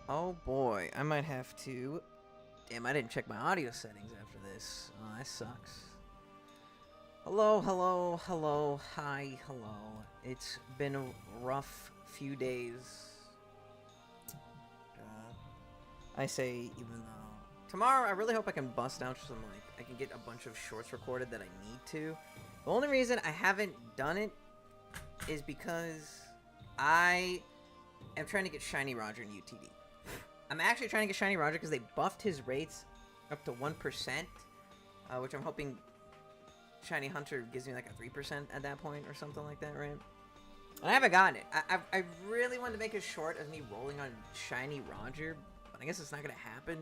Oh boy, I might have to. Damn, I didn't check my audio settings after this. Oh, that sucks. Hello, hello, hello, hi, hello. It's been a rough few days. I say, even though tomorrow, I really hope I can bust out some I can get a bunch of shorts recorded that I need to. The only reason I haven't done it is because I am trying to get Shiny Roger in UTD. I'm actually trying to get Shiny Roger because they buffed his rates up to 1%, which I'm hoping Shiny Hunter gives me like a 3% at that point or something like that, right? And I haven't gotten it. I really wanted to make it short of me rolling on Shiny Roger, but I guess it's not going to happen.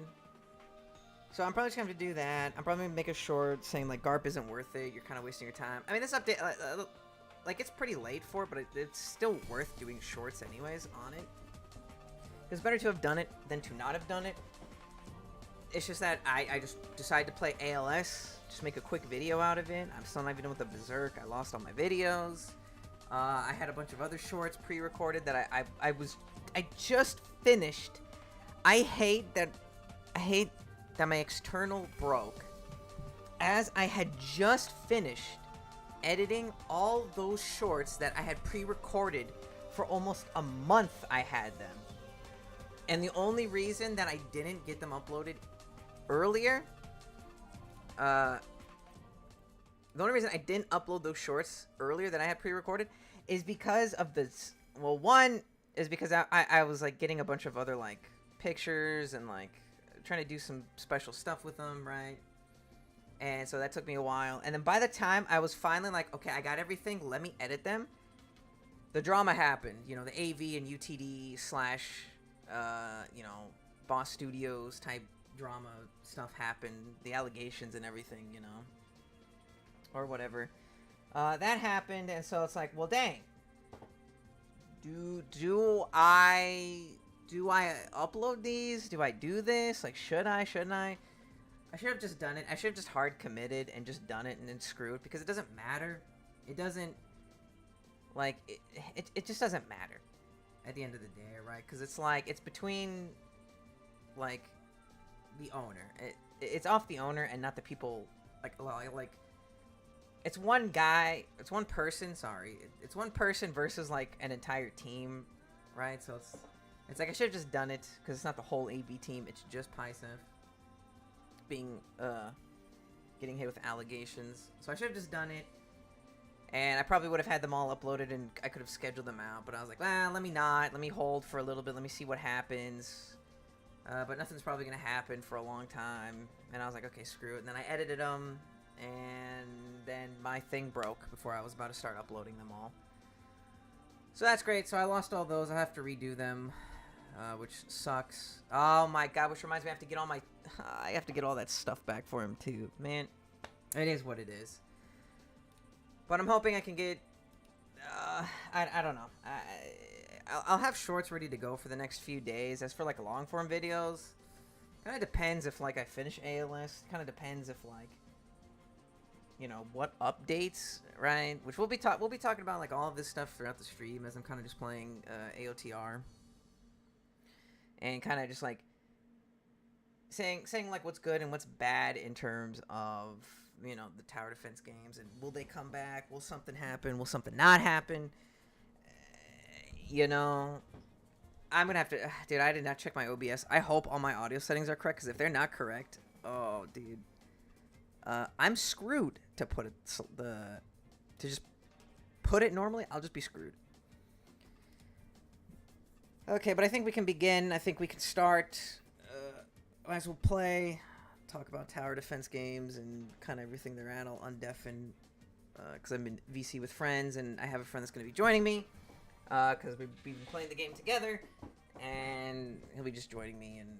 So I'm probably just going to have to do that. I'm probably going to make a short saying, like, Garp isn't worth it. You're kind of wasting your time. I mean, this update, like, it's pretty late for it, but it's still worth doing shorts anyways on it. It's better to have done it than to not have done it. It's just that I just decided to play ALS, just make a quick video out of it. I'm still not even done with the Berserk. I lost all my videos. I had a bunch of other shorts pre-recorded that I just finished. I hate that my external broke, as I had just finished editing all those shorts that I had pre-recorded for almost a month. I had them. And the only reason that I didn't get them uploaded earlier, the only reason I didn't upload those shorts earlier that I had pre-recorded is because of this. Well, one is because I was like getting a bunch of other like pictures and like trying to do some special stuff with them, right? And so that took me a while. And then by the time I was finally like, okay, I got everything, let me edit them, the drama happened. You know, the AV and UTD slash you know, Boss Studios type drama stuff happened, the allegations and everything, you know, or whatever. That happened, and so it's like, well, dang. Do I upload these? Do I do this? Like, should I? Shouldn't I? I should have just done it. I should have just hard committed and just done it and then screwed, because it doesn't matter. It doesn't, like, it just doesn't matter at the end of the day, right? Because it's like, it's between, like, the owner. It's off the owner and not the people. Like, it's one guy, it's one person, sorry. It's one person versus, like, an entire team, right? So it's like, I should have just done it, because it's not the whole AB team, it's just Pysef being, getting hit with allegations. So I should have just done it. And I probably would have had them all uploaded, and I could have scheduled them out. But I was like, well, let me not. Let me hold for a little bit. Let me see what happens. But nothing's probably going to happen for a long time. And I was like, okay, screw it. And then I edited them. And then my thing broke before I was about to start uploading them all. So that's great. So I lost all those. I have to redo them, which sucks. Oh, my God. Which reminds me, I have to get all my... I have to get all that stuff back for him, too. Man, it is what it is. But I'm hoping I can get, I don't know. I'll have shorts ready to go for the next few days. As for, like, long form videos, kind of depends if, like, I finish ALS. Kind of depends if, like, you know, what updates, right? Which we'll be talking about, like, all of this stuff throughout the stream as I'm kind of just playing Aotr. And kind of just, like, saying like what's good and what's bad in terms of, you know, the tower defense games, and will they come back? Will something happen? Will something not happen? You know, I'm gonna have to, dude, I did not check my OBS. I hope all my audio settings are correct, because if they're not correct, oh, dude, I'm screwed to put it, to just put it normally. I'll just be screwed. Okay, but I think we can begin. I think we can start. Might as well play, talk about tower defense games and kind of everything they're at. I'll undeafen, because I'm in VC with friends, and I have a friend that's going to be joining me, because we've been playing the game together, and he'll be just joining me and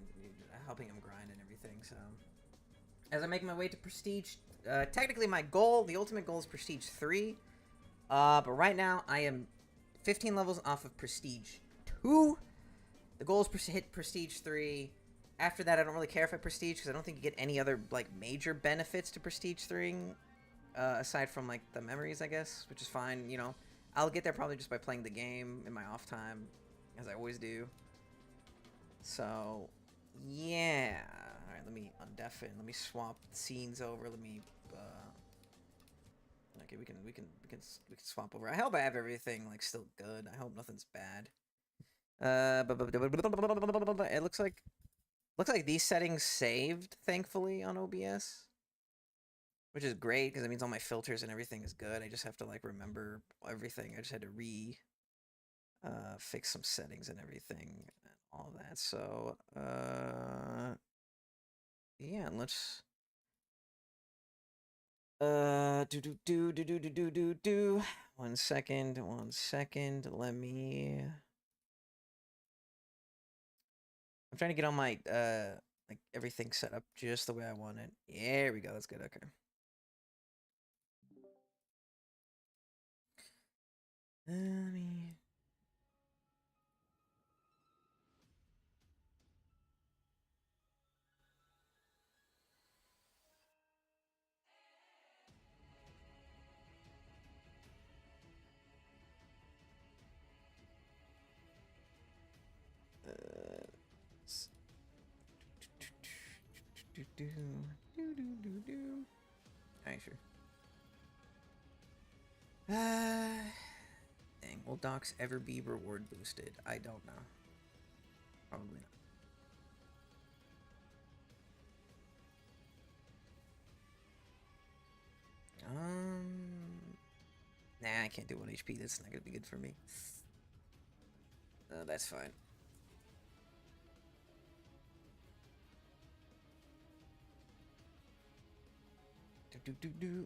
helping him grind and everything. So as I make my way to Prestige, technically my goal, the ultimate goal, is Prestige 3, but right now I am 15 levels off of Prestige 2. The goal is to hit Prestige 3. After that, I don't really care if I Prestige, because I don't think you get any other, like, major benefits to Prestige 3, aside from, like, the memories, I guess, which is fine, you know. I'll get there probably just by playing the game in my off time, as I always do. So, yeah. All right, let me undeafen. Let me swap scenes over. Let me. Okay, we can swap over. I hope I have everything like still good. I hope nothing's bad. It looks like these settings saved, thankfully, on OBS, which is great because it means all my filters and everything is good. I just have to like remember everything. I just had to fix some settings and everything and all that. So yeah, let's do. 1 second, 1 second. Let me. I'm trying to get all my like everything set up just the way I want it. There we go. That's good. Okay. Let me. Alright, sure. Dang, will docs ever be reward boosted? I don't know. Probably not. Nah, I can't do 1 HP. That's not gonna be good for me. That's fine.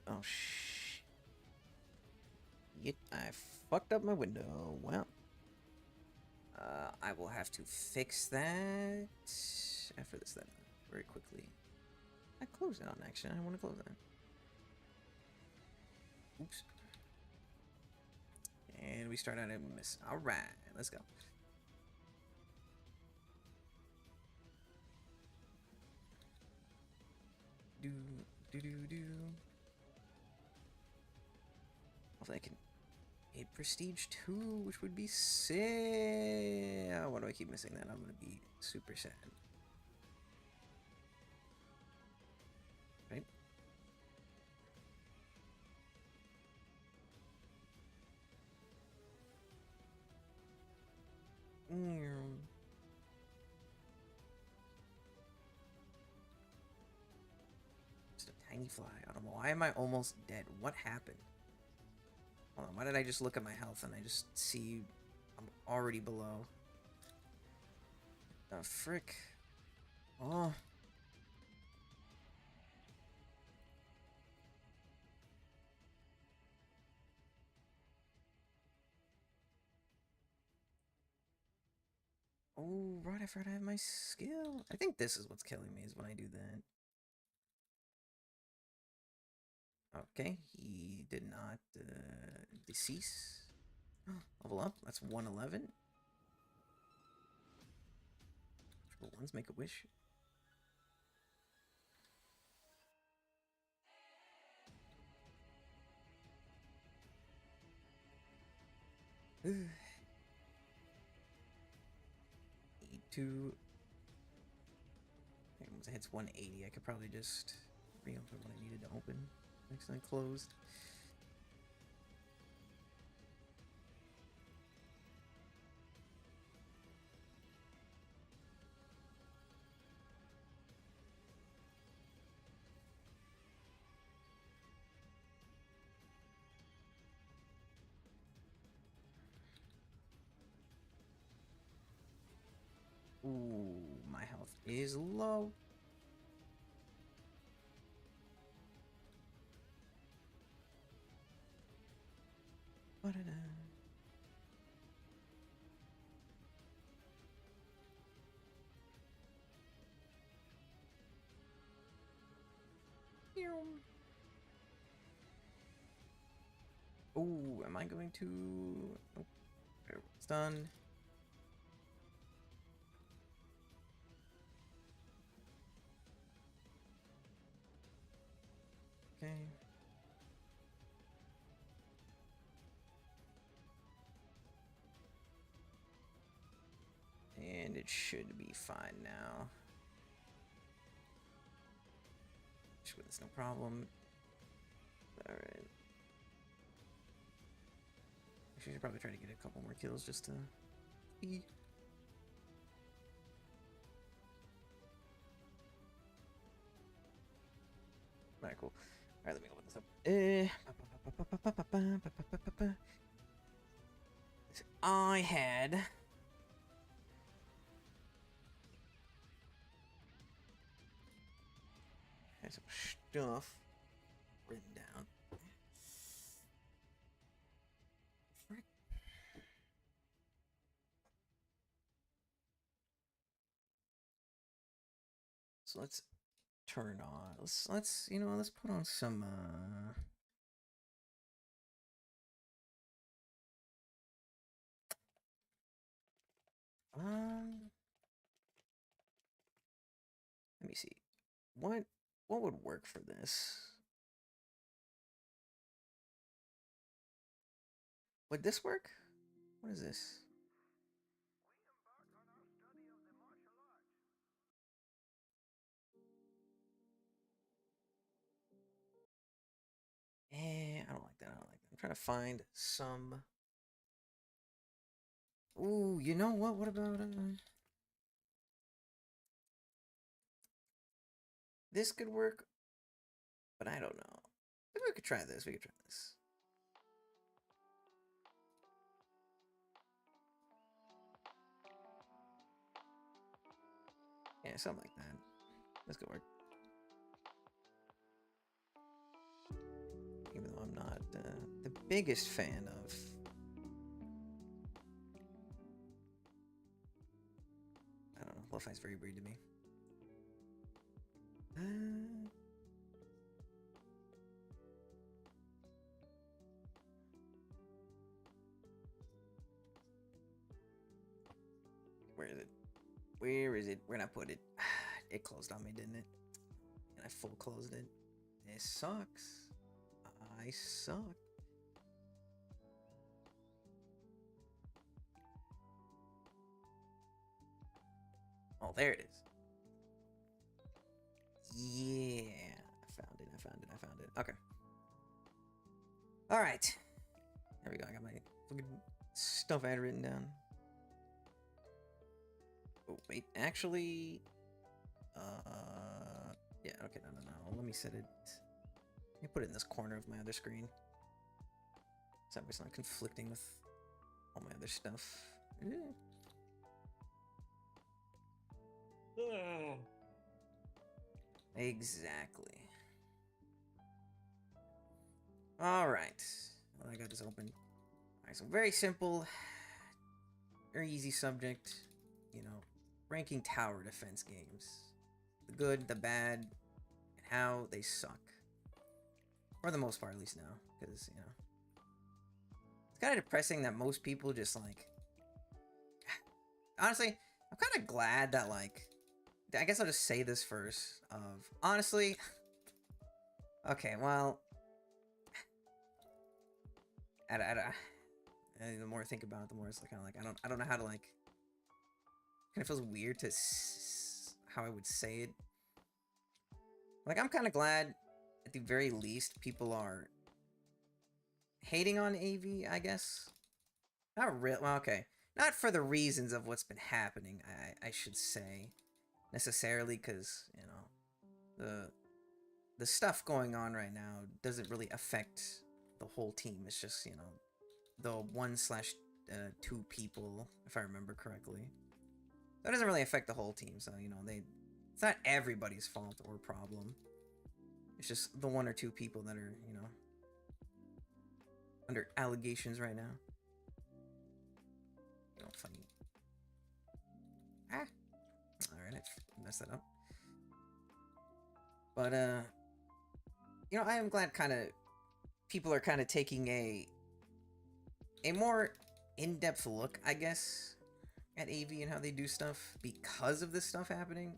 Oh, shit. I fucked up my window. Well, I will have to fix that after this then, very quickly. I closed it on action. I want to close that. Oops. And we start out and we miss. All right, let's go. Hopefully I can hit Prestige 2, which would be sick. Why do I keep missing that? I'm gonna be super sad. Right? Just a tiny fly. I don't know. Why am I almost dead? What happened? Hold on. Why did I just look at my health and I just see I'm already below? The frick? Oh. Oh, right. I forgot I have my skill. I think this is what's killing me is when I do that. Okay, he did not decease. Level up. That's 111. Triple ones make a wish. Need to. Once it hits 180, I could probably just reopen what I needed to open. Next time closed. Ooh, my health is low. Ba-da-da. Oh, am I going to? Nope. It's done. Okay. And And it should be fine now. It's no problem. Alright. I should probably try to get a couple more kills just to... Alright, cool. Alright, let me open this up. I had... some stuff written down. Frick. So let's turn on. Let's you know, let's put on some let me see. What would work for this? Would this work? What is this? I don't like that. I don't like that. I'm trying to find some. Ooh, you know what? What about this could work, but I don't know. Maybe we could try this. We could try this. Yeah, something like that. This could work. Even though I'm not the biggest fan of... I don't know, lo-fi's very weird to me. Where is it? Where is it? Where'd I put it? It closed on me, didn't it? And I full closed it. This sucks. I suck. Oh, there it is. Yeah. I found it. I found it. Okay. Alright. There we go. I got my fucking stuff I had written down. Oh, wait. Actually... yeah, okay. No. Let me set it... Let me put it in this corner of my other screen. So it's not conflicting with all my other stuff. Exactly. Alright. Well, I got this open. Alright, so very simple. Very easy subject. You know, ranking tower defense games. The good, the bad, and how they suck. For the most part, at least now. Because, you know. It's kind of depressing that most people just, like... Honestly, I'm kind of glad that, like... I guess I'll just say this first. Honestly... Okay, well... the more I think about it, the more it's like, kind of like... I don't know how to, like... Kind of feels weird to... how I would say it. Like, I'm kind of glad... At the very least, people are hating on AV, I guess. Not real. Well, okay. Not for the reasons of what's been happening, I should say. Necessarily, because, you know, the stuff going on right now doesn't really affect the whole team. It's just, you know, the 1/2 people, if I remember correctly. That doesn't really affect the whole team, so, you know, it's not everybody's fault or problem. It's just the 1 or 2 people that are, you know, under allegations right now. Oh, funny. Ah! Alright, I messed that up. But, you know, I am glad kind of people are kind of taking a more in-depth look, I guess, at AV and how they do stuff because of this stuff happening.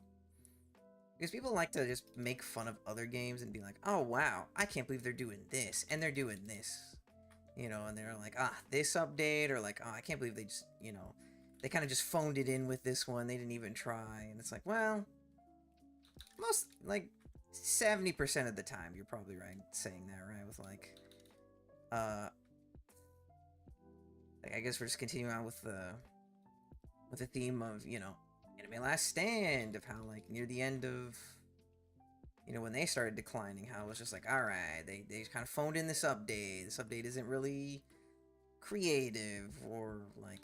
Because people like to just make fun of other games and be like, oh, wow, I can't believe they're doing this, and they're doing this. You know, and they're like, this update, or like, oh, I can't believe they just, you know, they kind of just phoned it in with this one. They didn't even try. And it's like, well, most, like, 70% of the time, you're probably right saying that, right? With, like, I guess we're just continuing on with the theme of, you know, Anime Last Stand, of how, like, near the end of, you know, when they started declining, how it was just like, alright, they kind of phoned in this update. This update isn't really creative, or, like,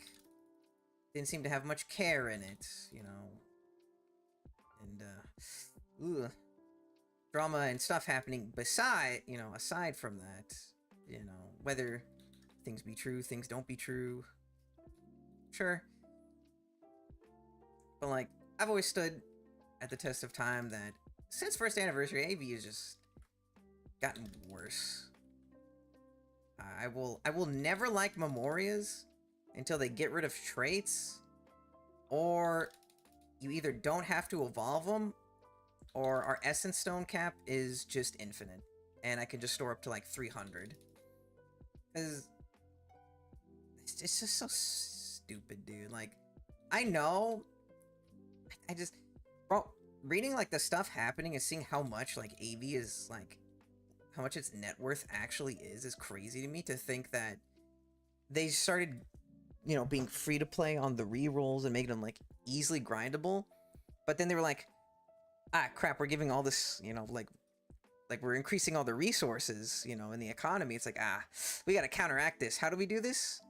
didn't seem to have much care in it, you know. And, drama and stuff happening aside from that, you know, whether things be true, things don't be true, sure. But, like, I've always stood at the test of time that since first anniversary, AV has just gotten worse. I will never like Memorias until they get rid of traits, or you either don't have to evolve them, or our Essence Stone cap is just infinite, and I can just store up to like 300. Because it's just so stupid, dude. Like, I know, I just, bro, reading like the stuff happening and seeing how much like AV is like, how much its net worth actually is crazy to me. To think that they started, you know, being free to play on the rerolls and making them like easily grindable, but then they were like, ah, crap, we're giving all this, you know, like we're increasing all the resources, you know, in the economy. It's like, we gotta counteract this. How do we do this?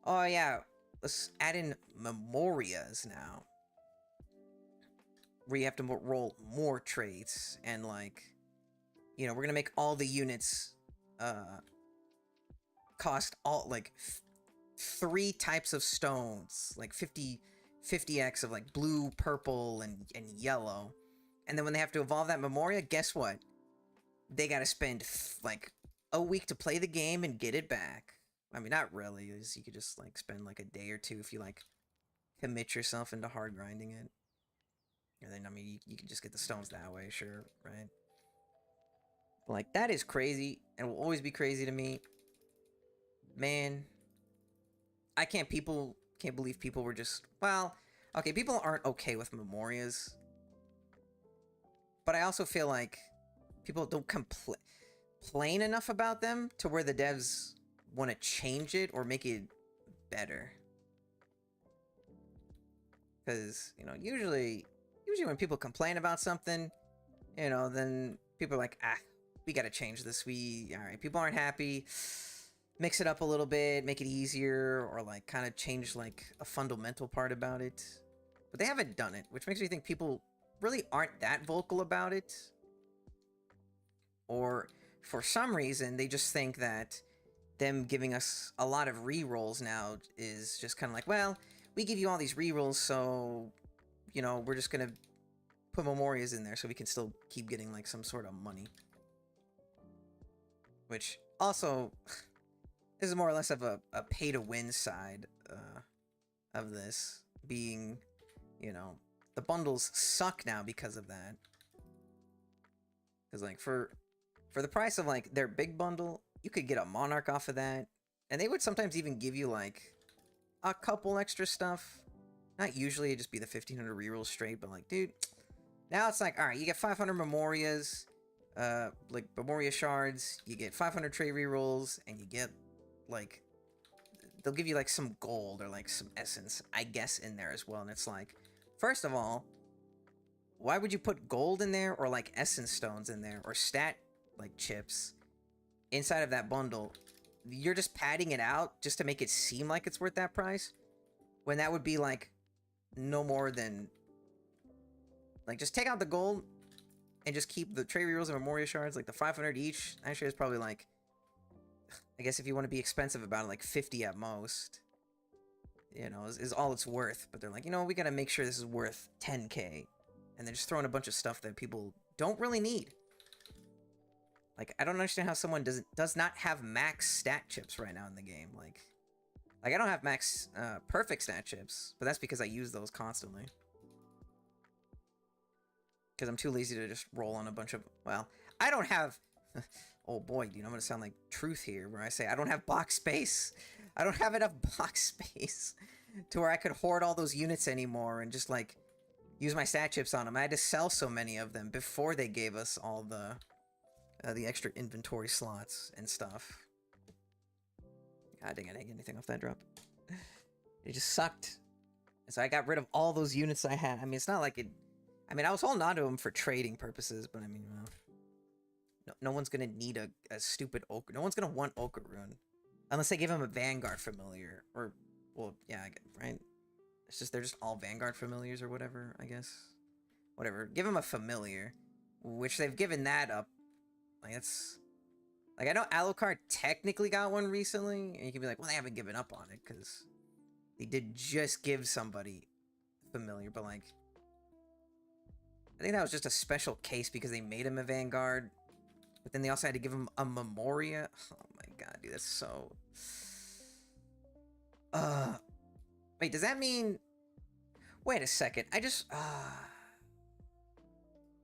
Oh yeah, let's add in Memorias now, where you have to roll more traits, and like, you know, we're gonna make all the units cost all like 3 types of stones, like 50x of like blue, purple, and yellow. And then when they have to evolve that Memoria, guess what? They gotta spend like a week to play the game and get it back. I mean, not really. You could just like spend like a day or two if you like commit yourself into hard grinding it. And then, I mean, you can just get the stones that way, sure, right? But, like, that is crazy, and will always be crazy to me. Man, I can't believe people were just, well, okay, people aren't okay with Memorias, but I also feel like people don't complain enough about them to where the devs want to change it or make it better. Because, you know, usually when people complain about something, you know, then people are like, we gotta change this. Alright, people aren't happy. Mix it up a little bit, make it easier, or like kind of change like a fundamental part about it. But they haven't done it, which makes me think people really aren't that vocal about it. Or for some reason, they just think that them giving us a lot of rerolls now is just kind of like, well, we give you all these rerolls, so, you know, we're just gonna put Memorias in there so we can still keep getting like some sort of money. Which also, this is more or less of a pay-to-win side of this, being, you know, the bundles suck now because of that. Because, like, for the price of, like, their big bundle, you could get a Monarch off of that. And they would sometimes even give you, like, a couple extra stuff. Not usually, it'd just be the 1500 rerolls straight, but, like, dude, now it's like, alright, you get 500 Memorias, like, Memoria shards, you get 500 trait rerolls, and you get, like, they'll give you, like, some gold or, like, some essence, I guess, in there as well. And it's like, first of all, why would you put gold in there, or, like, essence stones in there, or stat, like, chips inside of that bundle? You're just padding it out just to make it seem like it's worth that price, when that would be, like, no more than, like, just take out the gold and just keep the trait rerolls and Memoria shards, like, the 500 each. Actually, it's probably, like, I guess if you want to be expensive about it, like 50 at most, you know, is all it's worth. But they're like, you know, we gotta make sure this is worth 10k. And they're just throwing a bunch of stuff that people don't really need. Like, I don't understand how someone does not have max stat chips right now in the game. Like I don't have max perfect stat chips, but that's because I use those constantly. Because I'm too lazy to just roll on a bunch of, well, I don't have... Oh boy, dude, I'm gonna sound like truth here, where I say I don't have box space. I don't have enough box space to where I could hoard all those units anymore and just like use my stat chips on them. I had to sell so many of them before they gave us all the extra inventory slots and stuff. God dang it, I didn't get anything off that drop. It just sucked. So I got rid of all those units I had. I mean, it's not like it... I mean, I was holding on to them for trading purposes, but I mean, well... No one's gonna need a stupid Ochre. No one's gonna want Ochre Rune. Unless they give him a Vanguard Familiar. Or, well, yeah, right? It's just, they're just all Vanguard Familiars or whatever, I guess. Whatever. Give him a Familiar. Which they've given that up. Like, that's... Like, I know Alucard technically got one recently, and you can be like, well, they haven't given up on it, because they did just give somebody Familiar, but, like... I think that was just a special case because they made him a Vanguard, but then they also had to give him a Memoria. Oh my god, dude, that's so... Wait, does that mean... Wait a second, I just...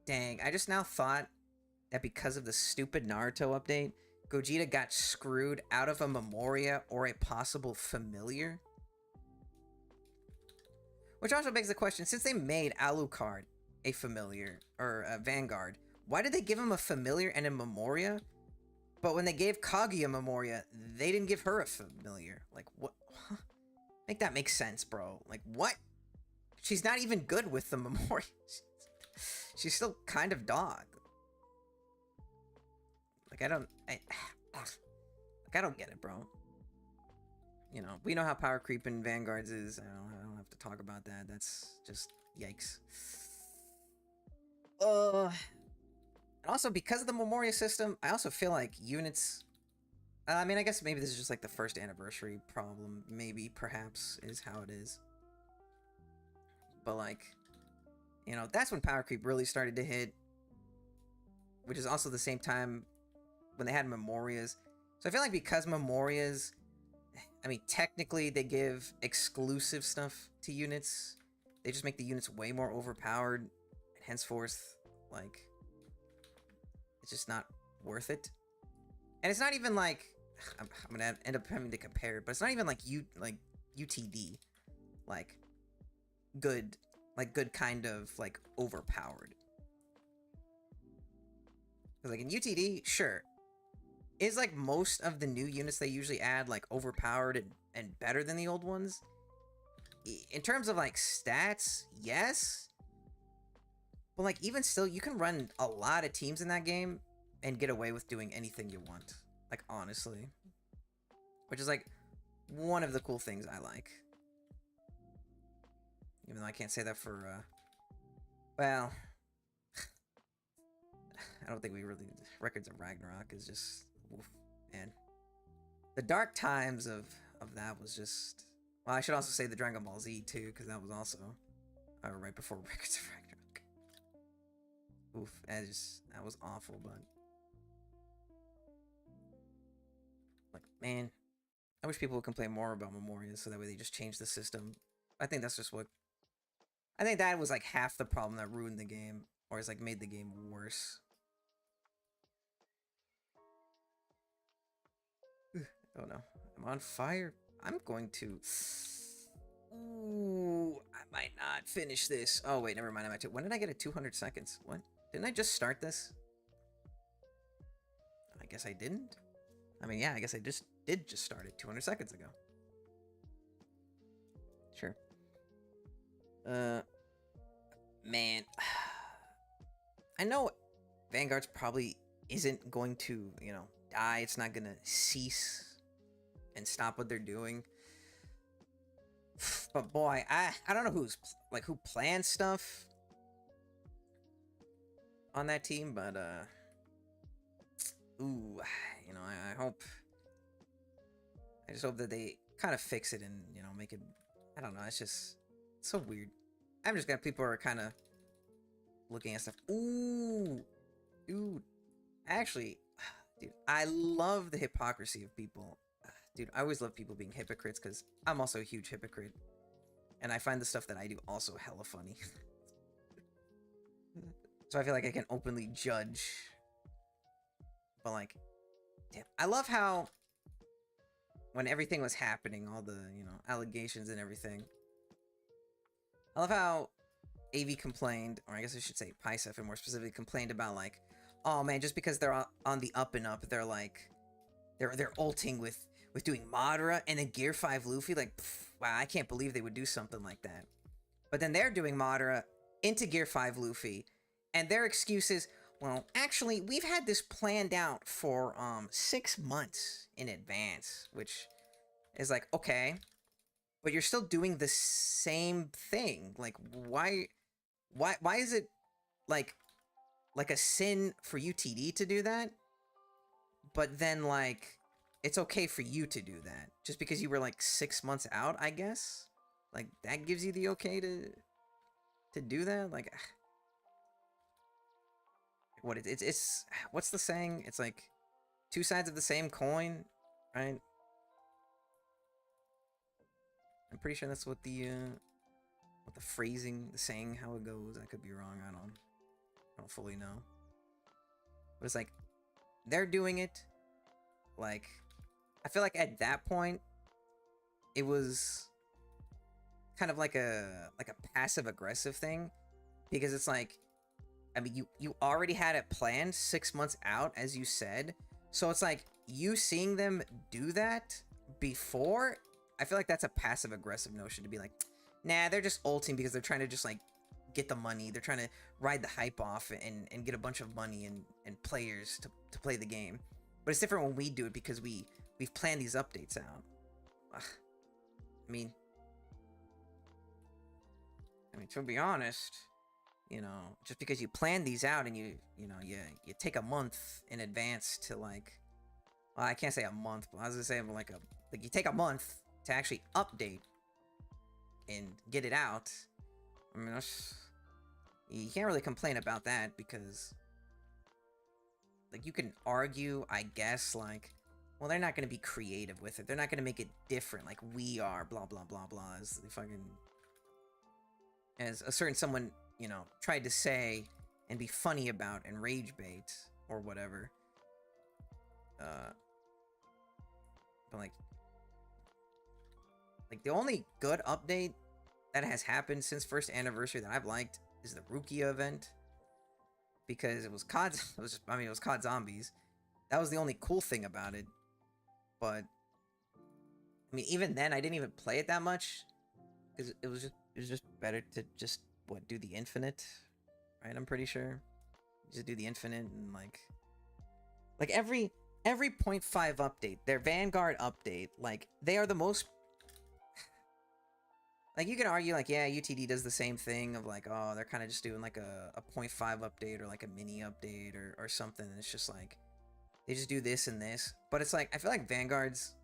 Dang, I just now thought that because of the stupid Naruto update, Gogeta got screwed out of a Memoria or a possible Familiar. Which also begs the question, since they made Alucard a Familiar, or a Vanguard, why did they give him a Familiar and a Memoria? But when they gave Kagi a Memoria, they didn't give her a Familiar. Like, what? Make that make sense, bro. Like, what? She's not even good with the Memoria. She's still kind of dog. Like, I don't get it, bro. You know, we know how power creep in Vanguards is. I don't have to talk about that. That's just yikes. And also, because of the Memoria system, I also feel like units... I mean, I guess maybe this is just like the first anniversary problem. Maybe, perhaps, is how it is. But like, you know, that's when power creep really started to hit. Which is also the same time when they had Memorias. So I feel like because Memorias... I mean, technically, they give exclusive stuff to units. They just make the units way more overpowered. And henceforth, like... It's just not worth it. And it's not even like... I'm gonna end up having to compare it, but it's not even like UTD. Like, good kind of, like, overpowered. Because, like, in UTD, sure. Is, like, most of the new units they usually add, like, overpowered and better than the old ones? In terms of, like, stats, yes. But, like, even still, you can run a lot of teams in that game and get away with doing anything you want. Like, honestly. Which is, like, one of the cool things I like. Even though I can't say that for, well... I don't think we really... Records of Ragnarok is just... Oof, man. The dark times of that was just... Well, I should also say the Dragon Ball Z, too, because that was also... right before Records of Ragnarok. Oof, that was awful, but... Like, man... I wish people would complain more about Memorias, so that way they just change the system. I think that's just what... I think that was, like, half the problem that ruined the game. Or it's, like, made the game worse. Oh no, I'm on fire. I'm going to... Ooh, I might not finish this. Oh wait, never mind, I'm at when did I get a 200 seconds? What? Didn't I just start this? I guess I didn't. I mean, yeah, I guess I did just start it 200 seconds ago. Sure. Man. I know Vanguard's probably isn't going to, you know, die. It's not gonna cease and stop what they're doing. But boy, I don't know who plans stuff on that team, but ooh, you know, I just hope that they kind of fix it and, you know, make it, I don't know, it's so weird. I'm just got people who are kind of looking at stuff. Ooh, dude, actually, dude, I love the hypocrisy of people. Dude, I always love people being hypocrites because I'm also a huge hypocrite. And I find the stuff that I do also hella funny. So I feel like I can openly judge. But like, damn, I love how when everything was happening, all the, you know, allegations and everything. I love how AV complained, or I guess I should say Paisef, and more specifically complained about, like, oh man, just because they're on the up and up, they're like, they're ulting with doing Madara and then Gear 5 Luffy. Like, pff, wow, I can't believe they would do something like that. But then they're doing Madara into Gear 5 Luffy, and their excuse is, well, actually, we've had this planned out for 6 months in advance, which is like, okay, but you're still doing the same thing. Like, why is it like a sin for UTD to do that, but then like it's okay for you to do that just because you were like 6 months out, I guess? Like, that gives you the okay to do that? Like, what it's what's the saying? It's like two sides of the same coin, right? I'm pretty sure that's what the phrasing, the saying, how it goes. I could be wrong. I don't fully know. But it's like, they're doing it. Like, I feel like at that point, it was kind of like a passive aggressive thing, because it's like, I mean, you already had it planned 6 months out, as you said. So it's like, you seeing them do that before, I feel like that's a passive aggressive notion to be like, nah, they're just ulting because they're trying to just like get the money. They're trying to ride the hype off and get a bunch of money and players to play the game. But it's different when we do it because we've planned these updates out. Ugh. I mean, to be honest, you know, just because you plan these out and you take a month in advance to, like, well, I can't say a month, but I was gonna say like you take a month to actually update and get it out. I mean, you can't really complain about that, because like, you can argue, I guess, like, well, they're not gonna be creative with it. They're not gonna make it different like we are. Blah blah blah blah. As a certain someone, you know, tried to say and be funny about and rage bait or whatever. But like the only good update that has happened since first anniversary that I've liked is the Rukia event, because it was COD. It was COD Zombies. That was the only cool thing about it. But I mean, even then, I didn't even play it that much, because it was just better to just do the infinite, right? I'm pretty sure just do the infinite, and like every 0.5 update, their Vanguard update, like, they are the most, like, you can argue like, yeah, UTD does the same thing of like, oh, they're kind of just doing like a 0.5 update or like a mini update or something, and it's just like they just do this and this. But it's like, I feel like Vanguard's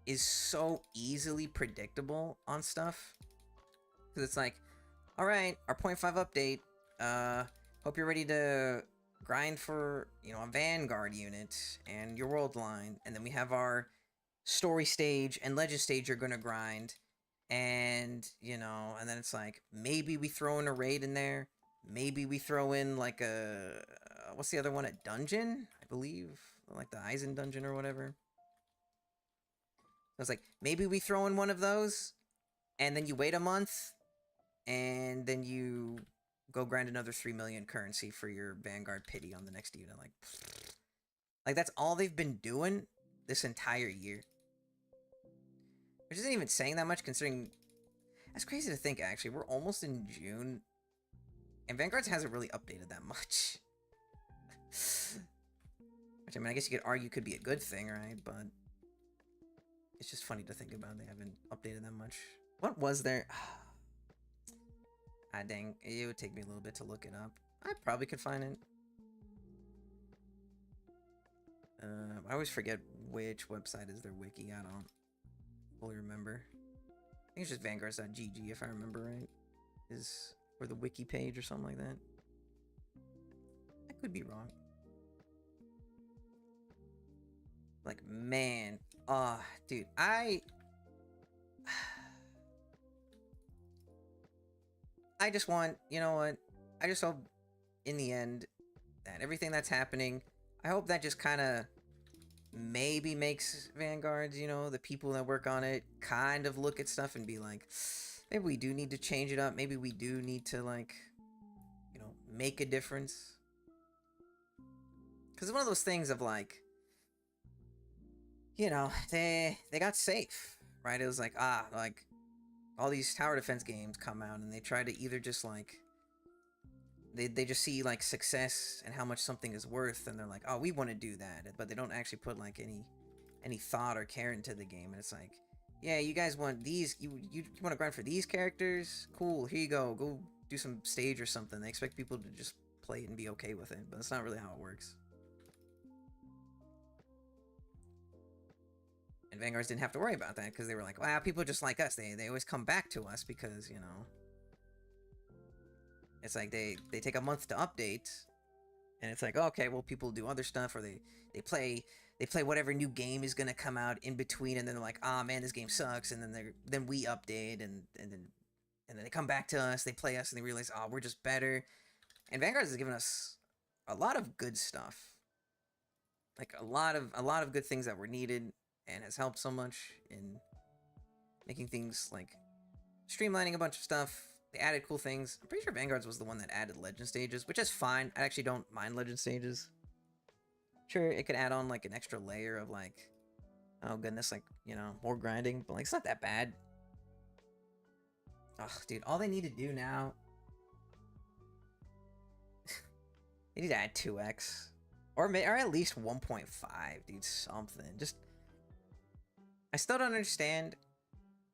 is so easily predictable on stuff, because it's like, all right, our 0.5 update, hope you're ready to grind for, you know, a Vanguard unit and your world line, and then we have our story stage and legend stage you're gonna grind, and, you know, and then it's like, maybe we throw in a raid in there, maybe we throw in like a what's the other one, a dungeon, I believe, like the Eisen dungeon or whatever. I was like, maybe we throw in one of those, and then you wait a month, and then you go grind another 3 million currency for your Vanguard pity on the next unit. Like that's all they've been doing this entire year. Which isn't even saying that much, considering that's crazy to think, actually. We're almost in June, and Vanguard hasn't really updated that much. Which, I mean, I guess you could argue could be a good thing, right? But it's just funny to think about. They haven't updated that much. What was there? Ah, dang. It would take me a little bit to look it up. I probably could find it. I always forget which website is their wiki. I don't fully remember. I think it's just vanguards.gg, if I remember right. Or the wiki page or something like that. I could be wrong. Like, man. Dude, I just want, you know what? I just hope in the end that everything that's happening, I hope that just kind of maybe makes Vanguards, you know, the people that work on it kind of look at stuff and be like, maybe we do need to change it up. Maybe we do need to, like, you know, make a difference. Because it's one of those things of, like, you know, they got safe, right? It was like, like, all these tower defense games come out and they try to either just, like, they just see, like, success and how much something is worth, and they're like, oh, we want to do that, but they don't actually put, like, any thought or care into the game. And it's like, yeah, you guys want these, you want to grind for these characters? Cool, here you go do some stage or something. They expect people to just play it and be okay with it, but that's not really how it works. And Vanguards didn't have to worry about that because they were like, wow, people just like us. They always come back to us because, you know, it's like they take a month to update, and it's like, okay, well, people do other stuff, or they play whatever new game is gonna come out in between, and then they're like, ah, man, this game sucks, and then we update, and then they come back to us, they play us, and they realize, oh, we're just better. And Vanguard has given us a lot of good stuff, like a lot of good things that were needed, and has helped so much in making things like streamlining a bunch of stuff. They added cool things. I'm pretty sure Vanguards was the one that added legend stages, which is fine. I actually don't mind legend stages. Sure, it could add on like an extra layer of like, oh goodness, like, you know, more grinding, but like it's not that bad. Oh, dude, all they need to do now, they need to add 2x, or at least 1.5, dude, something. Just, I still don't understand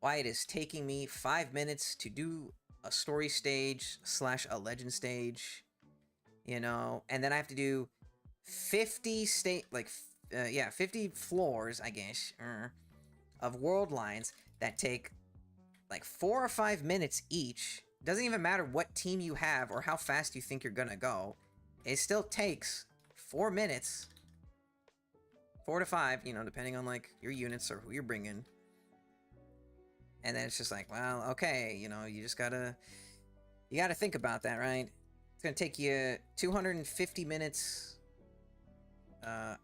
why it is taking me 5 minutes to do a story stage / a legend stage, you know, and then I have to do 50 50 floors, I guess, of world lines that take like 4 or 5 minutes each. Doesn't even matter what team you have or how fast you think you're gonna go. It still takes 4 minutes, 4 to 5, you know, depending on like your units or who you're bringing. And then it's just like, well, okay, you know, you gotta think about that, right? It's gonna take you 250 minutes,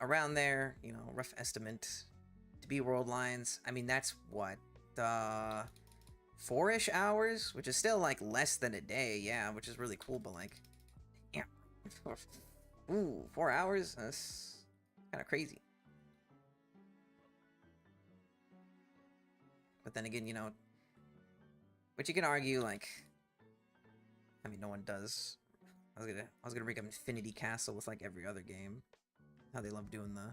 around there, you know, rough estimate, to be world lines. I mean, that's what, 4-ish hours, which is still like less than a day, yeah, which is really cool, but like, yeah, ooh, 4 hours, that's kind of crazy. But then again, you know, but you can argue, like, I mean, no one does. I was gonna bring up Infinity Castle with like every other game. How they love doing the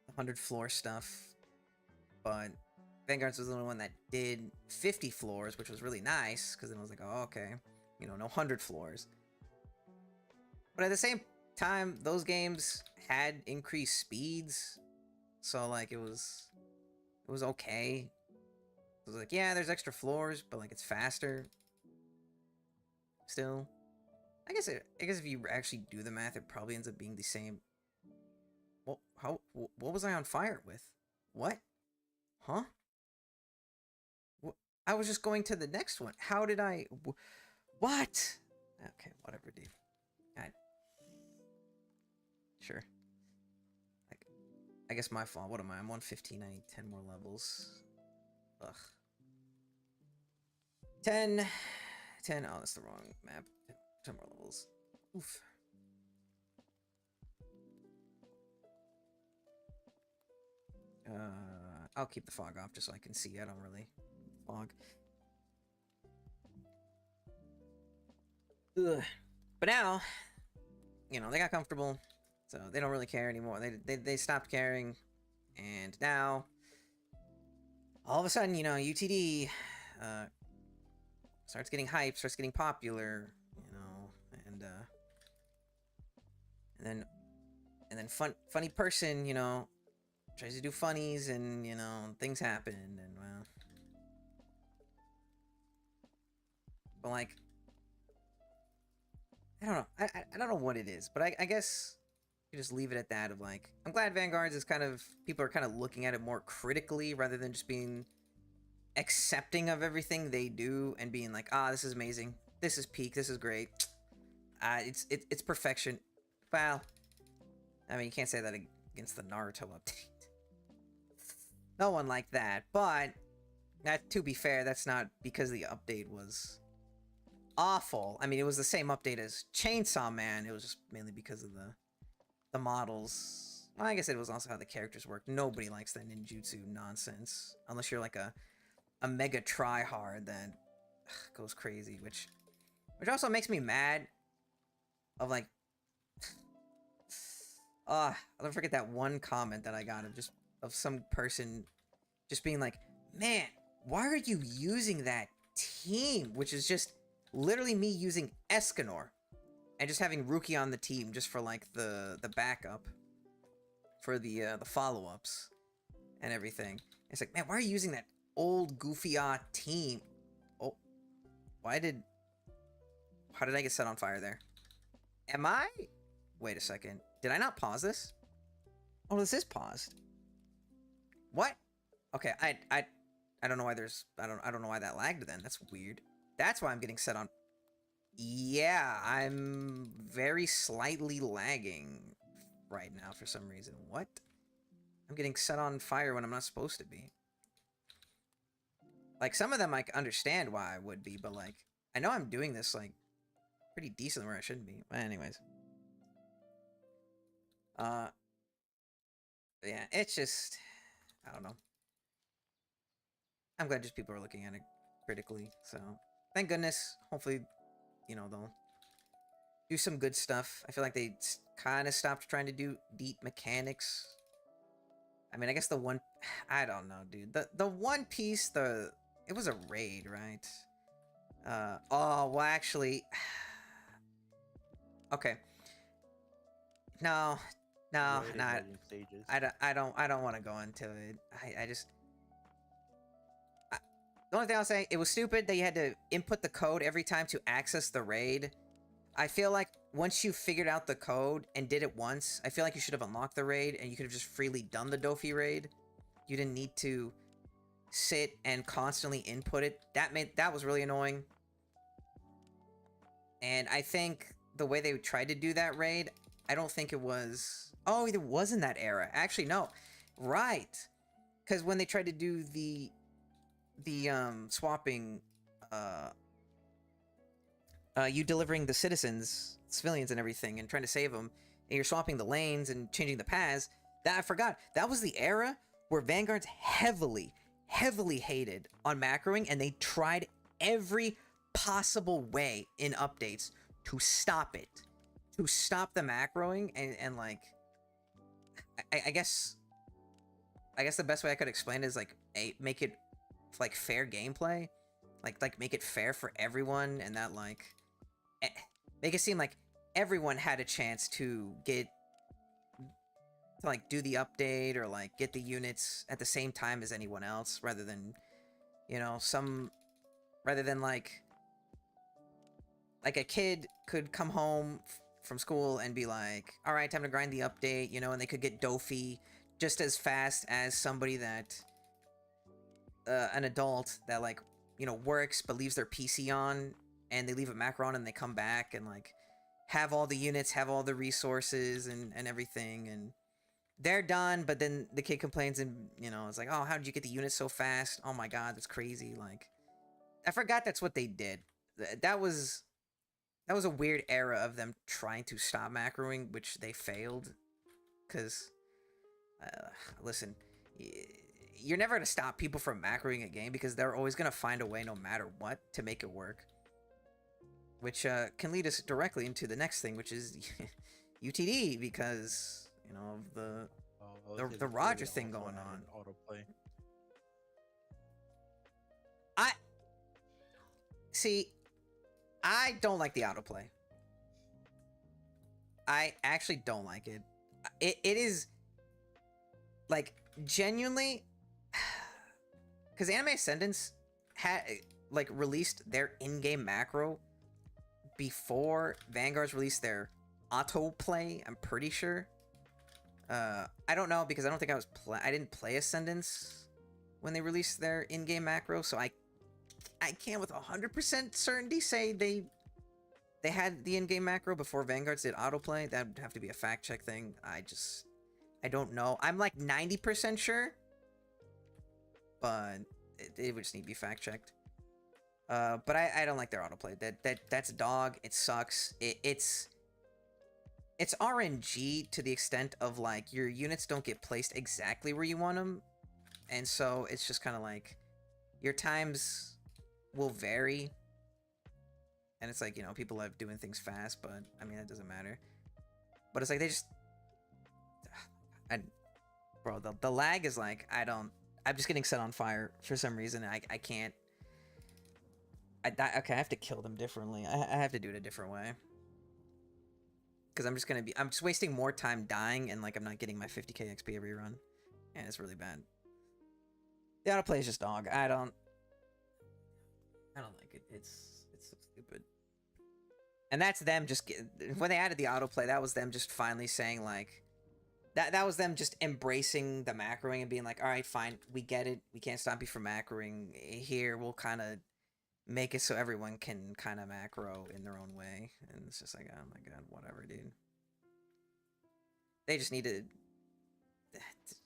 100 floor stuff. But Vanguards was the only one that did 50 floors, which was really nice, because then I was like, oh, okay, you know, no 100 floors. But at the same time, those games had increased speeds, so like it was okay. It was like, yeah, there's extra floors, but like it's faster. Still, I guess if you actually do the math, it probably ends up being the same. Well, what was I on fire with? What? Huh? I was just going to the next one. How did I? What? Okay, whatever, dude. Sure. I guess my fault. What am I? I'm 115. I need 10 more levels. Ugh. 10. Oh, that's the wrong map. 10 more levels. Oof. I'll keep the fog off just so I can see. I don't really fog. Ugh. But now, you know, they got comfortable, so they don't really care anymore. They stopped caring, and now, all of a sudden, you know, UTD starts getting hype, starts getting popular, you know, and then funny person, you know, tries to do funnies, and you know, things happen, and well, but like, I don't know, I don't know what it is, but I guess you just leave it at that. Of like, I'm glad Vanguards is kind of, people are kind of looking at it more critically rather than just being accepting of everything they do and being like, ah, this is amazing, this is peak, this is great, it's perfection. Well, I mean, you can't say that against the Naruto update. No one liked that, but that, to be fair, that's not because the update was awful. I mean, it was the same update as Chainsaw Man. It was just mainly because of the models. Well, I guess it was also how the characters worked. Nobody likes that ninjutsu nonsense unless you're like a mega tryhard that goes crazy, which also makes me mad. Of like, I'll never forget that one comment that I got of some person just being like, man, why are you using that team? Which is just literally me using Escanor and just having Ruki on the team just for like the backup for the follow-ups and everything. It's like, man, why are you using that old goofy team? Oh, how did I get set on fire there? Am I? Wait a second. Did I not pause this? Oh, this is paused. What? Okay, I don't know why there's I don't know why that lagged then. That's weird. That's why I'm getting set on. Yeah, I'm very slightly lagging right now for some reason. What? I'm getting set on fire when I'm not supposed to be. Like, some of them I understand why I would be, but like, I know I'm doing this like pretty decent where I shouldn't be. But anyways. Yeah, it's just, I don't know. I'm glad just people are looking at it critically, so thank goodness. Hopefully, you know, they'll do some good stuff. I feel like they kind of stopped trying to do deep mechanics. I mean, I guess the one, I don't know, dude. The One Piece, it was a raid, right? Oh, well, actually, okay. No, not. I don't want to go into it. I just. The only thing I'll say, it was stupid that you had to input the code every time to access the raid. I feel like once you figured out the code and did it once, I feel like you should have unlocked the raid and you could have just freely done the Dofi raid. You didn't need to sit and constantly input it. That was really annoying. And I think the way they tried to do that raid, I don't think it was... Oh, it was in that era. Actually, no. Right. Because when they tried to do the swapping, you delivering the civilians and everything, and trying to save them, and you're swapping the lanes and changing the paths, that I forgot. That was the era where Vanguard's heavily hated on macroing, and they tried every possible way in updates to stop it. To stop the macroing, and like, I guess the best way I could explain it is like, make it like fair gameplay, like make it fair for everyone, and that like make it seem like everyone had a chance to like do the update or like get the units at the same time as anyone else, rather than, you know, like a kid could come home from school and be like, all right, time to grind the update, you know, and they could get Dofi just as fast as somebody that an adult that, like, you know, works but leaves their PC on, and they leave a macro on and they come back and like have all the units, have all the resources and everything, and they're done, but then the kid complains and, you know, it's like, oh, how did you get the units so fast? Oh my god, that's crazy. Like, I forgot that's what they did. That was a weird era of them trying to stop macroing, which they failed. Because, listen, you're never going to stop people from macroing a game, because they're always going to find a way, no matter what, to make it work. Which can lead us directly into the next thing, which is UTD, because, you know, of the Roger thing going on. Autoplay. I don't like the autoplay. I actually don't like it. It is, like, genuinely, because Anime Ascendance had, like, released their in-game macro before Vanguard's released their autoplay, I'm pretty sure. I don't know, because I don't think I didn't play Ascendance when they released their in-game macro, so I can't with 100% certainty say they had the in-game macro before Vanguard's did autoplay. That would have to be a fact check thing. I don't know. I'm like 90% sure but it would just need to be fact checked. But I don't like their autoplay. That's dog. It sucks. It's RNG to the extent of like your units don't get placed exactly where you want them, and so it's just kind of like your times will vary, and it's like, you know, people love doing things fast, but I mean that doesn't matter. But it's like they just, bro, the lag is like I'm just getting set on fire for some reason. I can't. Okay, I have to kill them differently. I have to do it a different way. Because I'm just wasting more time dying, and like I'm not getting my 50k XP every run. And it's really bad. The autoplay is just dog. I don't like it. It's so stupid. And that's them just when they added the autoplay, that was them just finally saying like that was them just embracing the macroing and being like, all right, fine, we get it. We can't stop you from macroing. Here, we'll kind of make it so everyone can kind of macro in their own way. And it's just like, oh my god, whatever, dude. They just need to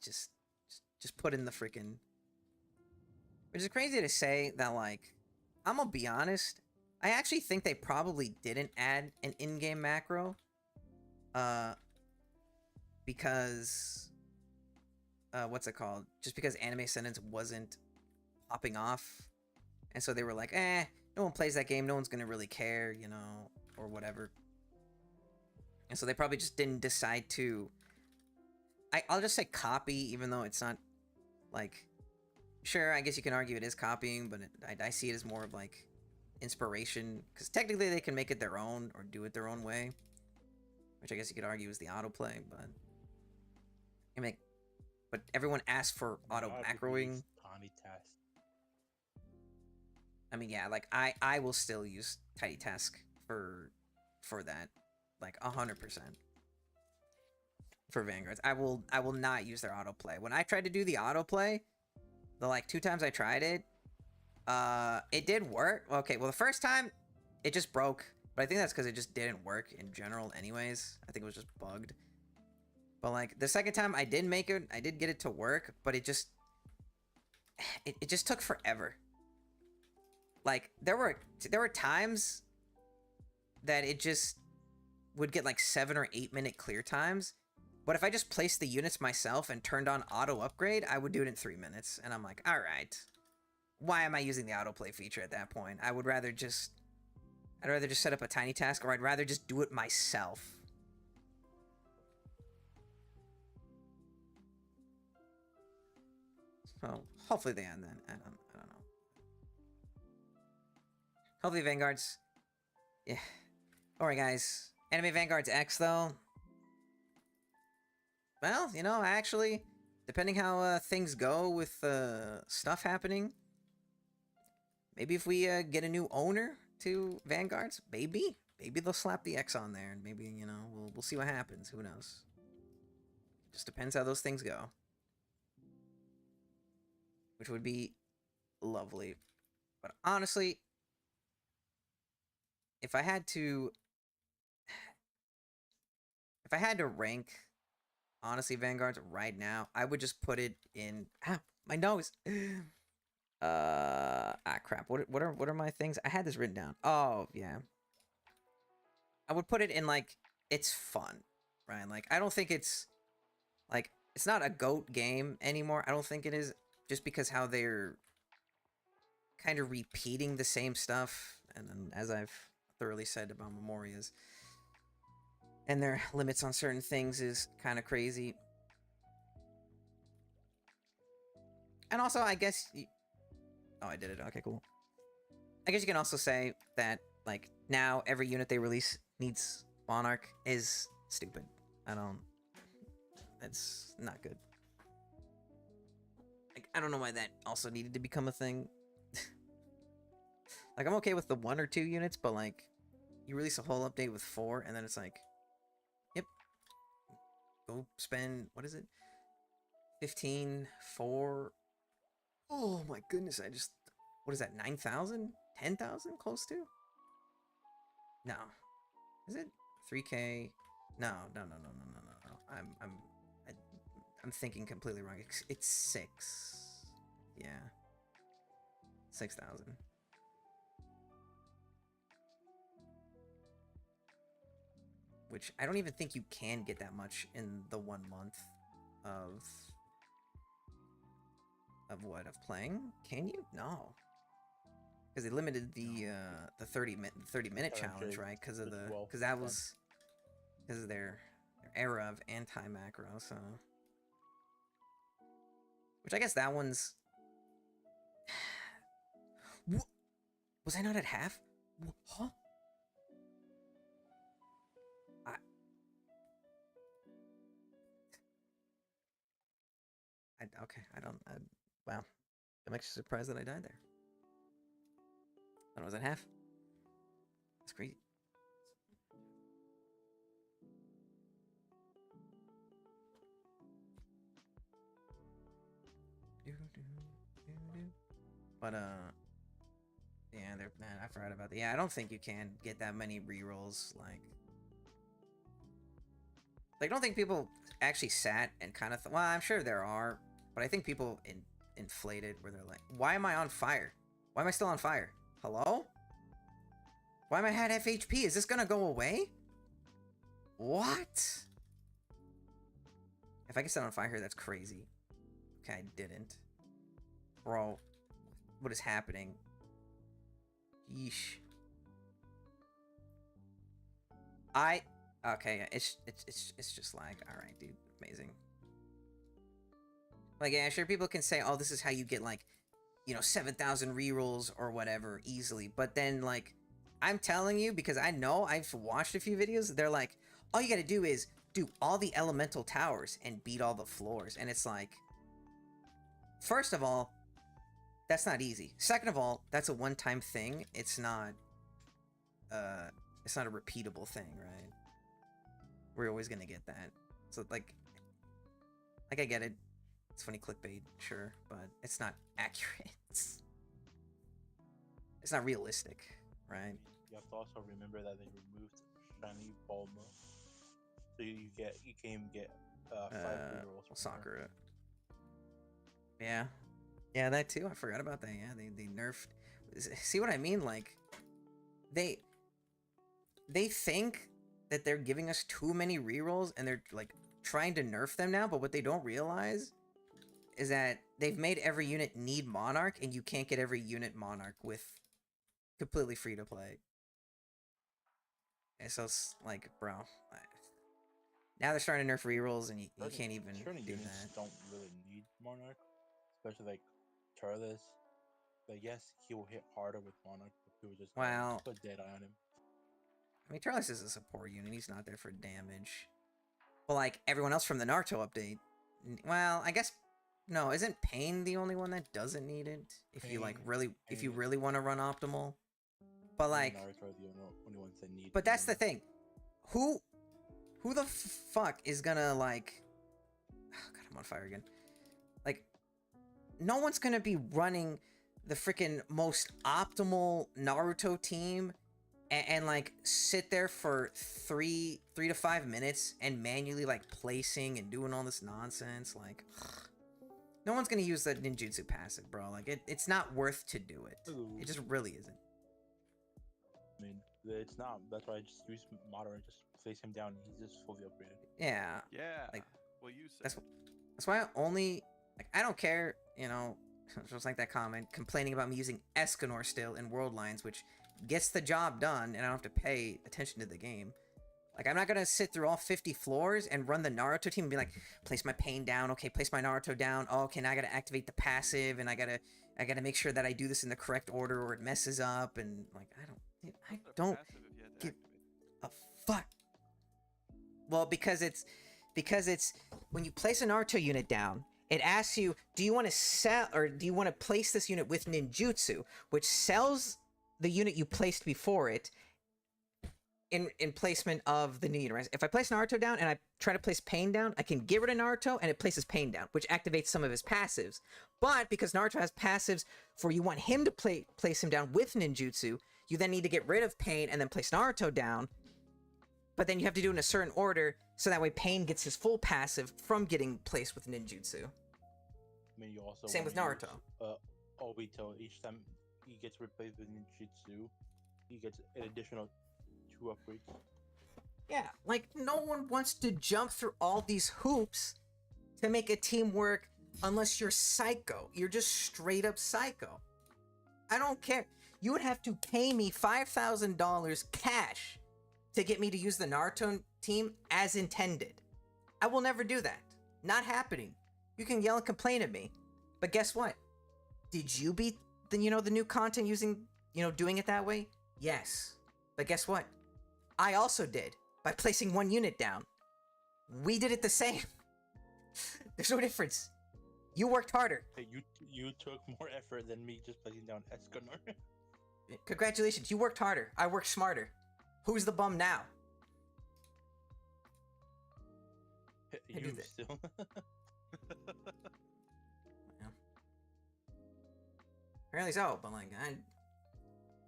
just put in the freaking. Which is crazy to say that, like, I'm gonna be honest, I actually think they probably didn't add an in-game macro. Because what's it called? Just because anime sentence wasn't popping off. And so they were like, no one plays that game, no one's gonna really care, you know, or whatever. And so they probably just didn't decide to... I'll just say copy, even though it's not, like... Sure, I guess you can argue it is copying, but I see it as more of, like, inspiration. Because technically they can make it their own, or do it their own way. Which I guess you could argue is the autoplay, but... But everyone asks for auto macroing. I mean, yeah, like I will still use Tidy Task for that, like 100% for Vanguards. I will not use their autoplay. When I tried to do the autoplay, the like 2 times I tried it, it did work. Okay, well the first time it just broke, but I think that's because it just didn't work in general, anyways. I think it was just bugged. But like the second time I did make it, I did get it to work, but it just took forever. Like there were times that it just would get like 7 or 8 minute clear times, but if I just placed the units myself and turned on auto upgrade, I would do it in 3 minutes. And I'm like, all right, why am I using the autoplay feature at that point? I'd rather just set up a tiny task, or I'd rather just do it myself. So hopefully they end that. I don't know. Hopefully Vanguards. Yeah. Alright, guys. Anime Vanguards X, though. Well, you know, actually, depending how things go with stuff happening, maybe if we get a new owner to Vanguards, maybe they'll slap the X on there, and maybe, you know, we'll see what happens. Who knows? Just depends how those things go. Which would be lovely. But honestly, if I had to rank, honestly, Vanguards right now, I would just put it in... Ah, my nose! Crap. What are my things? I had this written down. Oh, yeah. I would put it in, like, it's fun, right? Like, I don't think it's... Like, it's not a GOAT game anymore. I don't think it is, just because how they're kind of repeating the same stuff. And then, as I've thoroughly said about Memorias, and their limits on certain things is kind of crazy. And also, I guess... Oh, I did it. Okay, cool. I guess you can also say that, like, now every unit they release needs Monarch is stupid. That's not good. Like, I don't know why that also needed to become a thing. Like, I'm okay with the 1 or 2 units, but, like, you release a whole update with 4, and then it's like, yep, go spend, what is it? 15, 4. Oh my goodness, what is that, 9,000? 10,000? Close to? No. Is it 3K? No. I'm thinking completely wrong. It's 6. Yeah. 6,000. Which I don't even think you can get that much in the 1 month of what? Of playing? Can you? No. Because they limited the 30-minute challenge, right? Because of that was because of their era of anti-macro, so which I guess that one's was I not at half? Huh? Okay, wow. I'm actually surprised that I died there. I thought I was at half. That's crazy. But yeah, man, I forgot about that. Yeah, I don't think you can get that many rerolls. Like, I don't think people actually sat and kind of well, I'm sure there are, but I think people inflated where they're like, why am I on fire? Why am I still on fire? Hello? Why am I at FHP? Is this gonna go away? What? If I get set on fire here, that's crazy. Okay, I didn't. Bro, what is happening? Yeesh. Okay, it's just lag. Alright, dude. Amazing. Like, yeah, sure, people can say, oh, this is how you get, like, you know, 7,000 rerolls or whatever easily. But then, like, I'm telling you, because I know I've watched a few videos, they're like, all you gotta do is do all the elemental towers and beat all the floors. And it's like, first of all, that's not easy. Second of all, that's a one-time thing. It's not a repeatable thing, right? We're always gonna get that. So, like I get it. It's funny clickbait, sure, but it's not accurate. It's not realistic, right? You have to also remember that they removed shiny ball mode, so you can even get 5 rerolls. Sakura. Yeah, that too. I forgot about that. Yeah, they nerfed. See what I mean? Like, they think that they're giving us too many rerolls, and they're like trying to nerf them now. But what they don't realize is that they've made every unit need Monarch, and you can't get every unit Monarch with completely free to play. And so it's like, bro, now they're starting to nerf rerolls, and you can't even do units that. Don't really need Monarch, especially like Charles. But yes, he will hit harder with Monarch, but people just put Dead Eye on him. I mean, Charles is a support unit. He's not there for damage. But like everyone else from the Naruto update, well, I guess no. Isn't Pain the only one that doesn't need it? If you like really, if you really want to run optimal. But like, Naruto are the only ones that need. But that's the thing. Who the fuck is gonna like? Oh God, I'm on fire again. Like, no one's gonna be running the freaking most optimal Naruto team and like sit there for 3 to 5 minutes and manually like placing and doing all this nonsense. Like, no one's gonna use that ninjutsu passive, bro. Like, it's not worth to do it. It just really isn't. I mean, it's not. That's why I just use Modern and just place him down. And he's just fully upgraded. Yeah. Like, well, you said. That's why I only like. I don't care. You know, just like that comment complaining about me using Escanor still in World Lines, which gets the job done, and I don't have to pay attention to the game. Like, I'm not gonna sit through all 50 floors and run the Naruto team and be like, place my Pain down. Okay, place my Naruto down. Oh, okay, now I gotta activate the passive, and I gotta make sure that I do this in the correct order, or it messes up. And like, I don't give a fuck. Well, because it's when you place a Naruto unit down, it asks you, do you want to sell or do you want to place this unit with ninjutsu, which sells the unit you placed before it in placement of the new unit. If I place Naruto down and I try to place Pain down, I can get rid of Naruto and it places Pain down, which activates some of his passives. But because Naruto has passives for you want him to place him down with ninjutsu, you then need to get rid of Pain and then place Naruto down. But then you have to do it in a certain order, so that way Pain gets his full passive from getting placed with ninjutsu. mean, you also Same with Naruto. Obito. Each time he gets replaced with ninjutsu, he gets an additional 2 upgrades. Yeah, like no one wants to jump through all these hoops to make a team work unless you're psycho. You're just straight up psycho. I don't care. You would have to pay me $5,000 cash to get me to use the Naruto team as intended. I will never do that. Not happening. You can yell and complain at me, but guess what? Did you beat the new content using doing it that way? Yes, but guess what? I also did by placing 1 unit down. We did it the same. There's no difference. You worked harder. Hey, you took more effort than me just placing down Escanor. Congratulations, you worked harder. I worked smarter. Who's the bum now? You still. Yeah. Apparently so, but like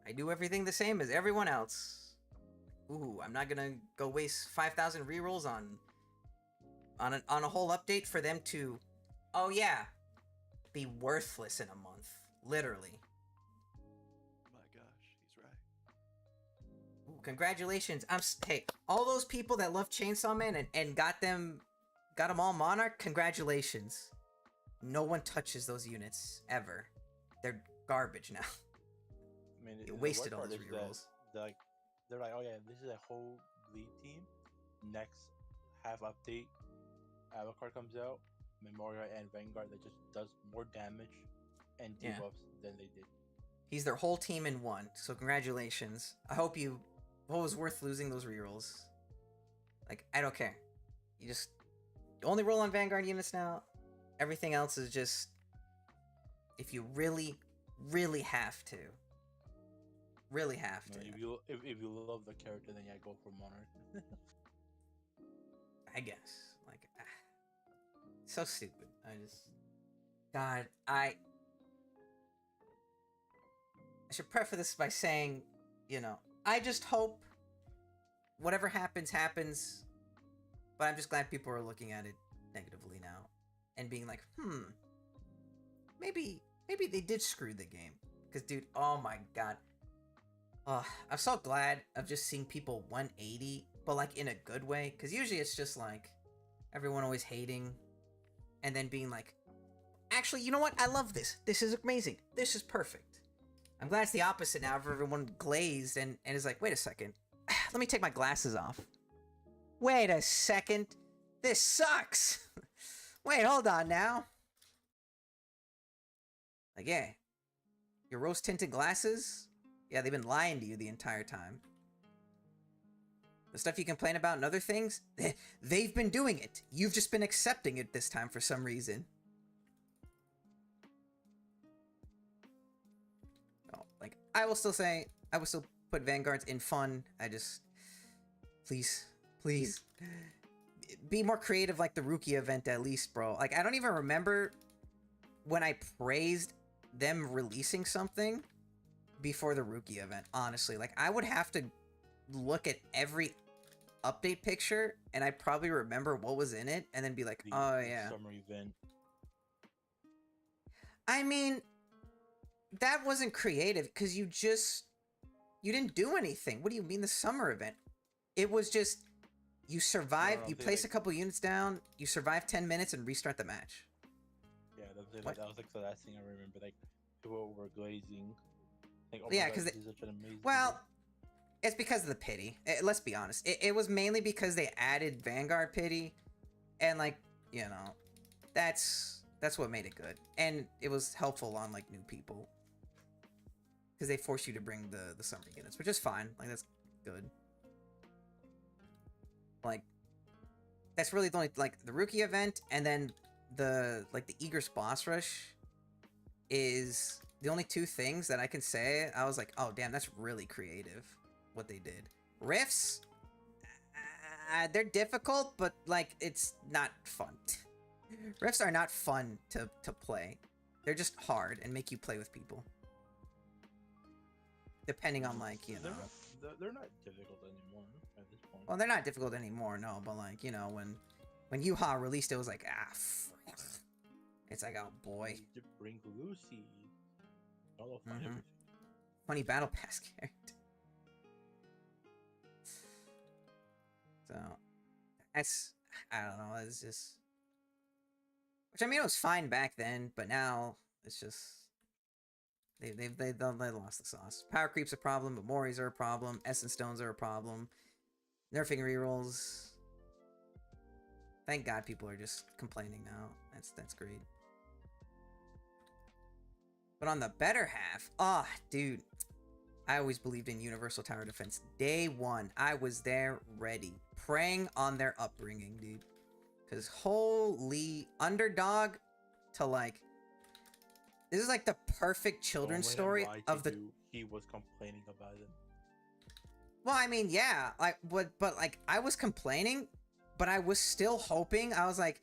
I do everything the same as everyone else. Ooh, I'm not gonna go waste 5,000 rerolls on a whole update for them to, oh yeah, be worthless in a month, literally. My gosh, he's right. Ooh, congratulations! Hey, all those people that love Chainsaw Man and got them all Monarch. Congratulations. No one touches those units ever. They're garbage now. I mean, you wasted all those rerolls. They're like, oh yeah, this is a whole lead team. Next half update, Aotr comes out, Memoria and Vanguard that just does more damage and debuffs than they did. He's their whole team in one. So congratulations. I hope it was worth losing those rerolls. Like, I don't care. You only roll on Vanguard units now. Everything else is just if you really, really have to. Really have to. If you love the character, then yeah, go for Monarch. I guess. Like, so stupid. God, I should preface this by saying, I just hope whatever happens, happens. But I'm just glad people are looking at it negatively now and being like, maybe they did screw the game. Because, dude, oh my god. I'm so glad of just seeing people 180, but like in a good way. Because usually it's just like everyone always hating and then being like, actually, you know what? I love this. This is amazing. This is perfect. I'm glad it's the opposite now of everyone glazed and is like, wait a second. Let me take my glasses off. Wait a second. This sucks. Wait, hold on now. Like, yeah. Your rose-tinted glasses? Yeah, they've been lying to you the entire time. The stuff you complain about and other things, they've been doing it. You've just been accepting it this time for some reason. Oh, like, I will still put Vanguards in fun. Please, be more creative like the Rookie event at least, bro. Like, I don't even remember when I praised them releasing something before the Rookie event, honestly. Like, I would have to look at every update picture and I'd probably remember what was in it and then be like, oh yeah. Summer event. I mean, that wasn't creative because you didn't do anything. What do you mean the summer event? It was just, you survive, you place a couple units down, you survive 10 minutes and restart the match. Yeah, that was like the last thing I remember. Like, people were glazing. Like, oh yeah, because it's because of the pity. Let's be honest. It was mainly because they added Vanguard pity, and like, that's what made it good, and it was helpful on like new people because they force you to bring the summer units, which is fine. Like, that's good. Like, that's really the only, like, the Rookie event, and then the Eager's boss rush is the only two things that I can say. I was like, oh damn, that's really creative what they did. Rifts, they're difficult, but like, it's not fun. Rifts are not fun to play. They're just hard and make you play with people. Depending on, like, They're not difficult anymore at this point. Well, they're not difficult anymore, no, but like, when Yuha released it, was like, It's like, oh boy. To bring Lucy. I'll find Mm-hmm. everything. Funny battle pass character. So that's, I don't know. It's just, which I mean, it was fine back then, but now it's just they lost the sauce. Power creep's a problem, but Moris are a problem. Essence stones are a problem. Nerfing rerolls. Thank God people are just complaining now. That's great. But on the better half, dude, I always believed in Universal Tower Defense. Day one, I was there ready, preying on their upbringing, dude. Because holy, underdog to like, this is like the perfect children's story of the. He was complaining about it. Well, I mean, yeah, like, but like, I was complaining, but I was still hoping. I was like,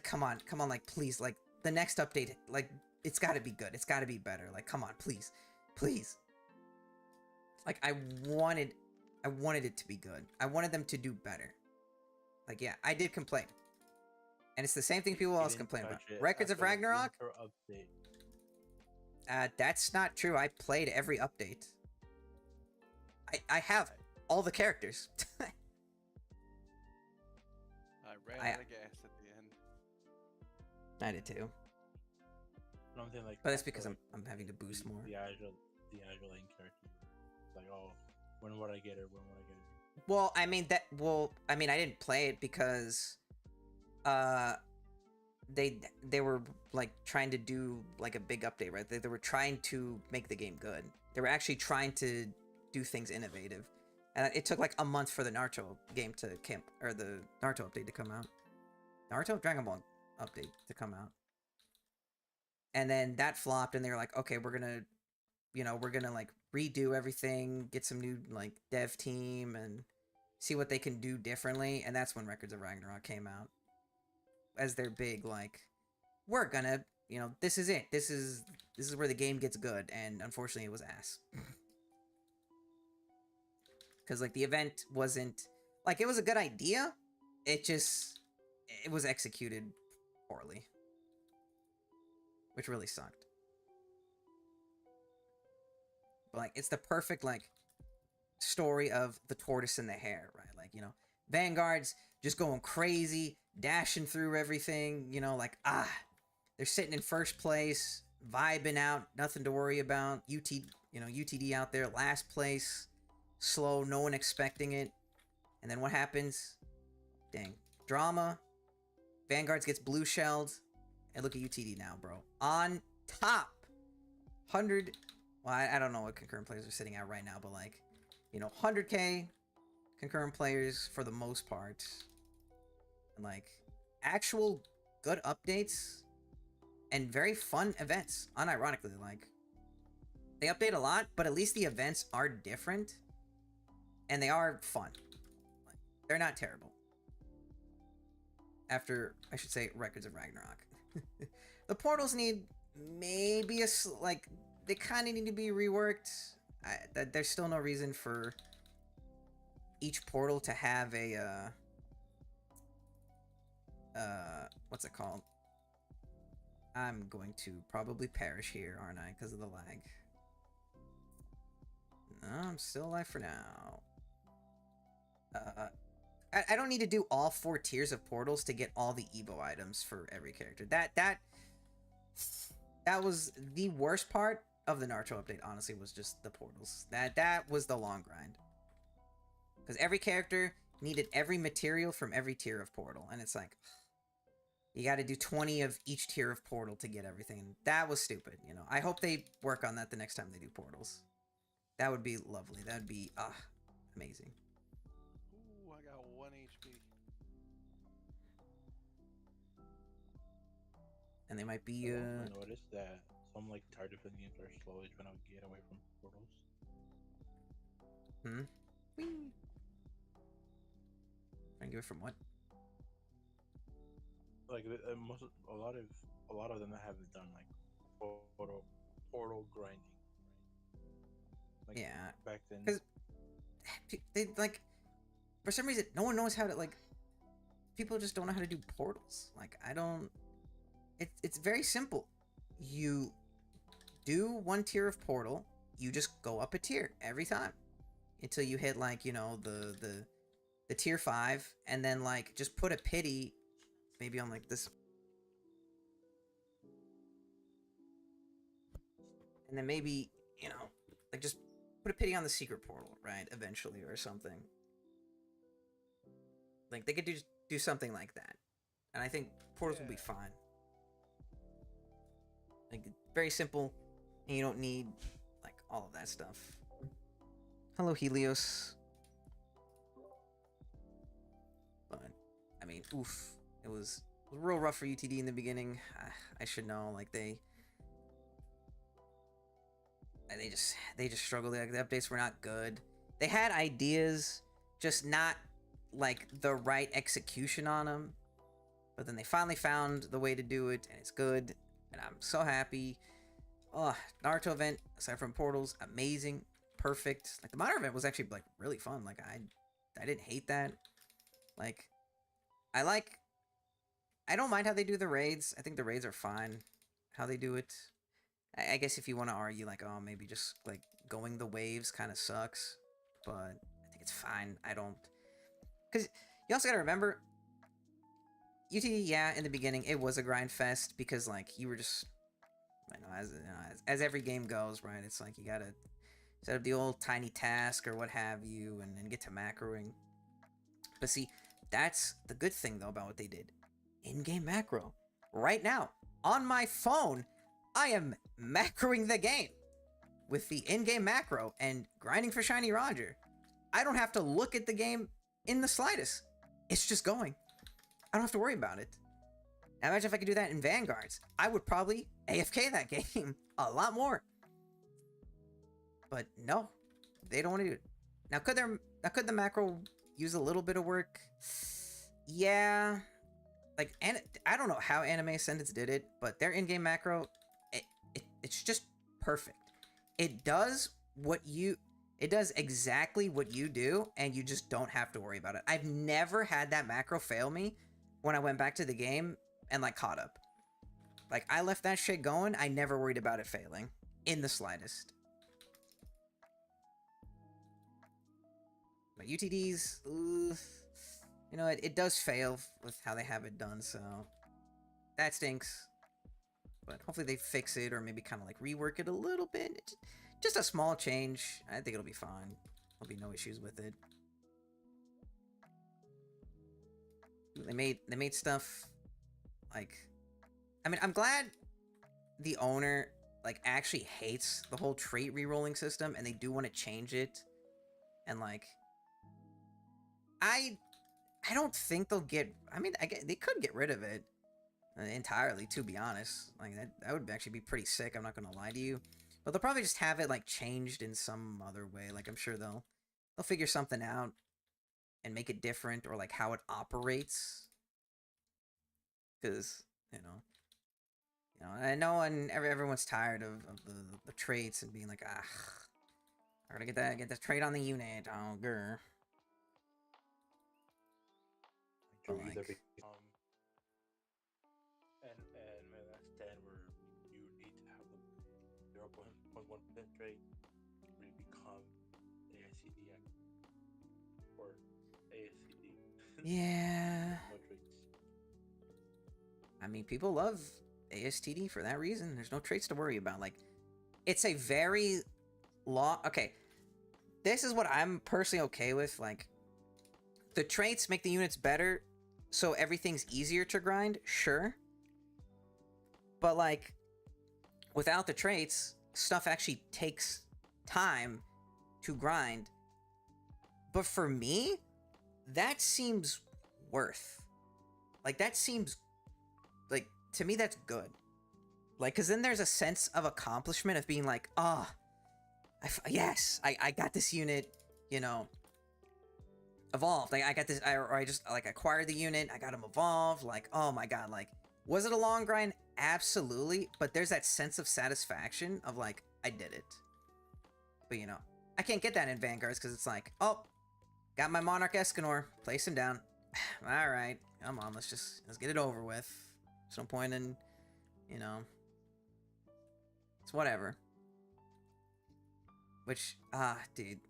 come on, like, please, like, the next update, like, it's got to be good. It's got to be better. Like, come on, please, please. Like, I wanted it to be good. I wanted them to do better. Like, yeah, I did complain, and it's the same thing people else complain about. Records of Ragnarok. That's not true. I played every update. I have all the characters. I ran out of gas at the end. I did too. Like, but that's because I'm having to boost more. The Azure Lane character. Like, oh, when would I get it? When would I get it? Well, I mean I didn't play it because they were like trying to do like a big update, right? They were trying to make the game good. They were actually trying to do things innovative, and it took like a month for the Naruto game to the Naruto update to come out. Naruto Dragon Ball update to come out, and then that flopped, and they were like, okay, we're gonna like redo everything, get some new like dev team, and see what they can do differently. And that's when Records of Ragnarok came out as their big like, we're gonna, this is it. This is where the game gets good. And unfortunately, it was ass. Because like the event wasn't like, it was a good idea. It was executed poorly, which really sucked. But like, it's the perfect like story of the tortoise and the hare, right? Like, Vanguard's just going crazy, dashing through everything, like, they're sitting in first place, vibing out, nothing to worry about. UTD out there, last place, slow, no one expecting it. And then what happens? Dang. Drama. Vanguards gets blue shelled. And look at UTD now, bro. On top. 100. Well, I don't know what concurrent players are sitting at right now, but like, 100K concurrent players for the most part. And like, actual good updates and very fun events. Unironically, like, they update a lot, but at least the events are different. And they are fun. Like, they're not terrible. After, I should say, Records of Ragnarok. The portals need maybe like, they kind of need to be reworked. There's still no reason for each portal to have a, what's it called? I'm going to probably perish here, aren't I? Because of the lag. No, I'm still alive for now. I don't need to do all 4 tiers of portals to get all the Evo items for every character. That was the worst part of the Naruto update, honestly, was just the portals. That was the long grind. Because every character needed every material from every tier of portal. And it's like, you got to do 20 of each tier of portal to get everything. That was stupid, I hope they work on that the next time they do portals. That would be lovely. That would be, amazing. Ooh, I got 1 HP. And they might be, I noticed that some like tower defense games are slowly trying to get away from portals. Whee. Trying to get it from what? Like a lot of them haven't done like portal grinding. Like, yeah, back then. Because they like, for some reason, no one knows how to like. People just don't know how to do portals. Like, I don't. It's very simple. You do one tier of portal, you just go up a tier every time until you hit like, you know, the tier 5, and then like just put a pity maybe on like this, and then maybe, you know, like just put a pity on the secret portal, right? Eventually or something. Like they could do something like that. And I think portals will be fine. Like very simple, and you don't need like all of that stuff. Hello Helios. But I mean, oof, it was real rough for UTD in the beginning. I should know. Like they just struggled. Like the updates were not good. They had ideas, just not like the right execution on them. But then they finally found the way to do it, and it's good. And I'm so happy. Oh, Naruto event, aside from portals, amazing, perfect. Like the minor event was actually like really fun. Like I didn't hate that. Like I don't mind how they do the raids. I think the raids are fine. How they do it. I guess if you want to argue like, oh, maybe just like going the waves kind of sucks, but I think it's fine. I don't, because you also gotta remember, UTD, yeah, in the beginning it was a grind fest because like you were just, I know, as every game goes, right? It's like you gotta set up the old tiny task or what have you, and then get to macroing. But see, that's the good thing though about what they did. In-game macro. Right now, on my phone, I am macroing the game with the in-game macro and grinding for Shiny Roger. I don't have to look at the game in the slightest. It's just going. I don't have to worry about it. Now imagine if I could do that in Vanguards. I would probably AFK that game a lot more. But no, they don't want to do it. Now could the macro use a little bit of work? Yeah. Like, and I don't know how Anime Ascendants did it, but their in-game macro, it's just perfect. It does exactly what you do, and you just don't have to worry about it. I've never had that macro fail me when I went back to the game and like caught up. Like I left that shit going. I never worried about it failing in the slightest. But UTDs, you know, it does fail with how they have it done, so that stinks. But hopefully they fix it, or maybe kind of like rework it a little bit. Just a small change. I think it'll be fine. There'll be no issues with it. They made stuff like, I mean, I'm glad the owner like actually hates the whole trait rerolling system, and they do want to change it. And like, I don't think they'll get. I mean, they could get rid of it entirely, to be honest. Like that would actually be pretty sick. I'm not gonna lie to you, but they'll probably just have it like changed in some other way. Like I'm sure they'll figure something out and make it different, or like how it operates. Because I know, and everyone's tired of the traits and being like, ah, I gotta get that trait on the unit. Oh, grr. To Like, either become and my last stand where you need to have a 0.1% trait to become AICD or ASCD. yeah. No traits. I mean, people love ASTD for that reason. There's no traits to worry about. Like, it's a very long. Okay, this is what I'm personally okay with. Like, the traits make the units better, so everything's easier to grind. Sure, but like, without the traits, stuff actually takes time to grind. But for me, that seems worth. Like, that seems like, to me, that's good. Like, because then there's a sense of accomplishment of being like, ah, oh, yes, I got this unit, you know, evolved. Like, I got this, I just, like, acquired the unit, I got him evolved. Like, oh my god, like, was it a long grind? Absolutely. But there's that sense of satisfaction of, like, I did it. But, you know, I can't get that in Vanguards because it's like, oh, got my Monarch Escanor, place him down. Alright, come on, let's get it over with. There's no point in you know. It's whatever. Which, dude,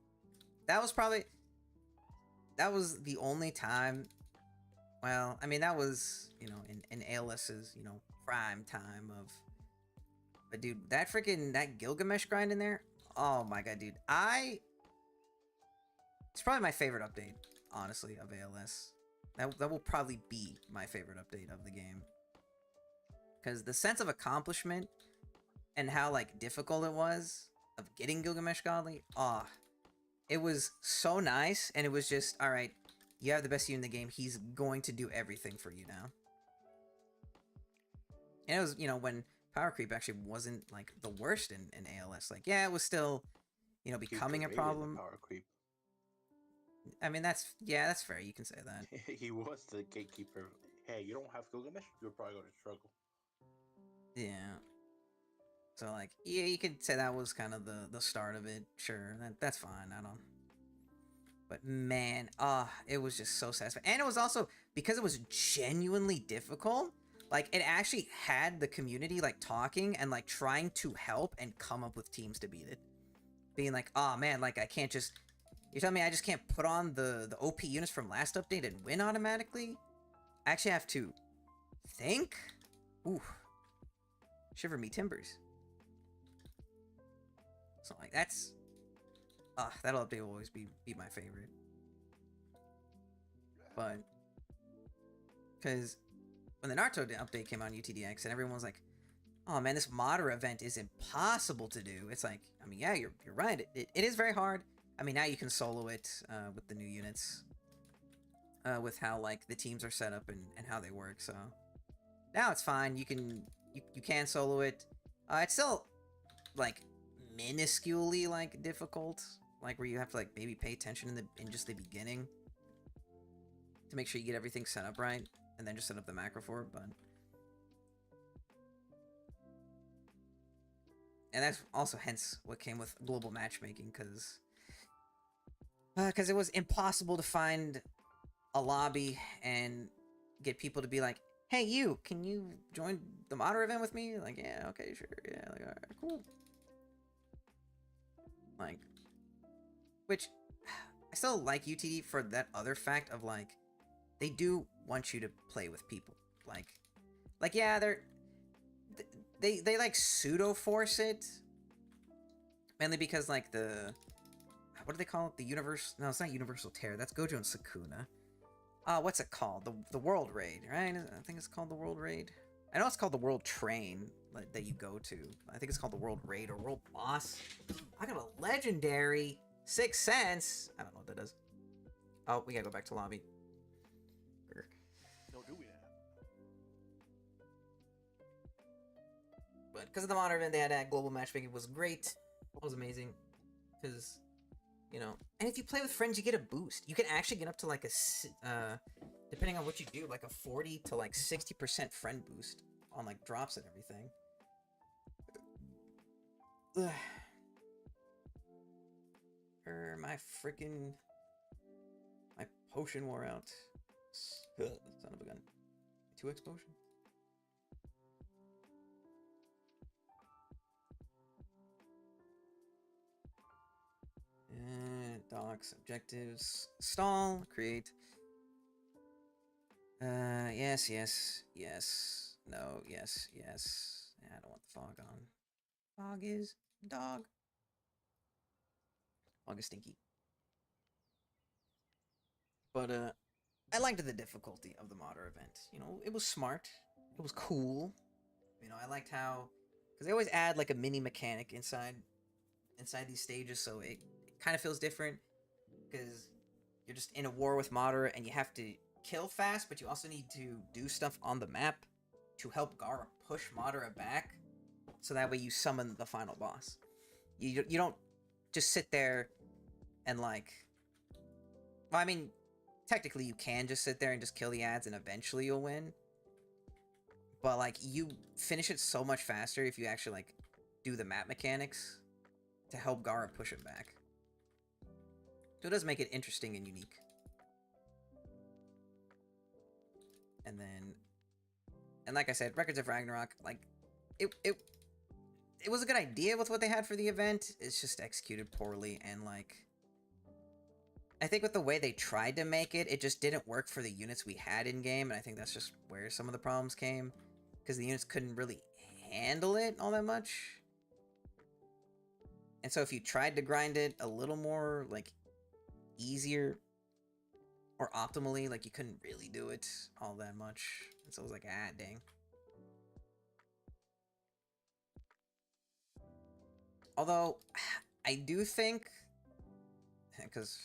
that was the only time. Well, I mean, that was, you know, in ALS's, you know, prime time of. But dude, that Gilgamesh grind in there. Oh my god, dude, it's probably my favorite update, honestly, of ALS. That will probably be my favorite update of the game. Because the sense of accomplishment and how, like, difficult it was of getting Gilgamesh Godly, it was so nice, and it was just, alright, you have the best unit in the game, he's going to do everything for you now. And it was, you know, when power creep actually wasn't, like, the worst in ALS. Like, yeah, it was still, you know, becoming a problem. Power creep. I mean, that's fair, you can say that. He was the gatekeeper. Hey, you don't have Gilgamesh, you're probably going to struggle. Yeah. So, like, yeah, you could say that was kind of the start of it. Sure, that's fine. I don't. But man, it was just so satisfying, and it was also because it was genuinely difficult. Like, it actually had the community like talking and like trying to help and come up with teams to beat it. Being like, oh man, like I can't just. You're telling me I just can't put on the OP units from last update and win automatically? I actually have to think. Ooh, shiver me timbers. So like that's that update will always be my favorite. But because when the Naruto update came out on UTDX and everyone was like, oh man, this modder event is impossible to do. It's like, I mean, yeah, you're right. It is very hard. I mean, now you can solo it with the new units. With how like the teams are set up and how they work. So now it's fine. You can solo it. It's still like minusculely like difficult, like where you have to like maybe pay attention in just the beginning to make sure you get everything set up right, and then just set up the macro for it. But and that's also hence what came with global matchmaking, because it was impossible to find a lobby and get people to be like, hey, you, can you join the modder event with me? Like, yeah, okay, sure, yeah, like, alright, cool. Like, which I still like UTD for that other fact of like, they do want you to play with people. Like yeah, they like pseudo force it, mainly because like what do they call it? The universe? No, it's not Universal Tear. That's Gojo and Sukuna. What's it called? The World Raid, right? I think it's called the World Raid. I know it's called the World Train that you go to. I think it's called the World Raid or World Boss. I got a legendary 6 cents. I don't know what that does. Oh, we gotta go back to lobby. No, do we have? But because of the modern event they had at global matchmaking, was great. It was amazing. Because, you know, and if you play with friends, you get a boost. You can actually get up to like depending on what you do, like a 40 to like 60% friend boost on like drops and everything. Ugh. My potion wore out. Ugh, son of a gun. 2x potion. Docs, objectives, stall, create. Yes, no, yes. I don't want the fog on. Fog is dog. Fog is stinky. But, I liked the difficulty of the modder event. You know, it was smart. It was cool. You know, I liked how... Because they always add, like, a mini mechanic inside these stages, so it kind of feels different. Because you're just in a war with modder, and you have to kill fast, but you also need to do stuff on the map to help Gara push Madara back, so that way you summon the final boss. You don't just sit there and like... Well, I mean, technically you can just sit there and just kill the ads and eventually you'll win. But like, you finish it so much faster if you actually like do the map mechanics to help Gara push it back. So it does make it interesting and unique. And then, and like I said, Records of Ragnarok, like, it was a good idea with what they had for the event. It's just executed poorly, and like I think with the way they tried to make it, it just didn't work for the units we had in game, and I think that's just where some of the problems came, because the units couldn't really handle it all that much. And so if you tried to grind it a little more like easier or optimally, like you couldn't really do it all that much. And so it was like, ah, dang. Although, I do think, because,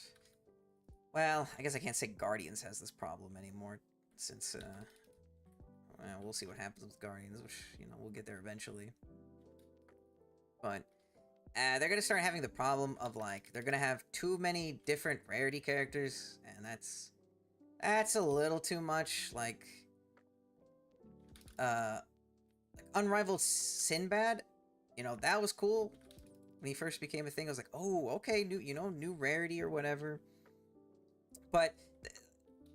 well, I guess I can't say Guardians has this problem anymore, since, well, we'll see what happens with Guardians, which, you know, we'll get there eventually. But, they're gonna start having the problem of, like, they're gonna have too many different rarity characters, and that's a little too much, like Unrivaled Sinbad, you know, that was cool. When he first became a thing, I was like, oh, okay, new rarity or whatever. But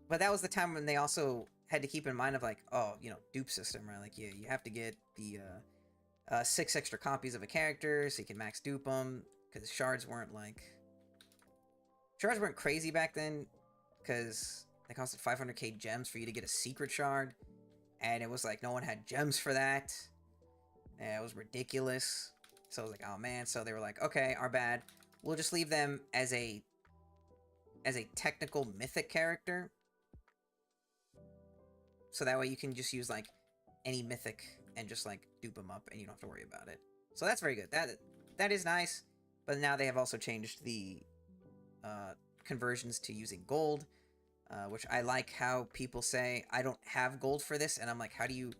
that was the time when they also had to keep in mind of like, oh, you know, dupe system, right? Like, yeah, you have to get the 6 extra copies of a character so you can max dupe them, because shards weren't crazy back then, because they costed 500k gems for you to get a secret shard, and it was like no one had gems for that. Yeah, it was ridiculous. So I was like, oh man. So they were like, okay, our bad. We'll just leave them as a technical mythic character. So that way you can just use like any mythic and just like dupe them up and you don't have to worry about it. So that's very good. That is nice. But now they have also changed the conversions to using gold, which I like how people say, I don't have gold for this. And I'm like, how do you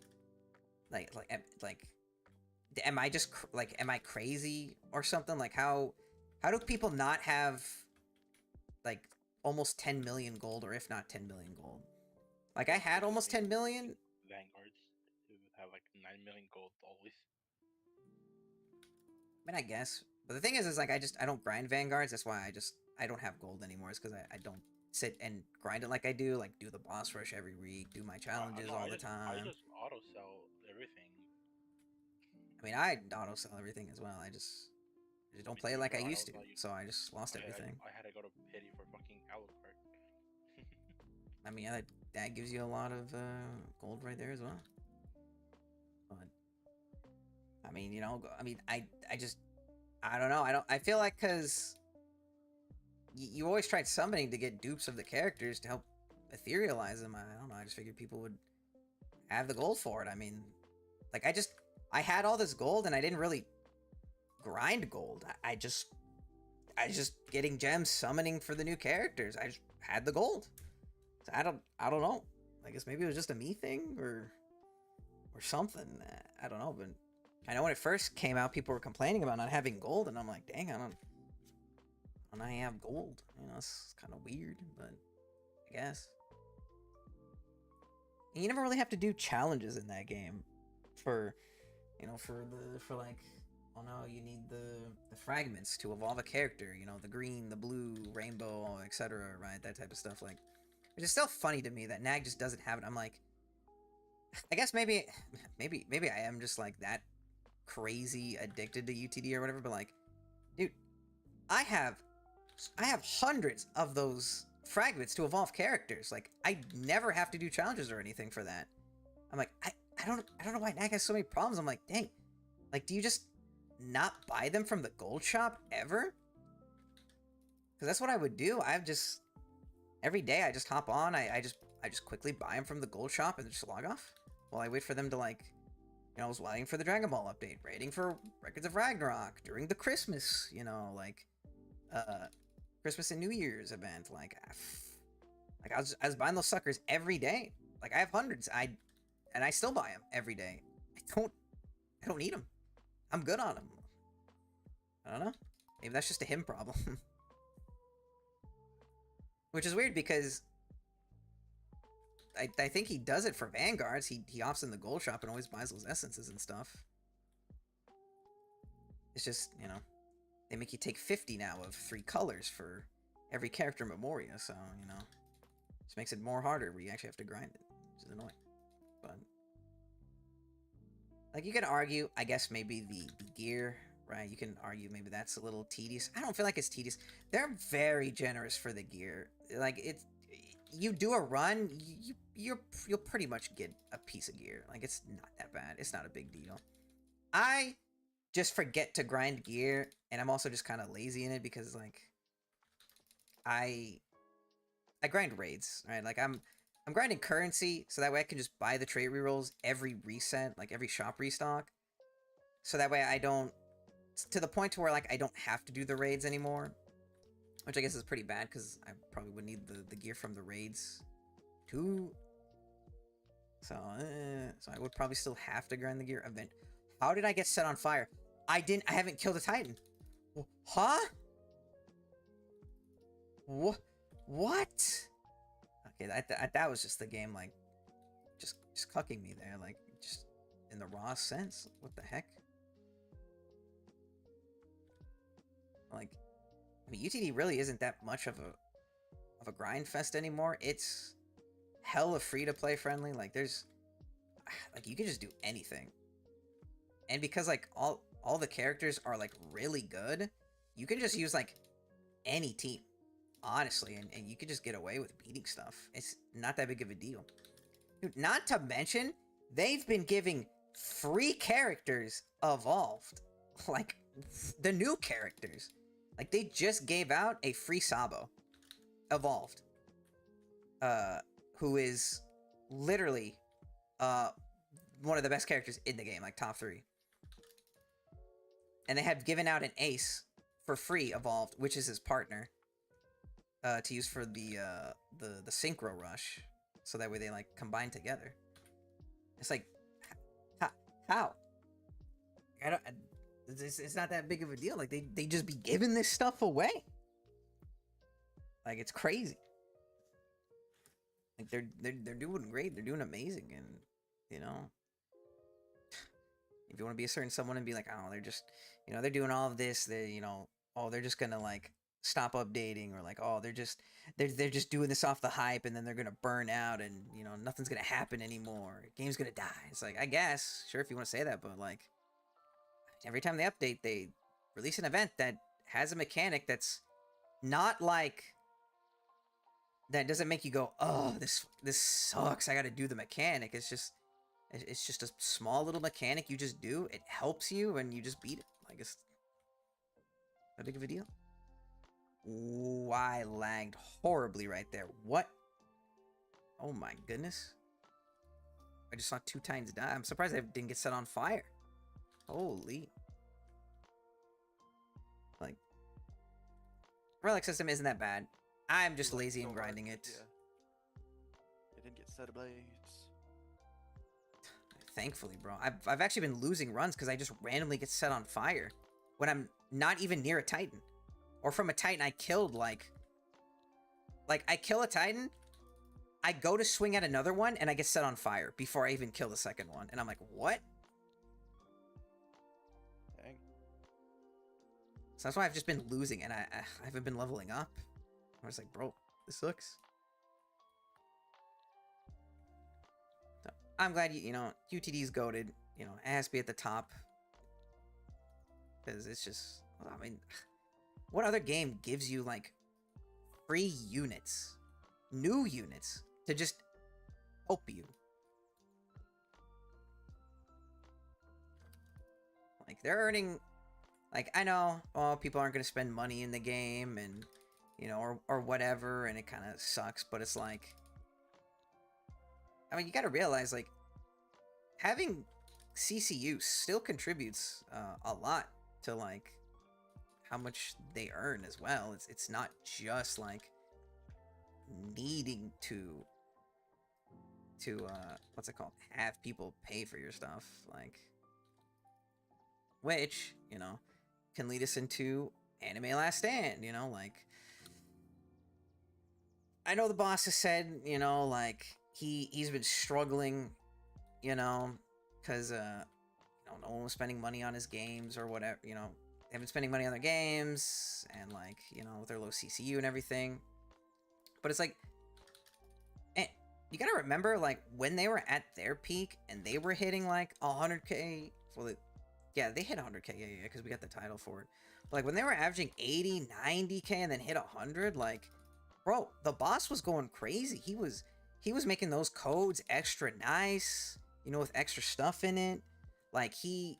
am I just am I crazy or something? Like how do people not have like almost 10 million gold, or if not 10 million gold? Like I had almost 10 million. Vanguards who have like 9 million gold always. I mean, I guess. But the thing is like I don't grind Vanguards. That's why I don't have gold anymore. It's because I don't sit and grind it like I do. Like do the boss rush every week, do my challenges all the time. I just auto sell everything. I mean, I auto sell everything as well. I just don't play it like I used to, so I just lost everything. I had to go to pity for fucking Aotr. I mean, that gives you a lot of gold right there as well. But I mean, you know, I don't know. I feel like because you always tried summoning to get dupes of the characters to help etherealize them. I don't know. I just figured people would have the gold for it. I mean, like I had all this gold and I didn't really grind gold. I just getting gems summoning for the new characters. I just had the gold. So I don't know. I guess maybe it was just a me thing or something. I don't know. But I know when it first came out, people were complaining about not having gold, and I'm like, dang, I don't have gold. You know, it's kind of weird, but I guess. And you never really have to do challenges in that game for like, oh no, you need the fragments to evolve a character, you know, the green, the blue, rainbow, etc., right? That type of stuff. Like, which is still funny to me that Nag just doesn't have it. I'm like, I guess maybe I am just like that crazy addicted to UTD or whatever, but like, dude, I have hundreds of those fragments to evolve characters. Like, I never have to do challenges or anything for that. I'm like, I don't know why Nag has so many problems. I'm like, dang, like, do you just not buy them from the gold shop ever? Because that's what I would do. Every day I just hop on, I just quickly buy them from the gold shop and just log off while I wait for them to, like, you know, I was waiting for the Dragon Ball update, waiting for Records of Ragnarok during the Christmas, you know, like Christmas and New Year's event. Like I was buying those suckers every day. Like, I have hundreds. And I still buy them every day. I don't need them. I'm good on them. I don't know. Maybe that's just a him problem. Which is weird because I think he does it for Vanguards. He opts in the gold shop and always buys those essences and stuff. It's just, you know, they make you take 50 now of 3 colors for every character Memoria, so, you know, just makes it more harder where you actually have to grind it, which is annoying. But Like, you can argue, I guess, maybe the gear, right? You can argue maybe that's a little tedious. I don't feel like it's tedious. They're very generous for the gear. Like, it's... You do a run, you'll pretty much get a piece of gear. Like, it's not that bad. It's not a big deal. I just forget to grind gear, and I'm also just kind of lazy in it because, like, I grind raids, right? Like, I'm grinding currency, so that way I can just buy the trait rerolls every reset, like every shop restock. So that way I don't... To the point to where, like, I don't have to do the raids anymore. Which I guess is pretty bad, because I probably would need the gear from the raids, too. So I would probably still have to grind the gear event. How did I get set on fire? I haven't killed a Titan. Huh? What? Okay, that was just the game, like, just cucking me there, like, just in the raw sense. What the heck? Like, I mean, UTD really isn't that much of a grind fest anymore. It's hella free-to-play friendly. Like, there's... Like, you can just do anything. And because, like, all the characters are, like, really good, you can just use, like, any team, honestly, and you can just get away with beating stuff. It's not that big of a deal. Dude, not to mention, they've been giving free characters evolved. Like, the new characters. Like, they just gave out a free Sabo. Evolved. Who is literally, one of the best characters in the game, like, top 3. And they have given out an Ace for free, Evolved, which is his partner, to use for the Synchro Rush. So that way they, like, combine together. It's like, how? It's not that big of a deal. Like, they just be giving this stuff away. Like, it's crazy. Like, they're doing great. They're doing amazing. And, you know, if you want to be a certain someone and be like, oh, they're just, you know, they're doing all of this. They, you know, oh, they're just gonna, like, stop updating, or like, oh, they're just doing this off the hype, and then they're gonna burn out, and, you know, nothing's gonna happen anymore. Game's gonna die. It's like, I guess, sure, if you want to say that, but, like, every time they update, they release an event that has a mechanic that's not, like, that doesn't make you go, oh, this sucks, I gotta do the mechanic. It's just a small little mechanic you just do. It helps you, and you just beat it. Like, it's not big of a deal. Ooh, I lagged horribly right there. What? Oh my goodness. I just saw 2 Titans die. I'm surprised I didn't get set on fire. Holy. Like, relic system isn't that bad. I'm just lazy and grinding it. Yeah. It didn't get set ablaze. Thankfully, bro. I've actually been losing runs because I just randomly get set on fire when I'm not even near a Titan. Or from a Titan I killed, like, I kill a Titan, I go to swing at another one, and I get set on fire before I even kill the second one. And I'm like, what? Dang. So that's why I've just been losing, and I haven't been leveling up. I was like, bro, this sucks. So, I'm glad, you know, UTD's goated. You know, it has to be at the top. Because it's just, I mean, what other game gives you, like, free units, new units, to just help you? Like, they're earning, like, I know, oh, people aren't going to spend money in the game, and, you know, or whatever, and it kind of sucks, but it's like, I mean, you got to realize, like, having CCU still contributes a lot to, like, how much they earn as well. It's not just, like, needing to what's it called, have people pay for your stuff, like, which, you know, can lead us into Anime Last Stand. You know, like, I know the boss has said, you know, like, he's been struggling, you know, because you know, no one was spending money on his games or whatever, you know. They've been spending money on their games, and, like, you know, with their low CCU and everything. But it's like, you gotta remember, like, when they were at their peak and they were hitting like 100k. Well, yeah, they hit 100k. Yeah, because we got the title for it. But, like, when they were averaging 80, 90k and then hit 100, like, bro, the boss was going crazy. He was making those codes extra nice, you know, with extra stuff in it. Like, he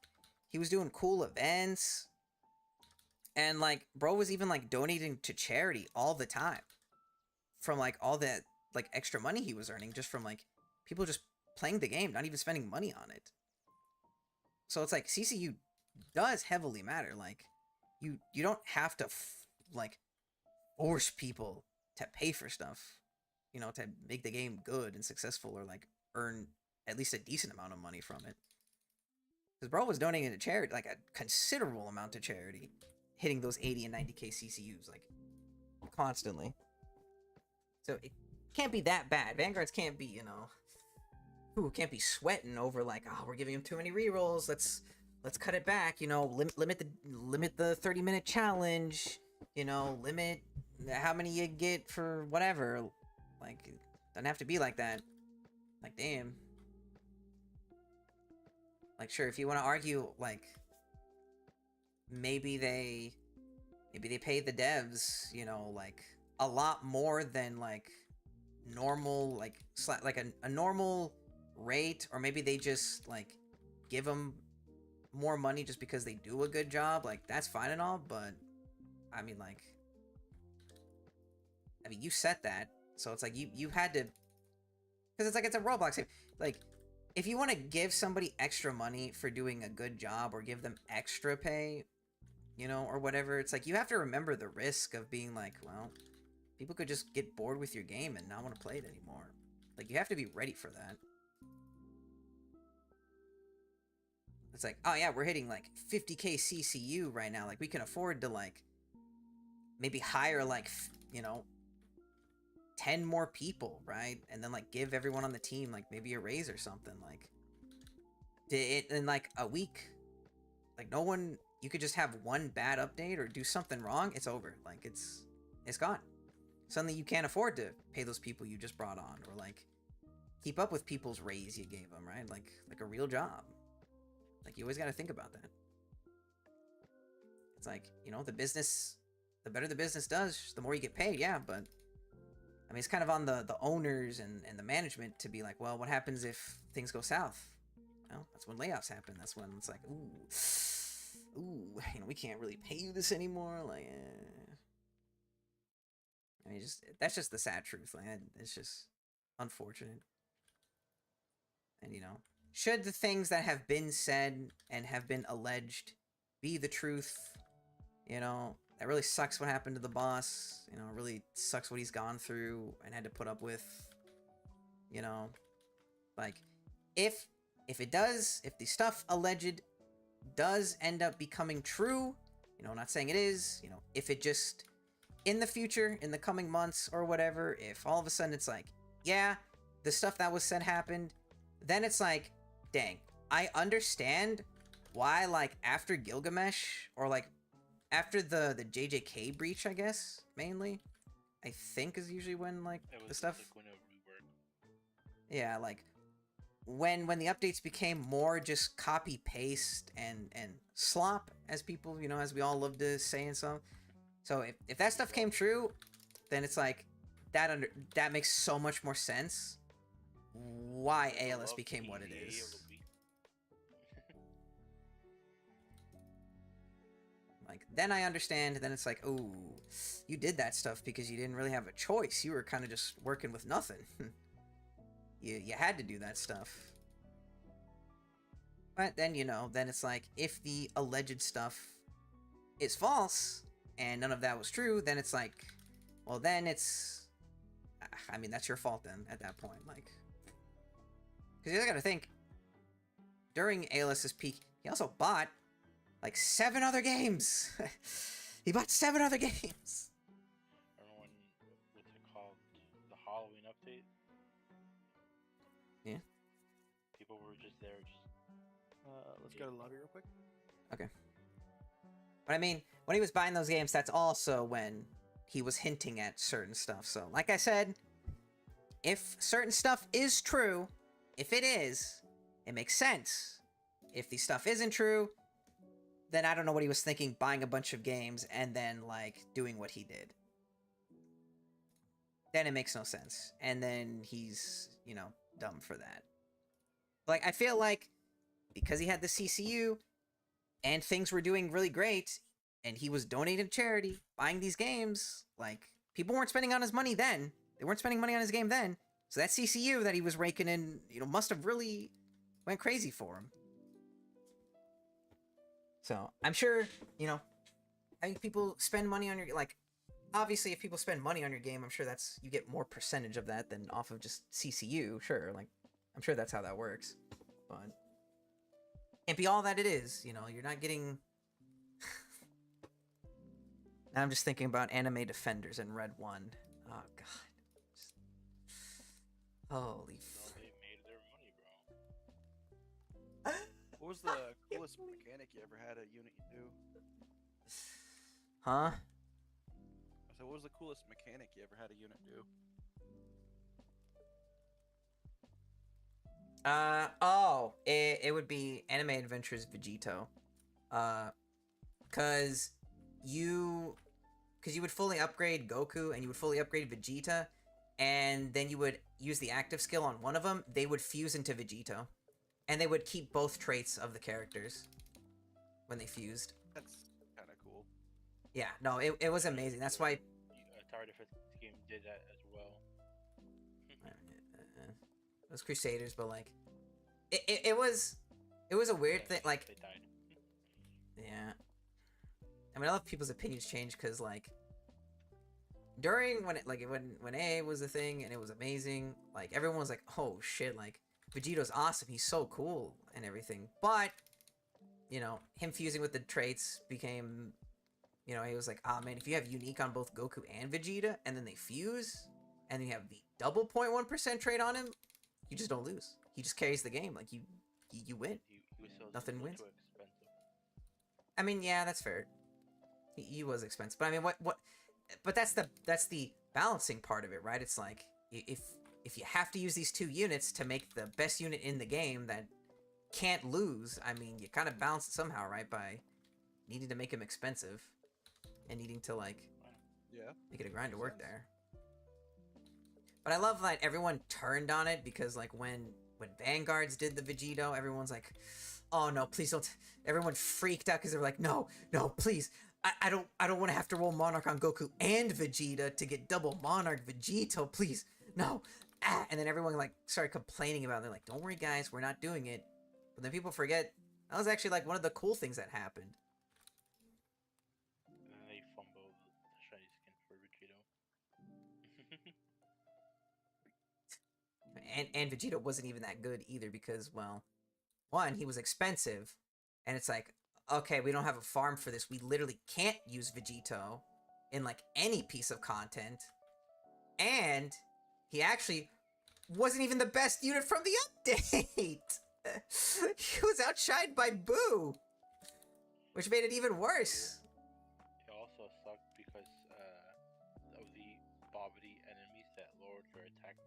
was doing cool events. And, like, bro was even, like, donating to charity all the time. From, like, all that, like, extra money he was earning just from, like, people just playing the game, not even spending money on it. So it's like, CCU does heavily matter. Like, you don't have to, like, force people to pay for stuff, you know, to make the game good and successful, or, like, earn at least a decent amount of money from it. Because bro was donating to charity, like, a considerable amount to charity, hitting those 80 and 90k CCUs, like, constantly. So it can't be that bad. Vanguards can't be, you know, can't be sweating over, like, oh, we're giving him too many rerolls. Let's cut it back. You know, limit the 30-minute challenge. You know, limit how many you get for whatever. Like, it doesn't have to be like that. Like, damn. Like, sure, if you want to argue, like, maybe they pay the devs, you know, like, a lot more than, like, normal, like, a normal rate, or maybe they just, like, give them more money just because they do a good job. Like, that's fine and all, but I mean, you set that, so it's like you had to, because it's like, it's a Roblox game. Like, if you want to give somebody extra money for doing a good job, or give them extra pay, you know, or whatever, it's like, you have to remember the risk of being like, well, people could just get bored with your game and not want to play it anymore. Like, you have to be ready for that. It's like, oh yeah, we're hitting like 50k CCU right now. Like, we can afford to, like, maybe hire, like, you know, 10 more people, right? And then, like, give everyone on the team, like, maybe a raise or something. Like, it in, like, a week. Like, no one, you could just have one bad update or do something wrong, it's over. Like, it's gone. Suddenly you can't afford to pay those people you just brought on, or, like, keep up with people's raise you gave them, right? Like a real job. Like, you always got to think about that. It's like, you know, the better the business does, the more you get paid, yeah, but I mean, it's kind of on the owners and the management to be like, well, what happens if things go south? Well, that's when layoffs happen. That's when it's like, ooh, you know, we can't really pay you this anymore. Like, I mean, that's just the sad truth. Like, it's just unfortunate. And, you know, should the things that have been said and have been alleged be the truth, you know, that really sucks what happened to the boss. You know, it really sucks what he's gone through and had to put up with. You know, like, if the stuff alleged does end up becoming true, you know, I'm not saying it is, you know, if it just, in the future, in the coming months or whatever, if all of a sudden it's like, yeah, the stuff that was said happened, then it's like, dang, I understand why, like, after Gilgamesh, or, like, after the JJK breach, I guess, mainly, I think is usually when, like, the stuff... Like when a rework. Yeah, like, when the updates became more just copy-paste and slop, as people, you know, as we all love to say and so. So if that stuff came true, then it's like, that makes so much more sense why ALS became what it is. Like, then I understand, then it's like, oh, you did that stuff because you didn't really have a choice. You were kind of just working with nothing. You had to do that stuff. But then, you know, then it's like, if the alleged stuff is false, and none of that was true, then it's like, well, then it's... I mean, that's your fault then, at that point. Like, because you gotta think, during ALS's peak, he also bought, like, 7 other games. He bought 7 other games. Remember when, what's it called, the Halloween update? Yeah. People were just there, Let's go to the lobby real quick. Okay. But I mean, when he was buying those games, that's also when he was hinting at certain stuff. So, like I said, if certain stuff is true, if it is, it makes sense. If the stuff isn't true, then I don't know what he was thinking, buying a bunch of games and then, like, doing what he did. Then it makes no sense. And then he's, you know, dumb for that. Like, I feel like because he had the CCU and things were doing really great and he was donating to charity, buying these games, like, people weren't spending on his money then. They weren't spending money on his game then. So that CCU that he was raking in, you know, must have really went crazy for him. So, I'm sure, you know, I think people spend money on your, like, obviously if people spend money on your game, I'm sure that's, you get more percentage of that than off of just CCU, sure, like, I'm sure that's how that works, but can't be all that it is, you know, you're not getting, now I'm just thinking about anime defenders in Red 1, oh god, just... holy So they made their money, bro. What was the coolest mechanic you ever had at Unit 2? Huh? I said, what was the coolest mechanic you ever had at Unit 2? It would be Anime Adventures Vegito. Cause you would fully upgrade Goku and you would fully upgrade Vegeta, and then you would use the active skill on one of them, they would fuse into Vegito. And they would keep both traits of the characters when they fused. That's kind of cool. Yeah, no, it was amazing. That's why... Tower Defense game did that as well. It was Crusaders, but like... It was a weird thing, like... They died. Yeah. I mean, I love people's opinions change, because, like... During when when A was a thing, and it was amazing, like, everyone was like, oh shit, like... Vegito's awesome, he's so cool and everything, but, you know, him fusing with the traits became, you know, he was like, ah man, if you have unique on both Goku and Vegeta, and then they fuse, and then you have the double 0.1% trait on him, you just don't lose. He just carries the game, like, you win. He was so Nothing wins. too expensive. I mean, yeah, that's fair. He was expensive, but I mean, but that's the balancing part of it, right? It's like, if you have to use these two units to make the best unit in the game that can't lose, I mean, you kind of balance it somehow, right? By needing to make him expensive and needing to, like, Yeah. make it a grind to work sense. there. But I love that everyone turned on it because, like, when Vanguards did the Vegito, everyone's like, oh no, please don't. Everyone freaked out because they were like, no, please. I don't want to have to roll Monarch on Goku and Vegeta to get double Monarch Vegito, please. No. And then everyone, like, started complaining about it. They're like, don't worry, guys, we're not doing it. But then people forget, that was actually, like, one of the cool things that happened. And then they fumbled the shiny skin for Vegito. And Vegeta wasn't even that good either because, well, one, he was expensive. And it's like, okay, we don't have a farm for this. We literally can't use Vegito in, like, any piece of content. And he actually wasn't even the best unit from the update! He was outshined by Boo! Which made it even worse. It also sucked because of the poverty enemies that lowered your attack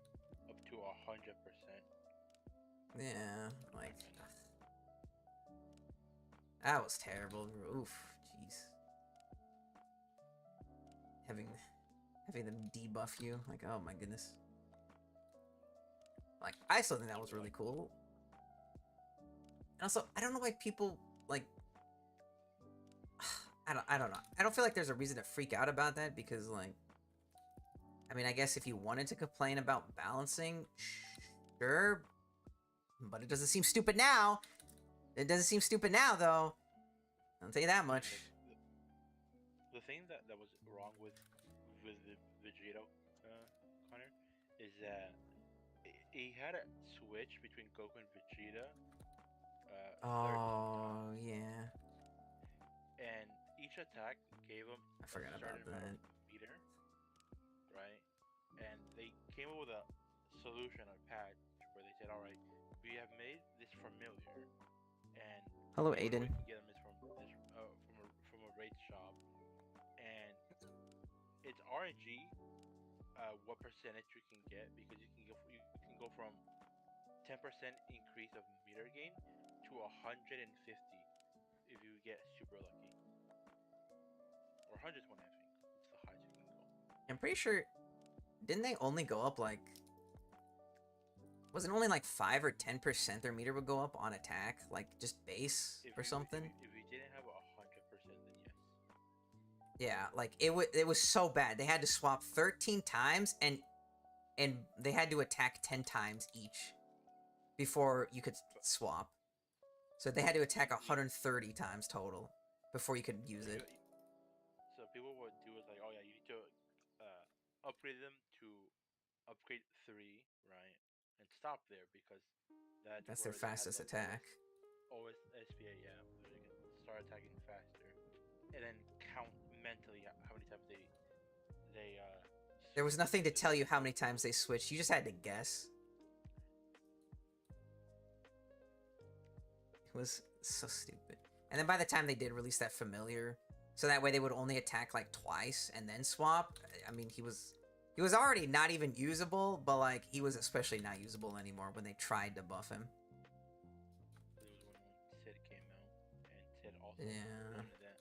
up to 100%. Yeah, like... That was terrible. Oof, jeez. Having them debuff you, like, oh my goodness. Like, I still think that was really cool. And also, I don't know why people, like... I don't know. I don't feel like there's a reason to freak out about that, because, like... I mean, I guess if you wanted to complain about balancing, sure. But it doesn't seem stupid now. It doesn't seem stupid now, though. I'll tell you that much. The thing that was wrong with the Vegito, Connor, is that he had a switch between Goku and Vegeta. Oh, yeah. And each attack gave him I forgot a certain about amount that. of meter, right? And they came up with a solution, a patch, where they said, "All right, we have made this familiar." And Hello, the only Aiden. way to get them is from a raid shop, and it's RNG, what percentage you can get because you can go from 10% increase of meter gain to 150 if you get super lucky, or 120 I think. It's the highest you can go. I'm pretty sure. Didn't they only go up like? Wasn't only like 5 or 10% their meter would go up on attack, like just base or something? If you didn't have 100%, then yes. Yeah, like it was so bad. They had to swap 13 times and they had to attack 10 times each before you could swap. So they had to attack 130 times total before you could use it. So people would do is like, oh yeah, you need to upgrade them to upgrade 3, right? And stop there because that's That's where their they had fastest the attack. lowest SPA, yeah. Where they can start attacking faster, and then count mentally how many times they There was switch nothing to the tell you how many different times they switched. You just had to guess. It was so stupid. And then by the time they did release that familiar, so that way they would only attack like twice and then swap. I mean, he was already not even usable, but like he was especially not usable anymore when they tried to buff him. There was when Sid came out, and Sid also Yeah. wanted that.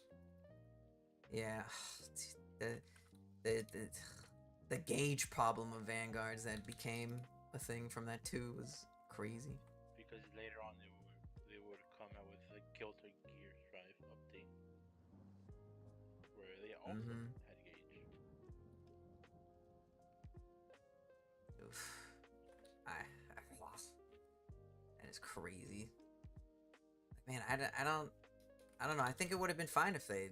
Yeah. The gauge problem of Vanguards that became a thing from that too was crazy. Because later on they would come out with the Kilter Gear Drive update, where they also had gauge. Oof. I lost. That is crazy. Man, I don't know. I think it would have been fine if they,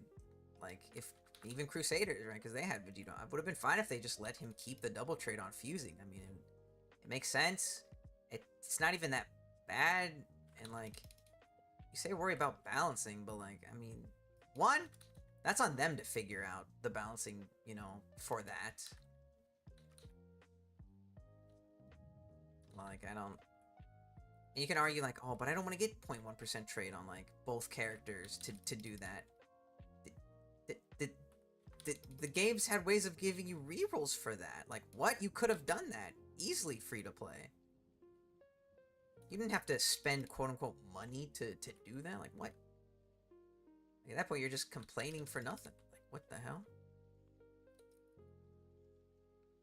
like, if even Crusaders, right? Because they had Vegito. It would have been fine if they just let him keep the double trade on fusing. I mean, it makes sense. It's not even that bad, and like, you say worry about balancing, but like, I mean, one, that's on them to figure out the balancing, for that. Like, I don't. You can argue like, oh, but I don't want to get 0.1% trade on like both characters to do that. The games had ways of giving you rerolls for that. Like, what? You could have done that easily free to play. You didn't have to spend quote unquote money to do that. Like, what? Like, at that point, you're just complaining for nothing. Like, what the hell?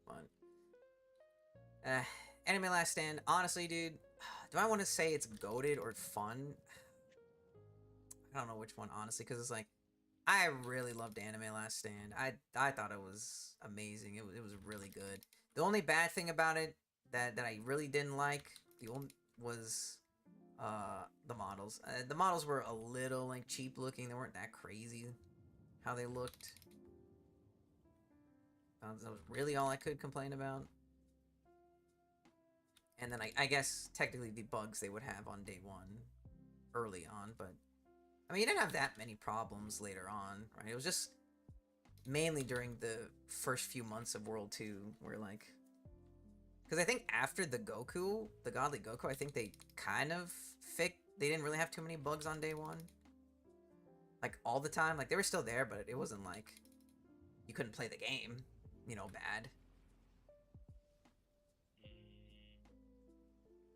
But Anime Last Stand, honestly, dude, do I want to say it's goated or fun? I don't know which one, honestly, because it's like, I really loved Anime Last Stand. I thought it was amazing. It was really good. The only bad thing about it that I really didn't like was the models. The models were a little like cheap looking. They weren't that crazy how they looked. That was really all I could complain about. And then I guess technically the bugs they would have on day one, early on, but I mean, you didn't have that many problems later on, right? It was just mainly during the first few months of World 2 where, like... Because I think after the Goku, the Godly Goku, I think they kind of fixed... They didn't really have too many bugs on day one. Like, all the time. Like, they were still there, but it wasn't like... You couldn't play the game, bad.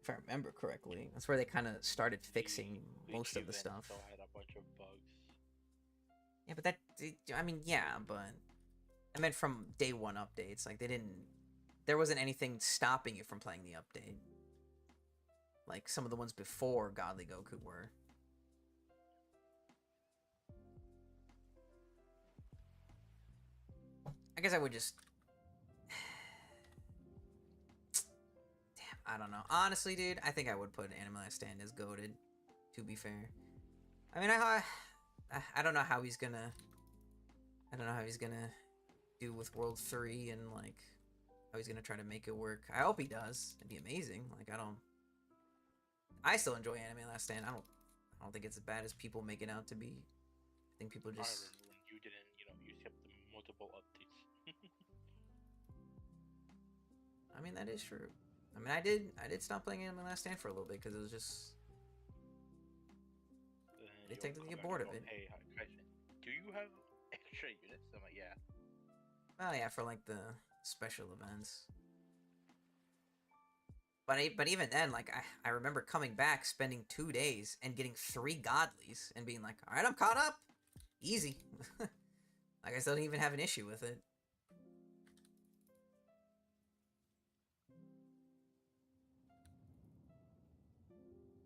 If I remember correctly. That's where they kind of started fixing most of the stuff. Still had a bunch of bugs. Yeah, but that... I mean, yeah, but... I meant from day one updates. Like, they didn't... There wasn't anything stopping you from playing the update. Like, some of the ones before Godly Goku were. I guess I would just... I don't know. Honestly, dude, I think I would put Anime Last Stand as goated, to be fair. I mean, I don't know how he's gonna... I don't know how he's gonna do with World 3 and, like, how he's gonna try to make it work. I hope he does. It'd be amazing. Like, I still enjoy Anime Last Stand. I don't think it's as bad as people make it out to be. I think people just... When you didn't, you skipped the multiple updates. I mean, that is true. I mean, I did stop playing Anime Last Stand for a little bit because it was just... They technically get bored of it. Hey, question. Do you have extra units? I'm like, yeah. Well, yeah, for like the special events. But even then, like I remember coming back, spending 2 days, and getting 3 godlies, and being like, all right, I'm caught up, easy. Like I still didn't even have an issue with it.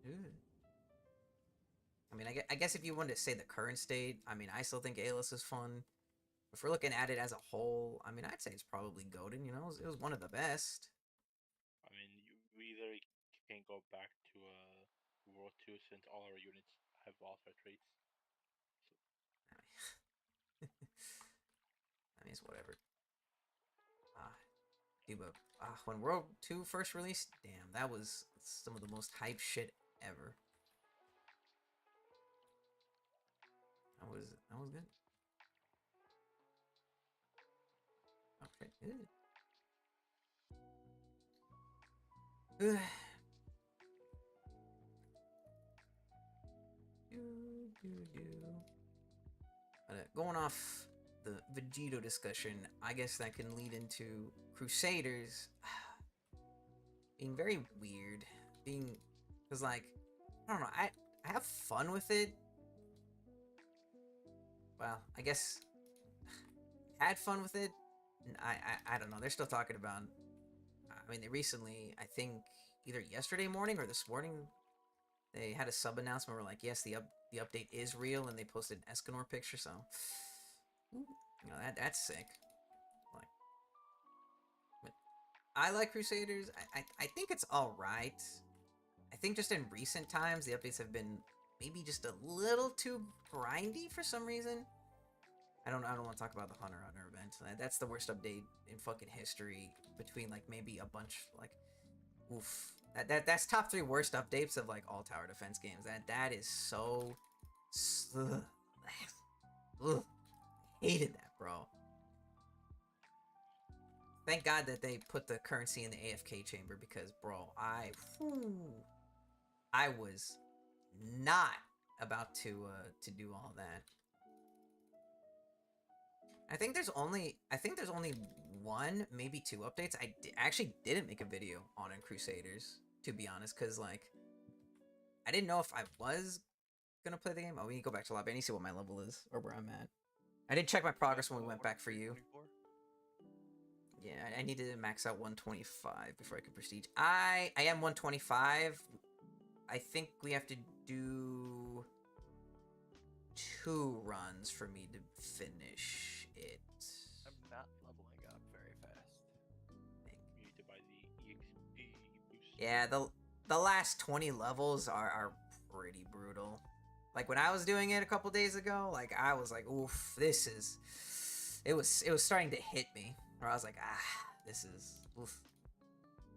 Dude. I mean, I guess if you wanted to say the current state, I mean, I still think A-list is fun. If we're looking at it as a whole, I mean, I'd say it's probably goated. You know, it was one of the best. I mean, we literally can't go back to World 2 since all our units have Aotr traits. I mean, it's whatever. Dude, but when World 2 first released, damn, that was some of the most hype shit ever. That was good. Okay, good. Going off the Vegito discussion, I guess that can lead into Crusaders being very weird. Because, like, I don't know, I have fun with it. Well, I guess had fun with it. I don't know. They're still talking about. I mean, they recently, I think, either yesterday morning or this morning, they had a sub announcement where like, yes, the update is real, and they posted an Escanor picture. So, you know, that's sick. Like, but I like Crusaders. I think it's all right. I think just in recent times, the updates have been maybe just a little too grindy for some reason. I don't want to talk about the Hunter event. That's the worst update in fucking history. Between like maybe a bunch like, oof. That's top 3 worst updates of like all tower defense games. That is so. Ugh. Hated that, bro. Thank God that they put the currency in the AFK chamber because, bro, I was not about to do all that. I think there's only 1, maybe 2 updates. I actually didn't make a video on in Crusaders, to be honest, because like I didn't know if I was gonna play the game. Oh, we need to go back to lobby. I need to see what my level is or where I'm at. I did check my progress when we went back for you. 24? Yeah, I needed to max out 125 before I could prestige. I am 125. I think we have to do 2 runs for me to finish it. I'm not leveling up very fast. You need to buy the EXP boost. Yeah, the last 20 levels are pretty brutal. Like when I was doing it a couple days ago, like I was like, oof, this is. It was starting to hit me, where I was like, this is, oof,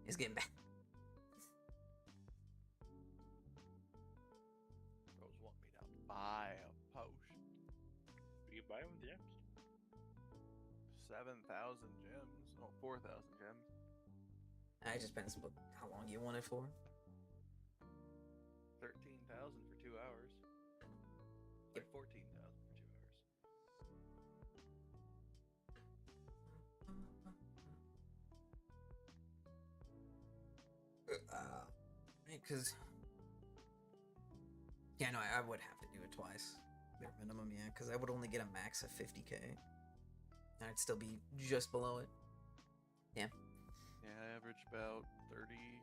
it's getting bad. Bros want me to buy a potion. You can buy them with gems. 7,000 gems. Oh, 4,000 gems. I just spent how long you want it for? 13,000 for 2 hours. Like 14,000 for 2 hours. Because yeah, no, I would have to do it twice, bare minimum, yeah, because I would only get a max of 50k, and I'd still be just below it. Yeah. Yeah, I average about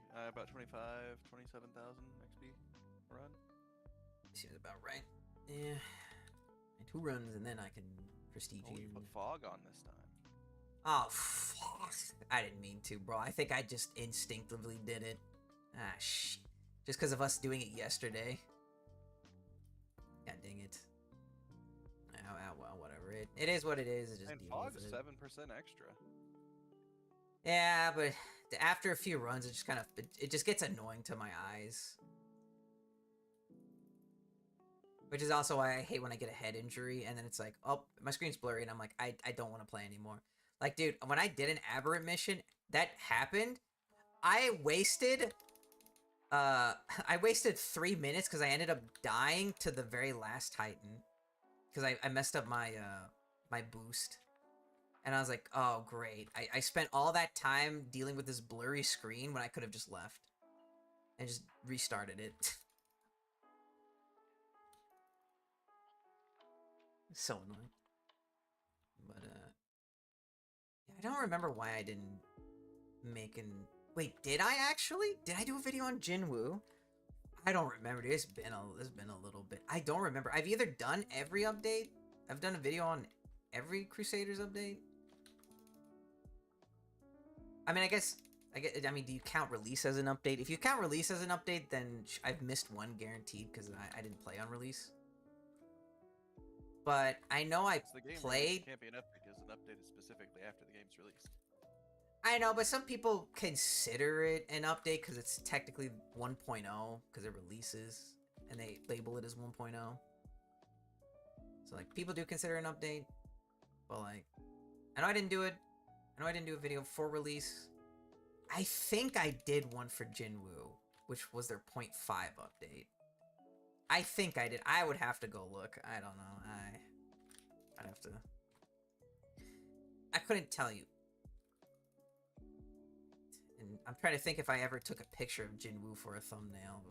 27,000 XP a run. Seems about right. Yeah. And 2 runs, and then I can prestige Oh, you you. put fog on this time. Oh, fuck. I didn't mean to, bro. I think I just instinctively did it. Ah, shit. Just because of us doing it yesterday. God dang it. Well, whatever. It is what it is. Just And deal fog with is it. 7% extra. Yeah, but after a few runs, it just kind of it just gets annoying to my eyes. Which is also why I hate when I get a head injury and then it's like, oh, my screen's blurry, and I'm like, I don't want to play anymore. Like, dude, when I did an aberrant mission, that happened. I wasted 3 minutes because I ended up dying to the very last Titan. Because I messed up my my boost. And I was like, oh, great. I spent all that time dealing with this blurry screen when I could have just left. And just restarted it. So annoying. But, yeah, I don't remember why I didn't make an... Wait, did I actually? Did I do a video on Jinwoo? I don't remember. It's been a little bit. I don't remember. I've either done every update. I've done a video on every Crusaders update. I mean, I mean, do you count release as an update? If you count release as an update, then I've missed one guaranteed because I didn't play on release. But I know I The game played. can't be an update because an update is specifically after the game's released. I know, but some people consider it an update because it's technically 1.0 because it releases and they label it as 1.0. So like people do consider it an update, but like I know I didn't do it. I know I didn't do a video for release. I think I did one for Jinwoo, which was their 0.5 update. I think I did. I would have to go look. I don't know. I'd have to. I couldn't tell you. And I'm trying to think if I ever took a picture of Jinwoo for a thumbnail.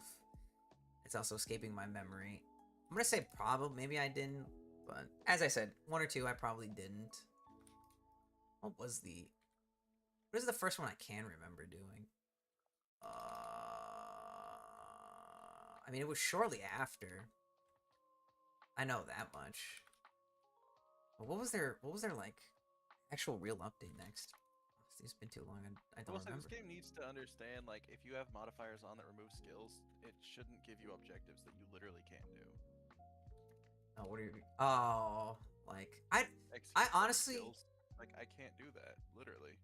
It's also escaping my memory. I'm gonna say probably, maybe I didn't, but as I said, one or two I probably didn't. What is the first one I can remember doing? I mean, it was shortly after. I know that much. But what was their like actual real update next? It's been too long. I don't remember. This game needs to understand, like, if you have modifiers on that remove skills, it shouldn't give you objectives that you literally can't do. Oh, what are you? Oh, like I honestly, skills, like, I can't do that literally.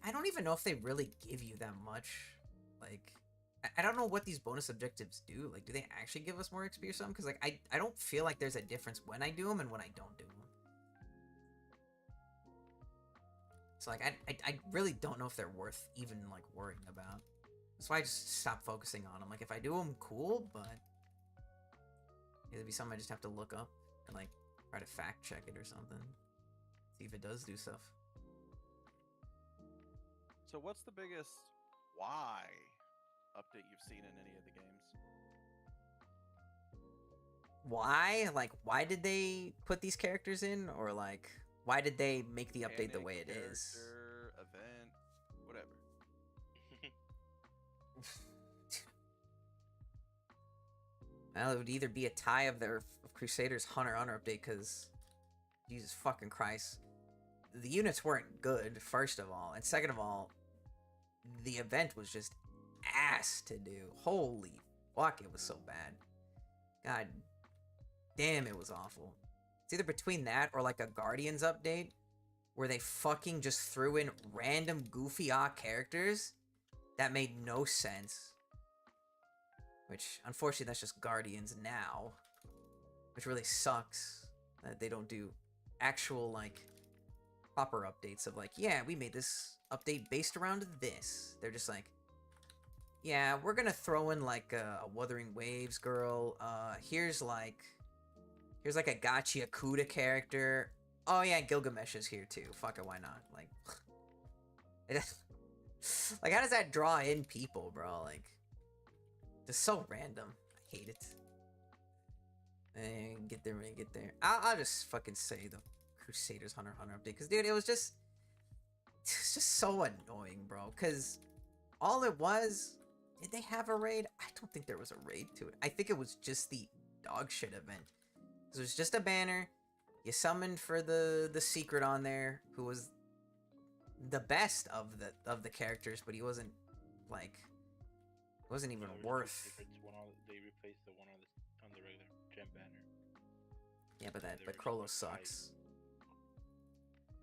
I don't even know if they really give you that much. Like, I don't know what these bonus objectives do. Like, do they actually give us more XP or something? Because like I don't feel like there's a difference when I do them and when I don't do them. So like I really don't know if they're worth even like worrying about. That's why I just stopped focusing on them. Like if I do them, cool, but it'd be something I just have to look up and like try to fact check it or something. See if it does do stuff. So what's the biggest why update you've seen in any of the games? Why? Like why did they put these characters in, or like why did they make the update the way it is? Event, whatever. Well, it would either be a tie of their Crusaders Hunter x Hunter update, because Jesus fucking Christ, the units weren't good, first of all, and second of all, the event was just ass to do. Holy fuck, it was so bad. God damn, it was awful. It's either between that or like a Guardians update where they fucking just threw in random goofy characters that made no sense. Which, unfortunately, that's just Guardians now. Which really sucks that they don't do actual, like, proper updates of like, yeah, we made this update based around this. They're just like, yeah, we're gonna throw in like a Wuthering Waves girl. Here's like a Gachi Akuda character. Oh yeah, Gilgamesh is here too. Fuck it, why not? Like, like how does that draw in people, bro? Like, just so random. I hate it. And get there. I'll just fucking say the Crusaders Hunter x Hunter update, because dude, it's just so annoying, bro. Because all it was, did they have a raid? I don't think there was a raid to it. I think it was just the dog shit event. It was just a banner. You summoned for the secret on there, who was the best of the characters, but he wasn't like, wasn't even worth. They replaced the one on the regular gem banner. Yeah, but Krollo sucks.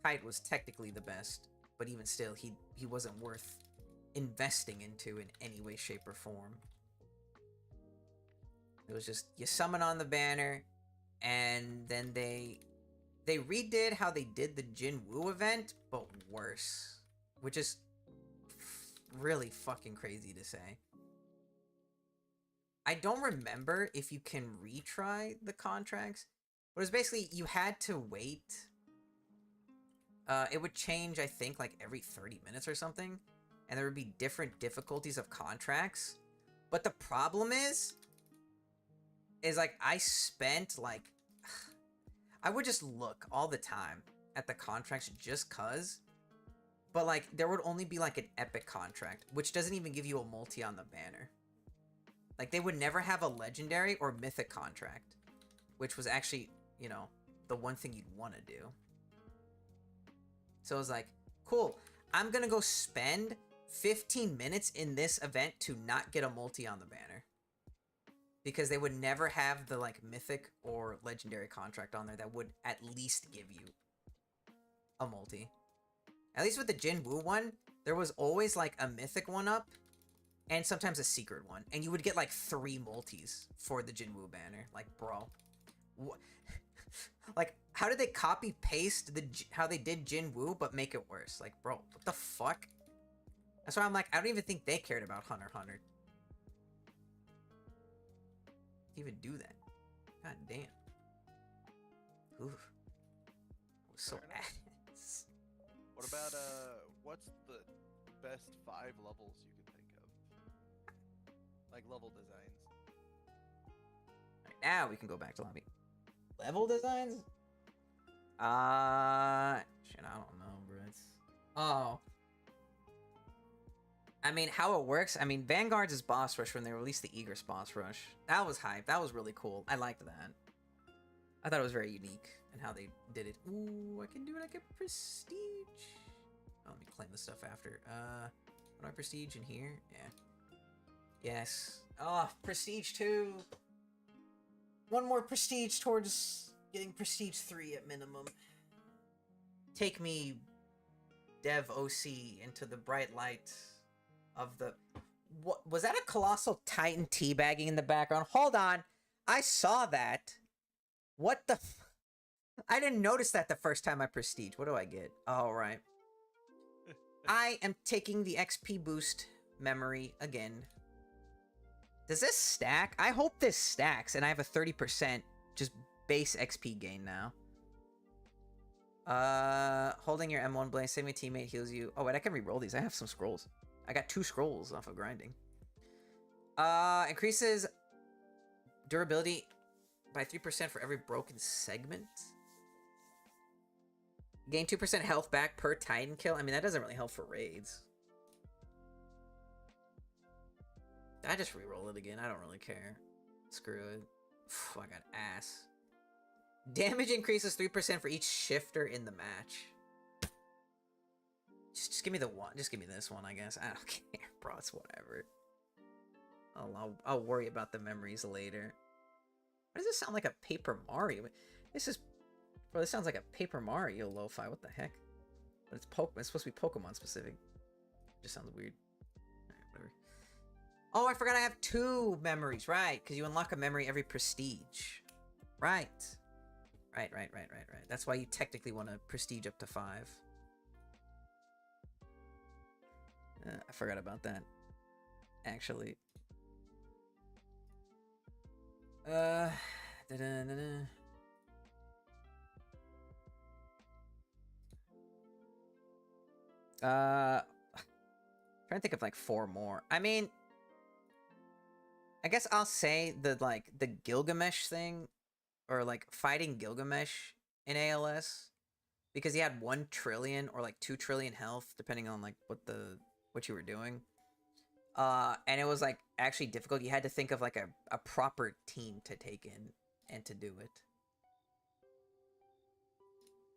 Kite was technically the best, but even still, he wasn't worth investing into in any way, shape, or form. It was just you summon on the banner, and then they redid how they did the Jinwoo event, but worse, which is really fucking crazy to say. I don't remember if you can retry the contracts, but it was basically you had to wait it would change, I think, like every 30 minutes or something, and there would be different difficulties of contracts. But the problem is like I spent like I would just look all the time at the contracts just cuz, but like there would only be like an epic contract, which doesn't even give you a multi on the banner. Like they would never have a legendary or mythic contract, which was actually, you know, the one thing you'd want to do. So I was like, cool, I'm gonna go spend 15 minutes in this event to not get a multi on the banner. Because they would never have the like mythic or legendary contract on there that would at least give you a multi. At least with the Jin Woo one, there was always like a mythic one up and sometimes a secret one. And you would get like 3 multis for the Jin Woo banner. Like, bro. What? Like, how did they copy paste how they did Jin Woo but make it worse? Like, bro, what the fuck? That's why I'm like, I don't even think they cared about Hunter x Hunter. Even do that. God damn. Oof. I was so Fair enough. ass. What about what's the best 5 levels you could think of? Like level designs. Right, now we can go back to lobby. Level designs? Shit, I don't know, bro. Oh. I mean, how it works, I mean, Vanguard's is boss rush when they released the Egress boss rush. That was hype. That was really cool. I liked that. I thought it was very unique in how they did it. Ooh, I can do it. I can prestige. Oh, let me claim this stuff after. What do I prestige in here? Yeah. Yes. Oh, prestige 2. One more prestige towards getting prestige 3 at minimum. Take me, Dev OC, into the bright light of the... What was that? A colossal titan teabagging in the background? Hold on. I saw that. What the... I didn't notice that the first time I prestige. What do I get? Oh, right. I am taking the XP boost memory again. Does this stack? I hope this stacks and I have a 30% just base XP gain now. Holding your M1 blade, saving a teammate heals you. Oh, wait, I can re-roll these. I have some scrolls. I got 2 scrolls off of grinding. Increases durability by 3% for every broken segment. Gain 2% health back per Titan kill. I mean, that doesn't really help for raids. I just re-roll it again. I don't really care. Screw it. I got ass. Damage increases 3% for each shifter in the match. Just give me the one. Just give me this one, I guess. I don't care, bro. It's whatever. I'll worry about the memories later. Why does this sound like a Paper Mario? This is... Bro, this sounds like a Paper Mario lo-fi. What the heck? But it's supposed to be Pokemon specific. Just sounds weird. Alright, whatever. Oh, I forgot I have 2 memories. Right, because you unlock a memory every prestige. Right. Right. That's why you technically want to prestige up to 5. I forgot about that. Actually. Trying to think of like 4 more. I mean, I guess I'll say the Gilgamesh thing, or like fighting Gilgamesh in ALS, because he had 1 trillion or like 2 trillion health, depending on like what you were doing. And it was like actually difficult. You had to think of like a proper team to take in and to do it.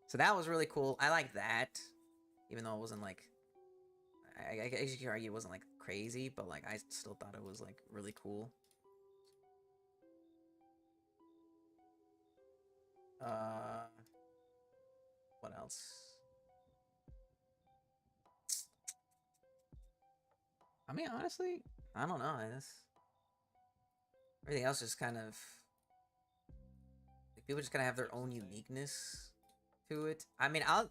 So that was really cool. I like that, even though it wasn't like, I guess you could argue it wasn't like crazy, but like I still thought it was like really cool. What else? I mean, honestly, I don't know. Everything else is kind of like, people just kind of have their own uniqueness to it. I mean, I'll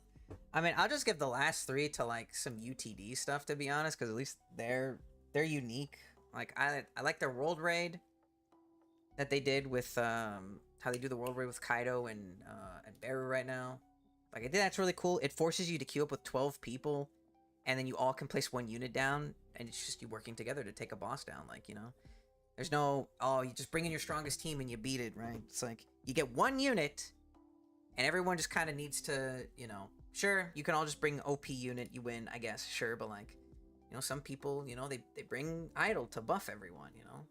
just give the last 3 to like some UTD stuff, to be honest, because at least they're unique. Like I like their world raid that they did with how they do the world raid with Kaido and Beru right now. Like, I think that's really cool. It forces you to queue up with 12 people, and then you all can place one unit down, and it's just you working together to take a boss down. Like, you know, there's no, oh, you just bring in your strongest team and you beat it, right? It's like, you get one unit, and everyone just kind of needs to, you know, sure, you can all just bring OP unit, you win, I guess, sure, but like, you know, some people, you know, they bring idle to buff everyone, you know.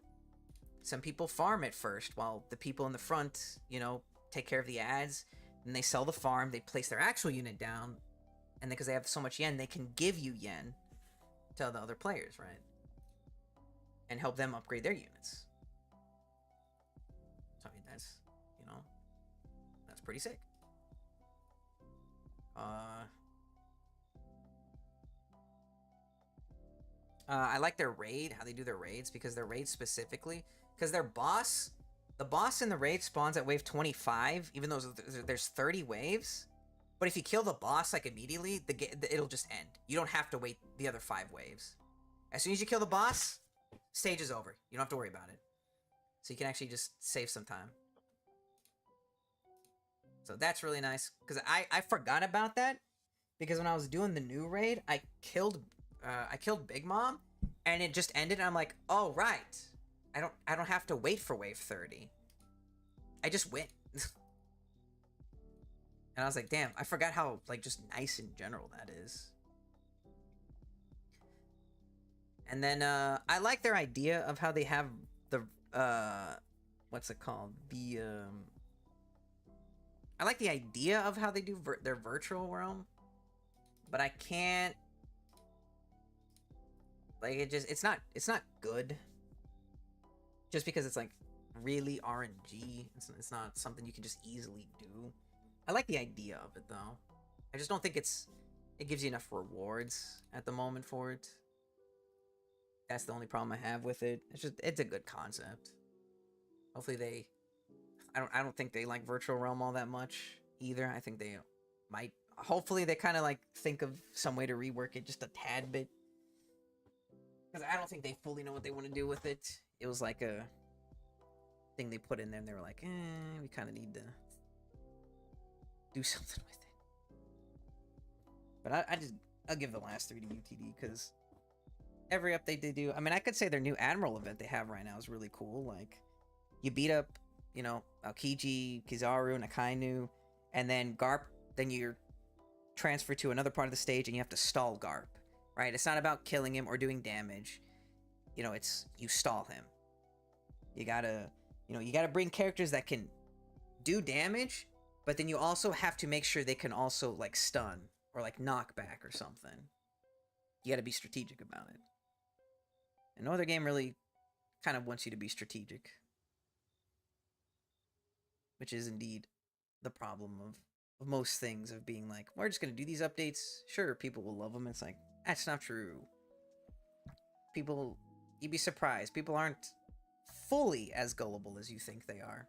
Some people farm it first while the people in the front, you know, take care of the ads. Then they sell the farm, they place their actual unit down, and then because they have so much yen, they can give you yen to the other players, right? And help them upgrade their units. So I mean, that's, you know, that's pretty sick. I like their raid, how they do their raids, because their raids specifically, because their boss, the boss in the raid spawns at wave 25, even though there's 30 waves. But if you kill the boss like immediately, it'll just end. You don't have to wait the other 5 waves. As soon as you kill the boss, stage is over. You don't have to worry about it. So you can actually just save some time. So that's really nice, because I forgot about that, because when I was doing the new raid, I killed Big Mom, and it just ended, and I'm like, oh right, I don't have to wait for wave 30. I just win. And I was like, damn, I forgot how like just nice in general that is. And then I like their idea of how they have the what's it called? I like the idea of how they do their virtual realm, but I can't, like, it's not good. Just because it's like really RNG, it's not something you can just easily do. I like the idea of it though. I just don't think it gives you enough rewards at the moment for it. That's the only problem I have with it. It's a good concept. Hopefully I don't think they like virtual realm all that much either. I think they might, hopefully they kind of like think of some way to rework it just a tad bit, because I don't think they fully know what they want to do with it. It was like a thing they put in there and they were like, we kind of need to do something with it. But I'll give the last 3 to UTD, because every update they do, I mean, I could say their new Admiral event they have right now is really cool. Like, you beat up, you know, Aokiji, Kizaru, Nakainu, and then Garp, then you're transferred to another part of the stage and you have to stall Garp, right? It's not about killing him or doing damage. You know, it's, you stall him. You gotta bring characters that can do damage, but then you also have to make sure they can also, like, stun or, like, knock back or something. You gotta be strategic about it. And no other game really kind of wants you to be strategic. Which is indeed the problem of most things, of being like, we're just going to do these updates. Sure, people will love them. It's like, that's not true. People, you'd be surprised. People aren't fully as gullible as you think they are.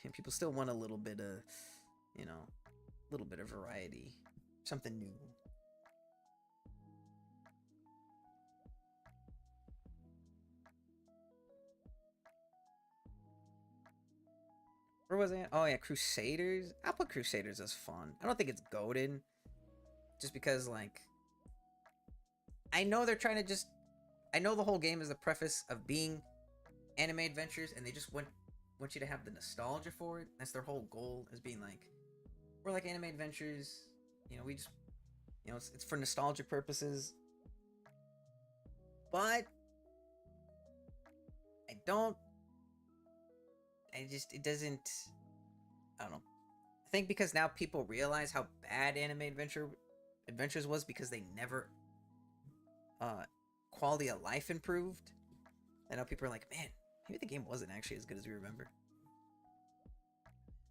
And people still want a little bit of, you know, a little bit of variety. Something new. Where was I? Oh yeah, Crusaders. I'll put Crusaders as fun. I don't think it's goated, just because, like, I know they're trying to just, I know the whole game is the preface of being anime adventures, and they just want you to have the nostalgia for it. That's their whole goal, is being like, we're like anime adventures. You know, we just, you know, it's for nostalgia purposes. But I don't. It doesn't, I don't know. I think because now people realize how bad anime adventures was, because they never quality of life improved. And now people are like, man, maybe the game wasn't actually as good as we remember,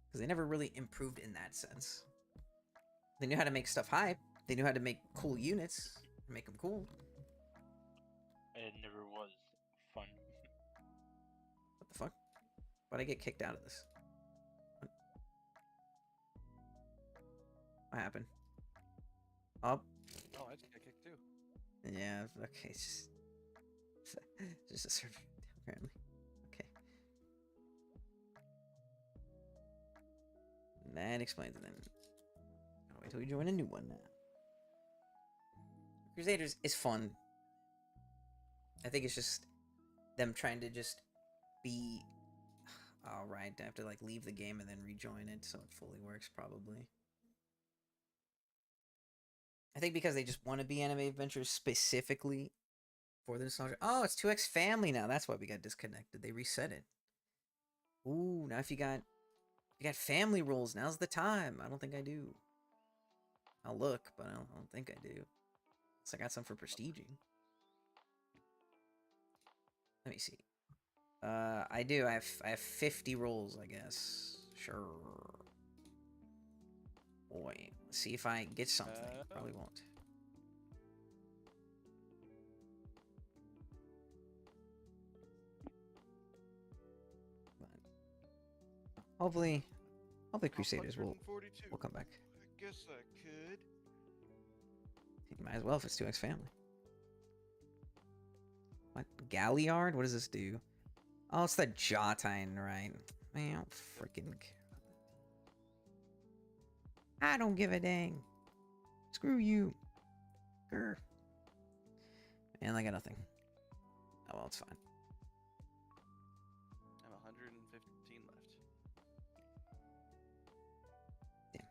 because they never really improved in that sense. They knew how to make stuff hype. They knew how to make cool units, make them cool. It never was fun. What the fuck? Why'd I get kicked out of this? What happened? Oh. Oh, I just got kicked too. Yeah, okay, it's just a server, apparently. Okay. That explains it then. Wait till we join a new one now. Crusaders is fun. I think it's just them trying to just be... Alright, I have to like leave the game and then rejoin it so it fully works probably. I think because they just want to be anime adventures specifically for the nostalgia. Oh, it's 2X Family now. That's why we got disconnected. They reset it. Ooh, now if you got family rules, now's the time. I don't think I do. I'll look, but I don't think I do. So I got some for prestiging. Let me see. I do. I have 50 rolls, I guess. Sure. Boy, let's see if I get something. Probably won't. But hopefully Crusaders will come back. I guess I could. You might as well if it's 2X Family. What? Galliard? What does this do? Oh, it's the Jotine, right? Man, I don't freaking care. I don't give a dang. Screw you. Grr. And I got nothing. Oh, well, it's fine. I have 115 left. Damn.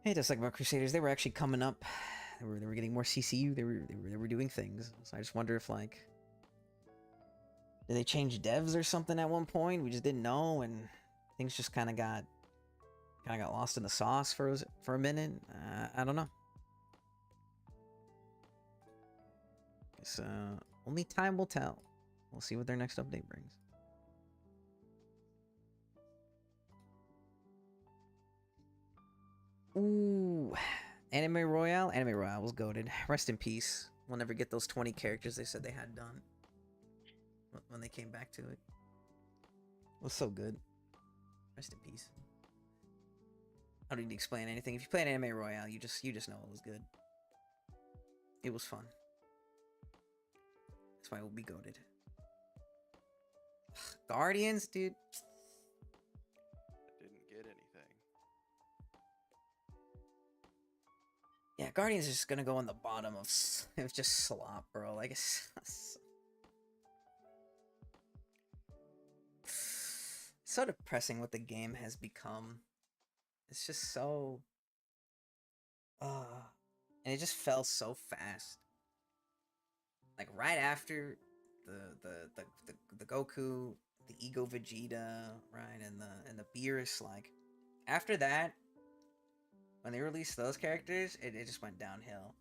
Hey, just like about Crusaders, they were actually coming up. They were getting more CCU. They were doing things. So I just wonder if like, did they change devs or something at one point? We just didn't know, and things just kind of got lost in the sauce for a minute. I don't know. Guess only time will tell. We'll see what their next update brings. Ooh, Anime Royale. Anime Royale was goated. Rest in peace. We'll never get those 20 characters they said they had done when they came back to it. It was so good. Rest in peace. I don't need to explain anything. If you play an Anime Royale, you just know it was good. It was fun. That's why it will be goated. Guardians, dude. I didn't get anything. Yeah, Guardians is just gonna go on the bottom of just slop, bro. Like it's so depressing what the game has become. It's just so and it just fell so fast. Like right after the Goku, the Ego Vegeta, right, and the Beerus, like after that, when they released those characters, it just went downhill.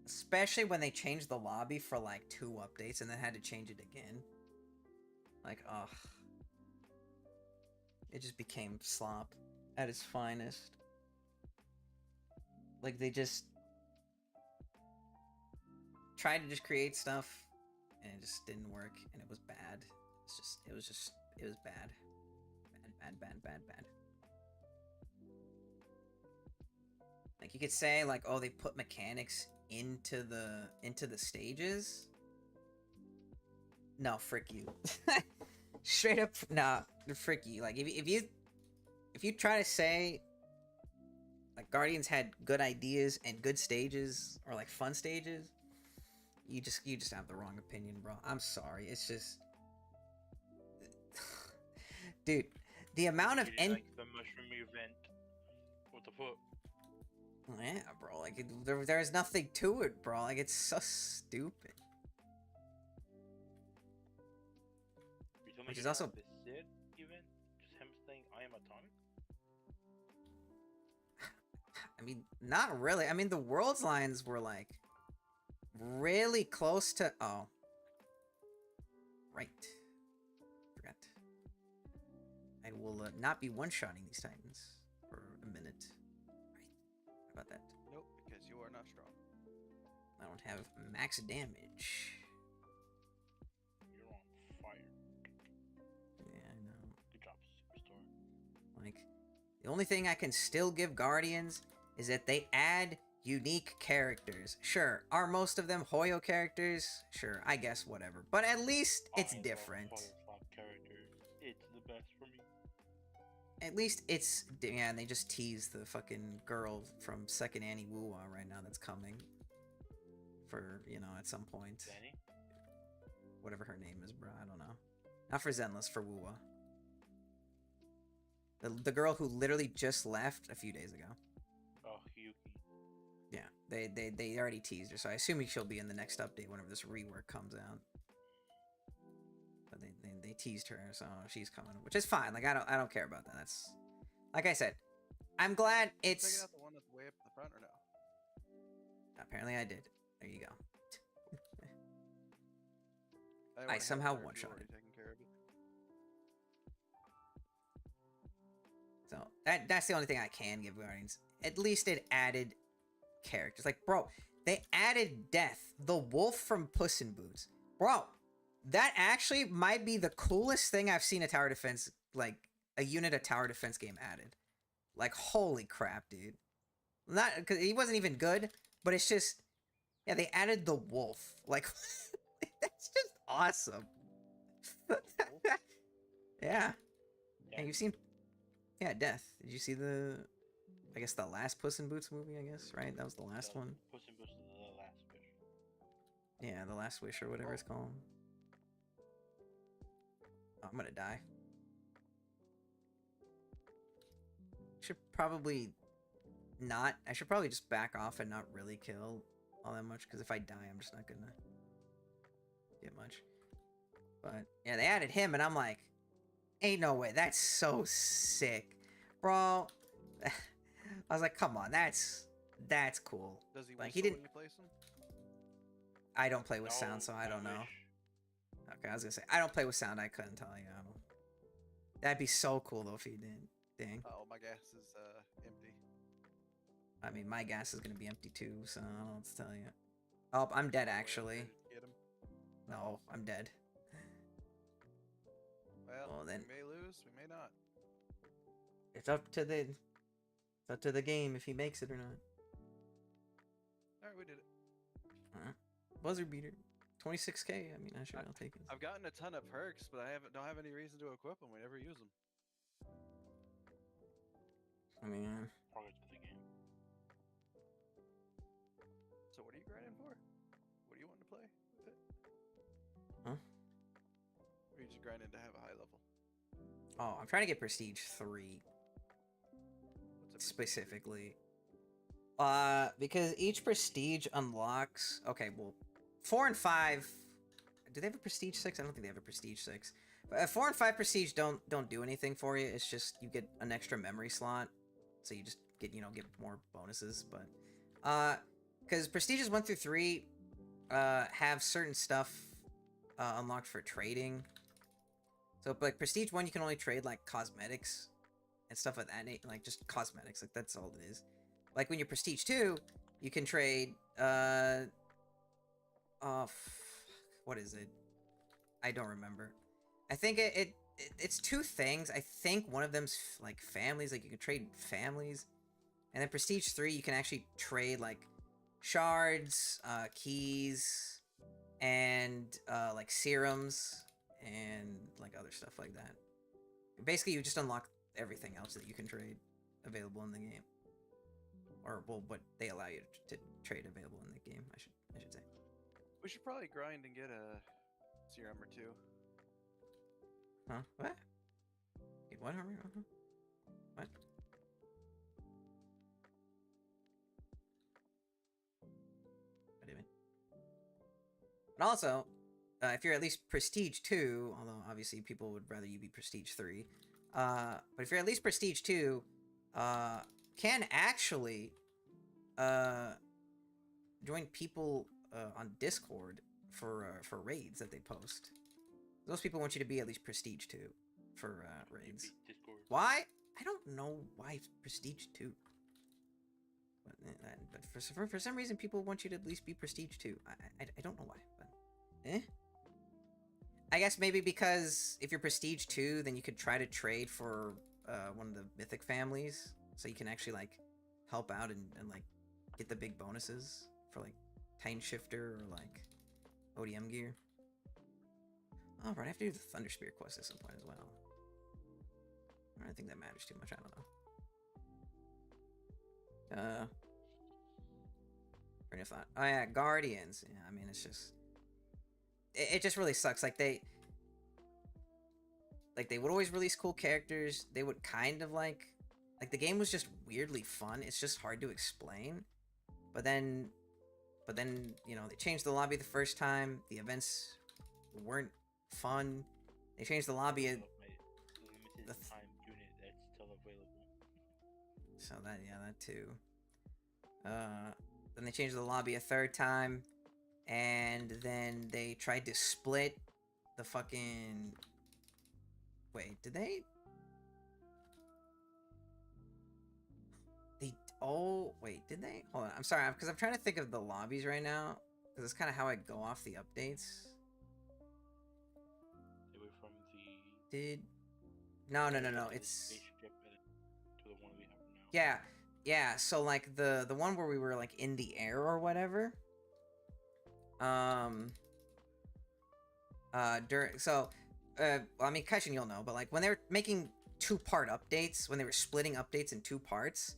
Especially when they changed the lobby for like 2 updates and then had to change it again. Like, ugh. It just became slop at its finest. Like they just tried to just create stuff and it just didn't work and it was bad. It was bad. Bad. Like you could say like, oh, they put mechanics into the stages. No, frick you. Straight up, nah, frick you. Like if you try to say like Guardians had good ideas and good stages or like fun stages, you just have the wrong opinion, bro. I'm sorry. It's just dude, the amount of like the mushroom event. What the fuck? Yeah, bro. Like there's nothing to it, bro. Like it's so stupid. Which is also the Sid event, just him saying I am atomic. I mean, not really. I mean, the world's lines were like really close to. Oh, right. Forgot. I will not be one-shotting these titans for a minute. Right. How about that? Nope, because you are not strong. I don't have max damage. You're on fire. Yeah, I know. Good job, Superstore. Like, the only thing I can still give Guardians is that they add unique characters. Sure, are most of them Hoyo characters? Sure, I guess whatever. But at least it's different. Characters. It's the best for me. at least it's yeah. And they just teased the fucking girl from Second Annie Woo-Wah right now that's coming for at some point. Danny? Whatever her name is, bro. I don't know. Not for Zenless, for Woo-Wah. The girl who literally just left a few days ago. Oh, Yuki. Yeah, they already teased her, so I assume she'll be in the next update whenever this rework comes out. But they teased her, so she's coming, which is fine. Like I don't care about that. That's like I said. I'm glad Check it's. out the one that's way up in the front or no? Apparently I did. There you go. would've I had somehow it there if you one-shotted. already taken care of it. So that's the only thing I can give Guardians. At least it added characters. Like, bro, they added Death, the wolf from Puss in Boots. Bro, that actually might be the coolest thing I've seen a tower defense, like, a unit of tower defense game added. Like, holy crap, dude. Not, because he wasn't even good, but it's just, yeah, they added the wolf. Like, that's just awesome. Yeah. And you've seen, yeah, Death. Did you see I guess the last Puss in Boots movie, I guess, right? That was the last one. Puss in Boots is the last wish. Yeah, The Last Wish or whatever it's called. Oh, I'm gonna die. Should probably not. I should probably just back off and not really kill all that much, because if I die, I'm just not gonna get much. But yeah, they added him, and I'm like, ain't no way. That's so sick, bro. I was like, come on, that's cool. Does he Like, whistle he didn't. when you place him? I don't play with No, sound, so I don't know. wish. Okay, I was gonna say I don't play with sound. I couldn't tell you. I don't. That'd be so cool though if he did. Dang. Oh, my gas is empty. I mean, my gas is gonna be empty too, so I don't know what to tell you. Oh, I'm dead Wait, actually. Get him. No, I'm dead. Well, then- we may lose, we may not. It's up to the game if he makes it or not. All right, we did it. Buzzer beater, 26K. I mean, I'll take it. I've gotten a ton of perks, but I don't have any reason to equip them. We never use them. I mean, Progress of the game. So what are you grinding for? What do you want to play with it? Huh? Or are you just grinding to have a high level? oh, I'm trying to get Prestige 3 What's a specifically. Because each Prestige unlocks. Okay, well, 4 and 5. Do they have a Prestige 6? I don't think they have a Prestige 6. But 4 and 5 Prestige don't do anything for you. It's just you get an extra memory slot, so you just get more bonuses. But because Prestiges 1 through 3 have certain stuff unlocked for trading. So like Prestige 1, you can only trade like cosmetics and stuff like that, like just cosmetics. Like that's all it is. Like when you're Prestige 2, you can trade what is it? I don't remember. I think it's two things. I think one of them's like families, like you can trade families. And then Prestige 3, you can actually trade like shards, keys, and like serums and like other stuff like that. Basically, you just unlock everything else that you can trade available in the game. Or well, what they allow you to trade available in the game, I should say. We should probably grind and get a serum or two. Huh? What? Wait, what? What? What do you mean? But also, if you're at least Prestige 2, although obviously people would rather you be Prestige 3, but if you're at least Prestige 2, can actually join people on Discord for raids that they post. Those people want you to be at least Prestige 2 for raids. Discord. Why? I don't know why it's Prestige 2. But for some reason, people want you to at least be Prestige 2. I don't know why, but eh. I guess maybe because if you're Prestige 2, then you could try to trade for one of the Mythic families, so you can actually like help out and like get the big bonuses for like Titan Shifter or like ODM gear. Oh, right, I have to do the Thunder Spear quest at some point as well. I don't think that matters too much. I don't know. Train of thought. Oh yeah, Guardians. Yeah, I mean it's just it just really sucks. Like they would always release cool characters. They would kind of like the game was just weirdly fun. It's just hard to explain. But then you know, they changed the lobby the first time. The events weren't fun. They changed the lobby. Limited time unit that's still available. So that too. Then they changed the lobby a third time, and then they tried to split the fucking. Wait, did they? Oh wait, did they? Hold on, I'm sorry, because I'm trying to think of the lobbies right now, because it's kind of how I go off the updates. They were from the. Did? No. It's. Spaceship to the one we have now. Yeah. So like the one where we were like in the air or whatever. Well, I mean, Kaishin, you'll know, but like when they were making 2-part updates, when they were splitting updates in 2 parts.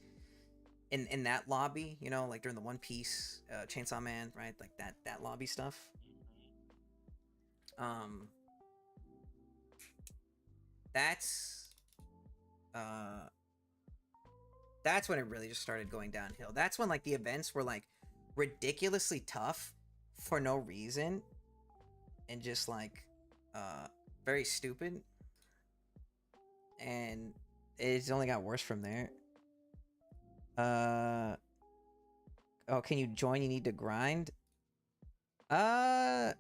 In that lobby, you know, like during the One Piece, Chainsaw Man, right? Like that lobby stuff. That's when it really just started going downhill. That's when like the events were like ridiculously tough for no reason and just like very stupid. And it's only got worse from there. Oh, can you join? You need to grind. I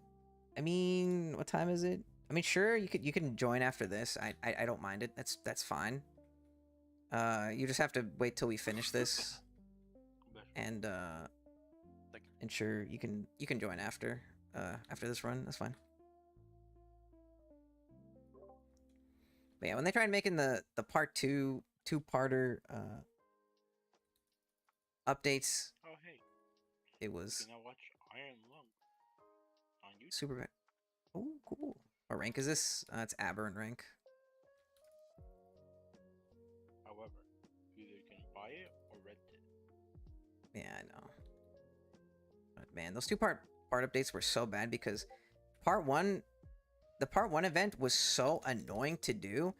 mean, what time is it? I mean, sure, you can join after this. I don't mind it. That's fine. You just have to wait till we finish this, and sure, you can join after this run. That's fine. But yeah, when they tried making the part 2-parter updates. Oh hey. It was. You can now watch Iron Lung on YouTube. Super good. Oh, cool. What rank is this? It's aberrant rank. However, either you can buy it or rent it. Yeah, I know. But man, those 2-part updates were so bad because the part 1 event was so annoying to do,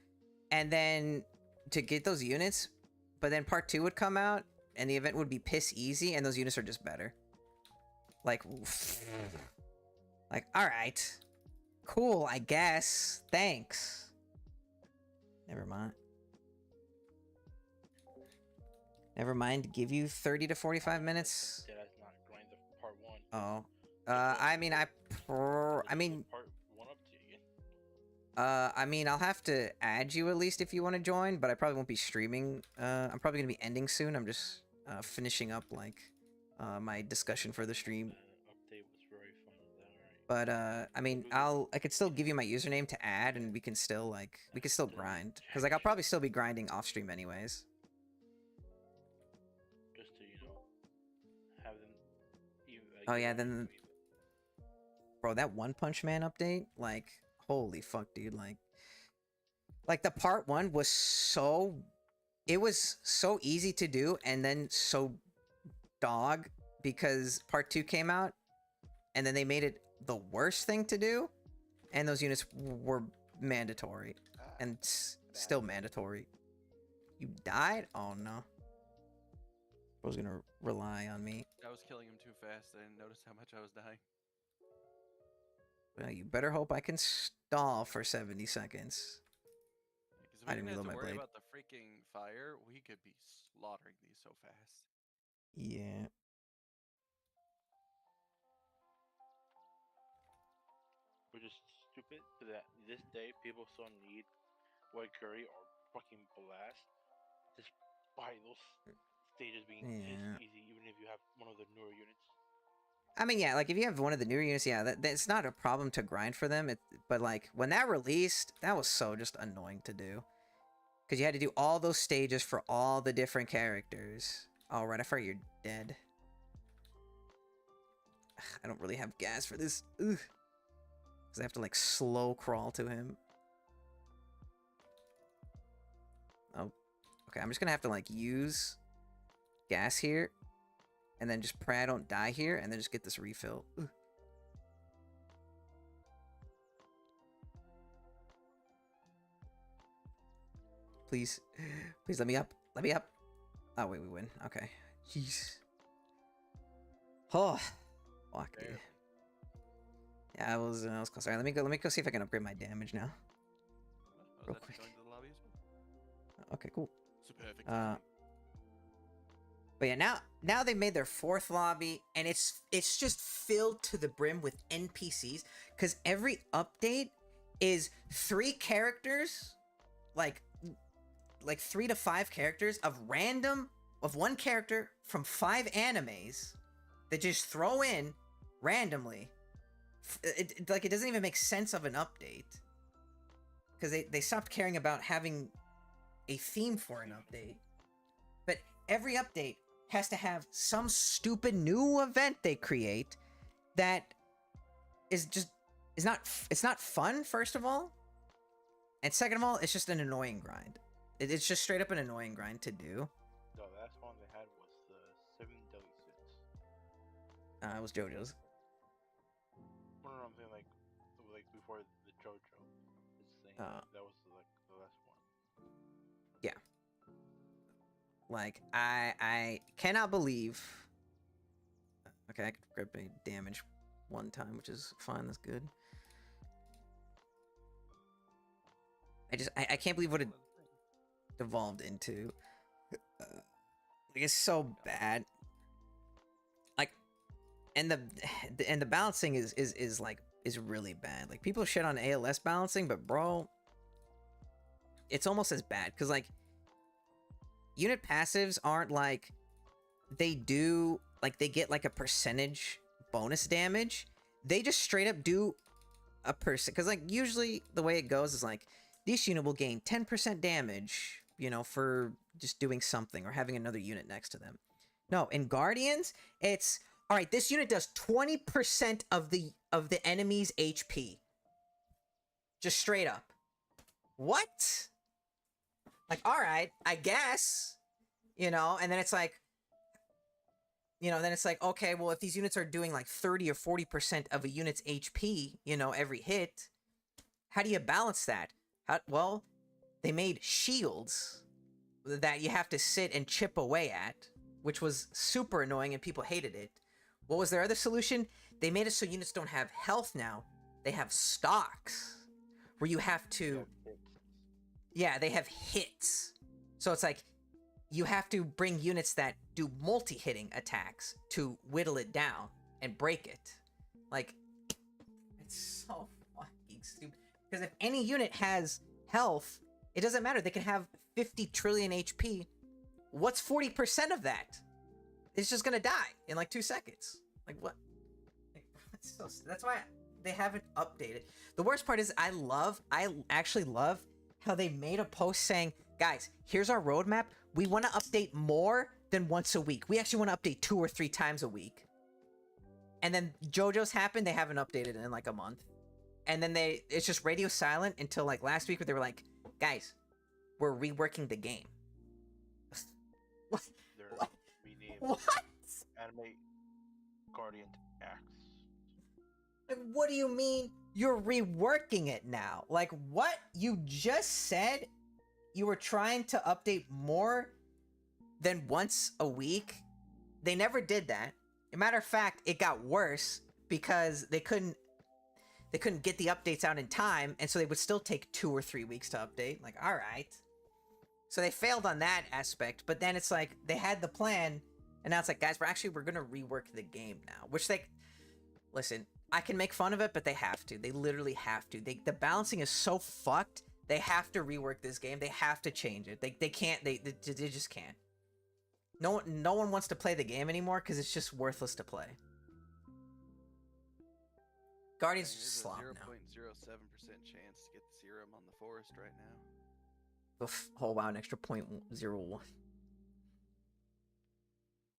and then to get those units, but then part 2 would come out and the event would be piss easy, and those units are just better. Like, all right, cool, I guess. Thanks. Never mind. Never mind. Give you 30 to 45 minutes. That's not grind the part 1. Oh, I mean, Part 1 update. I mean, I'll have to add you at least if you want to join, but I probably won't be streaming. I'm probably gonna be ending soon. I'm just finishing up like my discussion for the stream. Update was very fun. Alright. But I mean, I could still give you my username to add, and we can still grind, because like I'll probably still be grinding off stream anyways. Just to have them. Oh yeah, then. Bro, that One Punch Man update, like, holy fuck, dude, like the part 1 was so easy to do, and then so dog, because part 2 came out, and then they made it the worst thing to do, and those units were mandatory, and still mandatory. You died? Oh no. I was gonna rely on me. I was killing him too fast. I didn't notice how much I was dying. Well, you better hope I can stall for 70 seconds. Because I we didn't didn't have reload to my worry blade. about the freaking fire, we could be slaughtering these so fast. Yeah. Which is stupid, so that this day people still need White Curry or fucking Blast, despite those stages being piss easy, even if you have one of the newer units. I mean, yeah, like if you have one of the newer units, yeah, that's not a problem to grind for them. But like when that released, that was so just annoying to do, because you had to do all those stages for all the different characters. Oh right, I forgot you're dead. I don't really have gas for this. Ugh. Because I have to like slow crawl to him. Okay, I'm just gonna have to like use gas here, and then just pray I don't die here, and then just get this refill. Ugh. Please, please let me up. Let me up. Oh wait, we win. Okay. Jeez. Oh, fuck, dude. Yeah, I was close. Alright, let me go see if I can upgrade my damage now. Real quick. Going to the lobby as well. Okay, cool. It's a perfect. But yeah, now they made their 4th lobby, and it's just filled to the brim with NPCs, because every update is 3 characters, like 3 to 5 characters of one character from 5 animes that just throw in randomly. It doesn't even make sense of an update, because they stopped caring about having a theme for an update. But every update has to have some stupid new event they create that is not fun, first of all, and second of all, it's just an annoying grind. It's just straight up an annoying grind to do. The last one they had was the 7 Deadly Sins. It was JoJo's. No, I'm saying like before the JoJo. It's saying that was like the last one. Yeah. Like I cannot believe. Okay, I could grab any damage one time, which is fine. That's good. I can't believe what it devolved into. Like, it's so bad. Like, and the balancing is really bad. Like, people shit on ALS balancing, but bro, it's almost as bad, because like unit passives aren't like they get like a percentage bonus damage. They just straight up do a percent, because like usually the way it goes is like this unit will gain 10% damage, you know, for just doing something or having another unit next to them. No, in Guardians, it's all right. This unit does 20% of the enemy's HP. Just straight up. What? Like, all right, I guess, you know, and then it's like, okay, well, if these units are doing like 30 or 40% of a unit's HP, you know, every hit, how do you balance that? Well, they made shields that you have to sit and chip away at, which was super annoying and people hated it. What was their other solution? They made it so units don't have health now. They have stocks where you have to... Yeah, they have hits. So it's like you have to bring units that do multi-hitting attacks to whittle it down and break it. Like, it's so fucking stupid. Because if any unit has health, it doesn't matter. They can have 50 trillion HP. What's 40% of that? It's just gonna die in like 2 seconds. Like, what? Like, that's why they haven't updated. The worst part is I actually love how they made a post saying, guys, here's our roadmap. We want to update more than once a week. We actually want to update 2 or 3 times a week. And then JoJo's happened. They haven't updated in like a month. And then it's just radio silent until like last week where they were like, guys, we're reworking the game. What? What? Anime Guardian X. Like, what do you mean you're reworking it now? Like, what? You just said you were trying to update more than once a week? They never did that. As a matter of fact, it got worse because they couldn't get the updates out in time, and so they would still take 2 or 3 weeks to update. Like, all right. So they failed on that aspect, but then it's like they had the plan, and now it's like, guys, we're gonna rework the game now. Which listen, I can make fun of it, but they have to. They literally have to. The balancing is so fucked. They have to rework this game. They have to change it. They can't. They just can't. No one wants to play the game anymore because it's just worthless to play. Guardians just slop now. 0.07% chance to get the serum on the forest right now. Oof. Oh wow, an extra 0.01.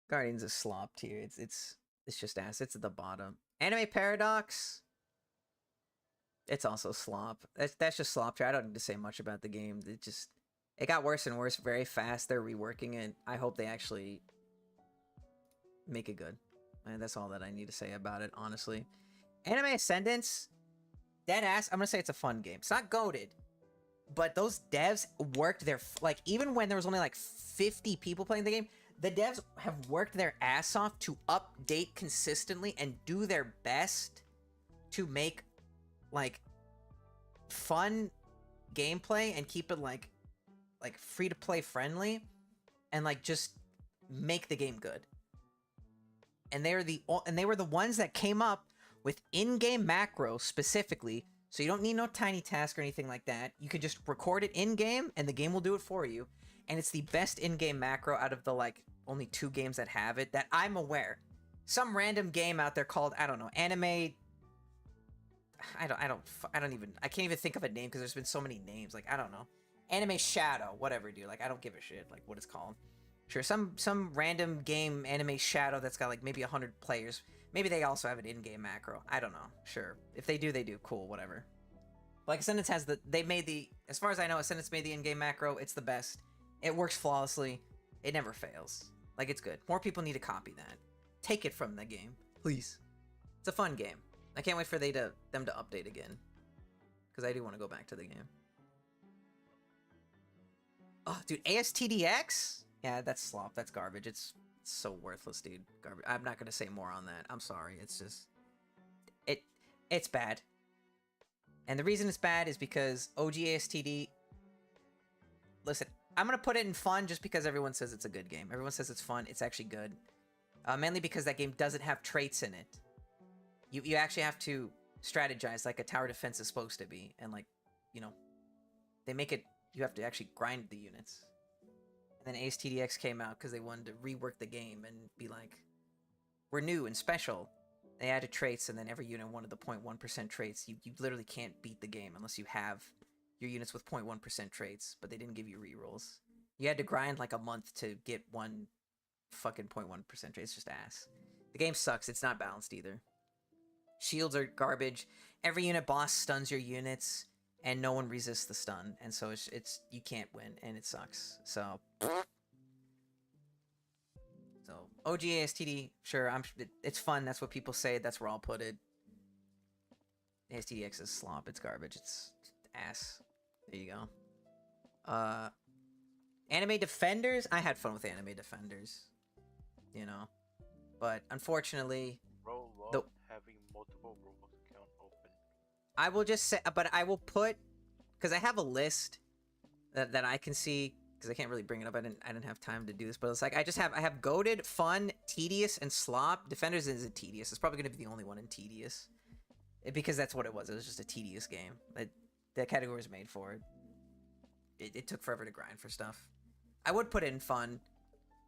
Guardians is slopped here. It's just ass. It's at the bottom. Anime Paradox. It's also slop. That's just slop. I don't need to say much about the game. It got worse and worse very fast. They're reworking it. I hope they actually make it good. And that's all that I need to say about it, honestly. Anime Ascendance, dead ass. I'm gonna say it's a fun game. It's not goated, but those devs worked their like even when there was only like 50 people playing the game, the devs have worked their ass off to update consistently and do their best to make like fun gameplay and keep it like free to play friendly and like just make the game good. And they were the ones that came up with in-game macro specifically, so you don't need no tiny task or anything like that. You can just record it in-game and the game will do it for you. And it's the best in-game macro out of the like only 2 games that have it that I'm aware. Some random game out there called, I don't know, anime. I can't even think of a name because there's been so many names. Like, I don't know. Anime Shadow, whatever, dude. Like, I don't give a shit, like, what it's called. Sure, some random game, Anime Shadow, that's got, like, maybe 100 players. Maybe they also have an in-game macro. I don't know. Sure. If they do, they do. Cool, whatever. Like, Ascendance has as far as I know, Ascendance made the in-game macro. It's the best. It works flawlessly. It never fails. Like, it's good. More people need to copy that. Take it from the game, please. It's a fun game. I can't wait for them to update again. Because I do want to go back to the game. Oh, dude, ASTDX? Yeah, that's slop. That's garbage. It's so worthless, dude. Garbage. I'm not going to say more on that. I'm sorry. It's just... It's bad. And the reason it's bad is because OG ASTD... Listen, I'm going to put it in fun just because everyone says it's a good game. Everyone says it's fun. It's actually good. Mainly because that game doesn't have traits in it. You actually have to strategize like a tower defense is supposed to be. And like, you know, they make it, you have to actually grind the units. And then ASTDX came out because they wanted to rework the game and be like, we're new and special. They added traits and then every unit wanted the 0.1% traits. You literally can't beat the game unless you have your units with 0.1% traits, but they didn't give you rerolls. You had to grind like a month to get one fucking 0.1% trait. It's just ass. The game sucks. It's not balanced either. Shields are garbage. Every unit boss stuns your units, and no one resists the stun, and so it's you can't win, and it sucks. So OG ASTD, sure, it's fun. That's what people say. That's where I'll put it. ASTDX is slop. It's garbage. It's ass. There you go. Anime Defenders. I had fun with Anime Defenders. You know, but unfortunately, having multiple Roblox account open. I will just say, but I will put, because I have a list that I can see, because I can't really bring it up. I didn't have time to do this, but it's like I have goated, fun, tedious, and slop. Defenders isn't tedious. It's probably going to be the only one in tedious, because that's what it was. It was just a tedious game. The category was made for it. It took forever to grind for stuff. I would put it in fun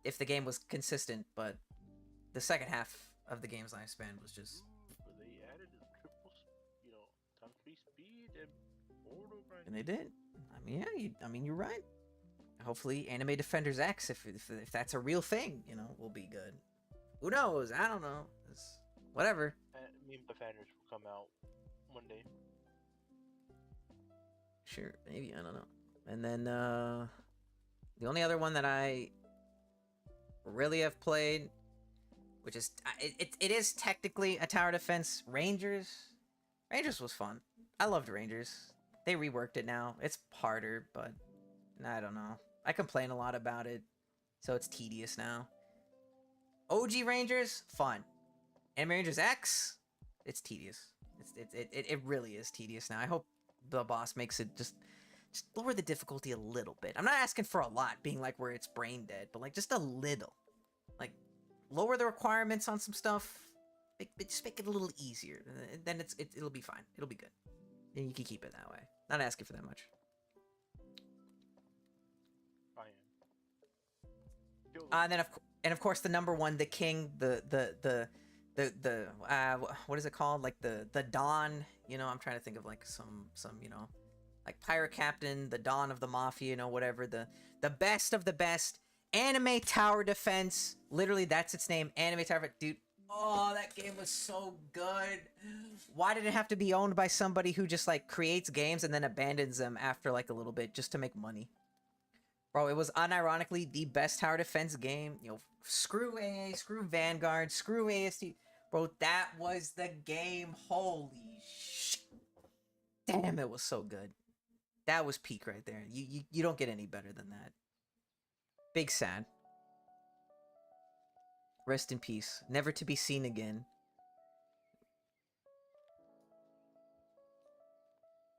if the game was consistent, but the second half of the game's lifespan was just... But they added a triple, times 3 speed and auto grind. And they did. I mean, yeah, you're right. Hopefully Anime Defenders X, if that's a real thing, will be good. Who knows? I don't know. Whatever. Meme Defenders will come out one day. Sure, maybe, I don't know. And then, the only other one that I really have played, which is, it is technically a tower defense, Rangers. Rangers was fun. I loved Rangers. They reworked it now. It's harder, but I don't know. I complain a lot about it, so it's tedious now. OG Rangers, fun. Anime Rangers X, it's tedious. It really is tedious now. I hope the boss makes it just lower the difficulty a little bit. I'm not asking for a lot, being like where it's brain dead, but like just a little. Like lower the requirements on some stuff. Just make it a little easier. Then it'll be fine. It'll be good. And you can keep it that way. Not asking for that much. I am. And of course the number one, the king, the what is it called? Like the Don. I'm trying to think of like some like pirate captain, the Don of the mafia. Whatever. The best of the best. Anime Tower Defense. Literally, that's its name. Anime Tower Defense. Dude. Oh, that game was so good. Why did it have to be owned by somebody who just like creates games and then abandons them after like a little bit just to make money? Bro, it was unironically the best tower defense game. You know, screw AA, screw Vanguard, screw AST. Bro, that was the game. Holy shit. Damn, it was so good. That was peak right there. You don't get any better than that. Big sad. Rest in peace. Never to be seen again.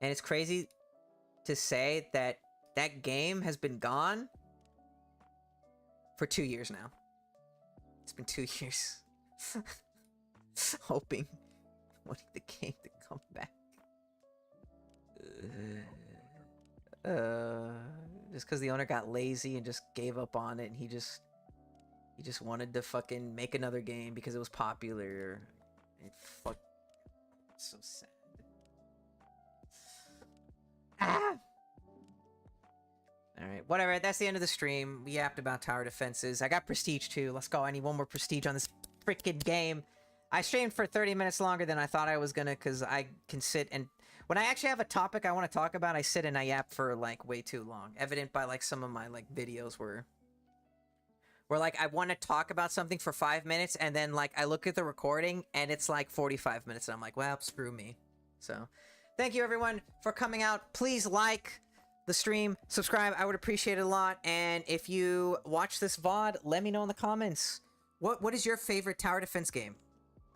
And it's crazy to say that that game has been gone for 2 years now. It's been 2 years. Hoping, wanting the game to come back. Just because the owner got lazy and just gave up on it, and he just wanted to fucking make another game because it was popular. And fuck, so sad. Ah. All right, whatever. That's the end of the stream. We yapped about tower defenses. I got prestige too. Let's go. I need one more prestige on this freaking game. I streamed for 30 minutes longer than I thought I was gonna, because I can sit and when I actually have a topic I want to talk about, I sit and I yap for like way too long. Evident by like some of my like videos where like I want to talk about something for 5 minutes and then like I look at the recording and it's like 45 minutes and I'm like, well, screw me. So, thank you everyone for coming out. Please like the stream, subscribe. I would appreciate it a lot. And if you watch this VOD, let me know in the comments. What is your favorite tower defense game?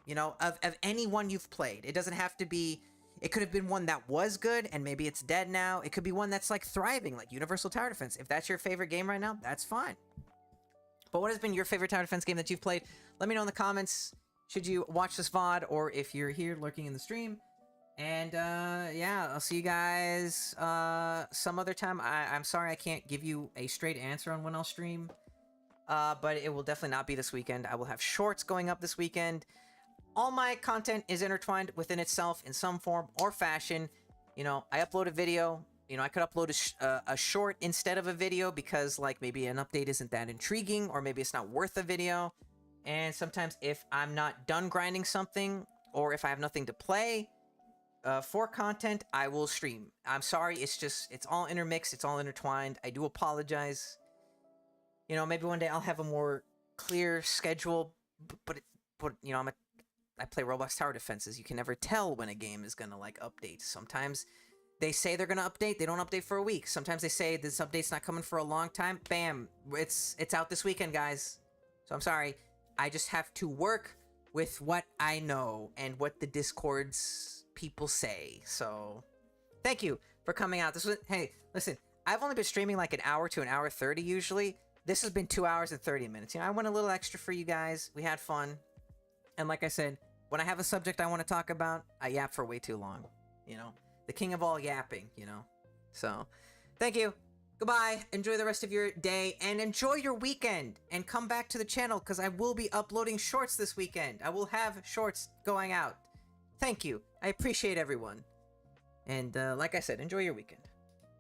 You know, of any one you've played. It doesn't have to be... It could have been one that was good, and maybe it's dead now. It could be one that's, like, thriving, like Universal Tower Defense. If that's your favorite game right now, that's fine. But what has been your favorite tower defense game that you've played? Let me know in the comments. Should you watch this VOD, or if you're here lurking in the stream. And, yeah, I'll see you guys, some other time. I'm sorry I can't give you a straight answer on when I'll stream. But it will definitely not be this weekend. I will have shorts going up this weekend. All my content is intertwined within itself in some form or fashion. You know, I upload a video. You know, I could upload a short instead of a video because, like, maybe an update isn't that intriguing or maybe it's not worth a video. And sometimes if I'm not done grinding something or if I have nothing to play for content, I will stream. I'm sorry. It's all intermixed. It's all intertwined. I do apologize. You know, maybe one day I'll have a more clear schedule, but you know, I play Roblox Tower Defenses. You can never tell when a game is gonna, like, update. Sometimes they say they're gonna update, they don't update for a week. Sometimes they say this update's not coming for a long time. Bam! It's out this weekend, guys. So I'm sorry. I just have to work with what I know and what the Discord's people say. So, thank you for coming out. Hey, listen, I've only been streaming like an hour to an hour 30 usually. This has been 2 hours and 30 minutes. You know, I went a little extra for you guys. We had fun. And like I said, when I have a subject I want to talk about, I yap for way too long. You know, the king of all yapping, you know. So, thank you. Goodbye. Enjoy the rest of your day and enjoy your weekend. And come back to the channel because I will be uploading shorts this weekend. I will have shorts going out. Thank you. I appreciate everyone. And like I said, enjoy your weekend.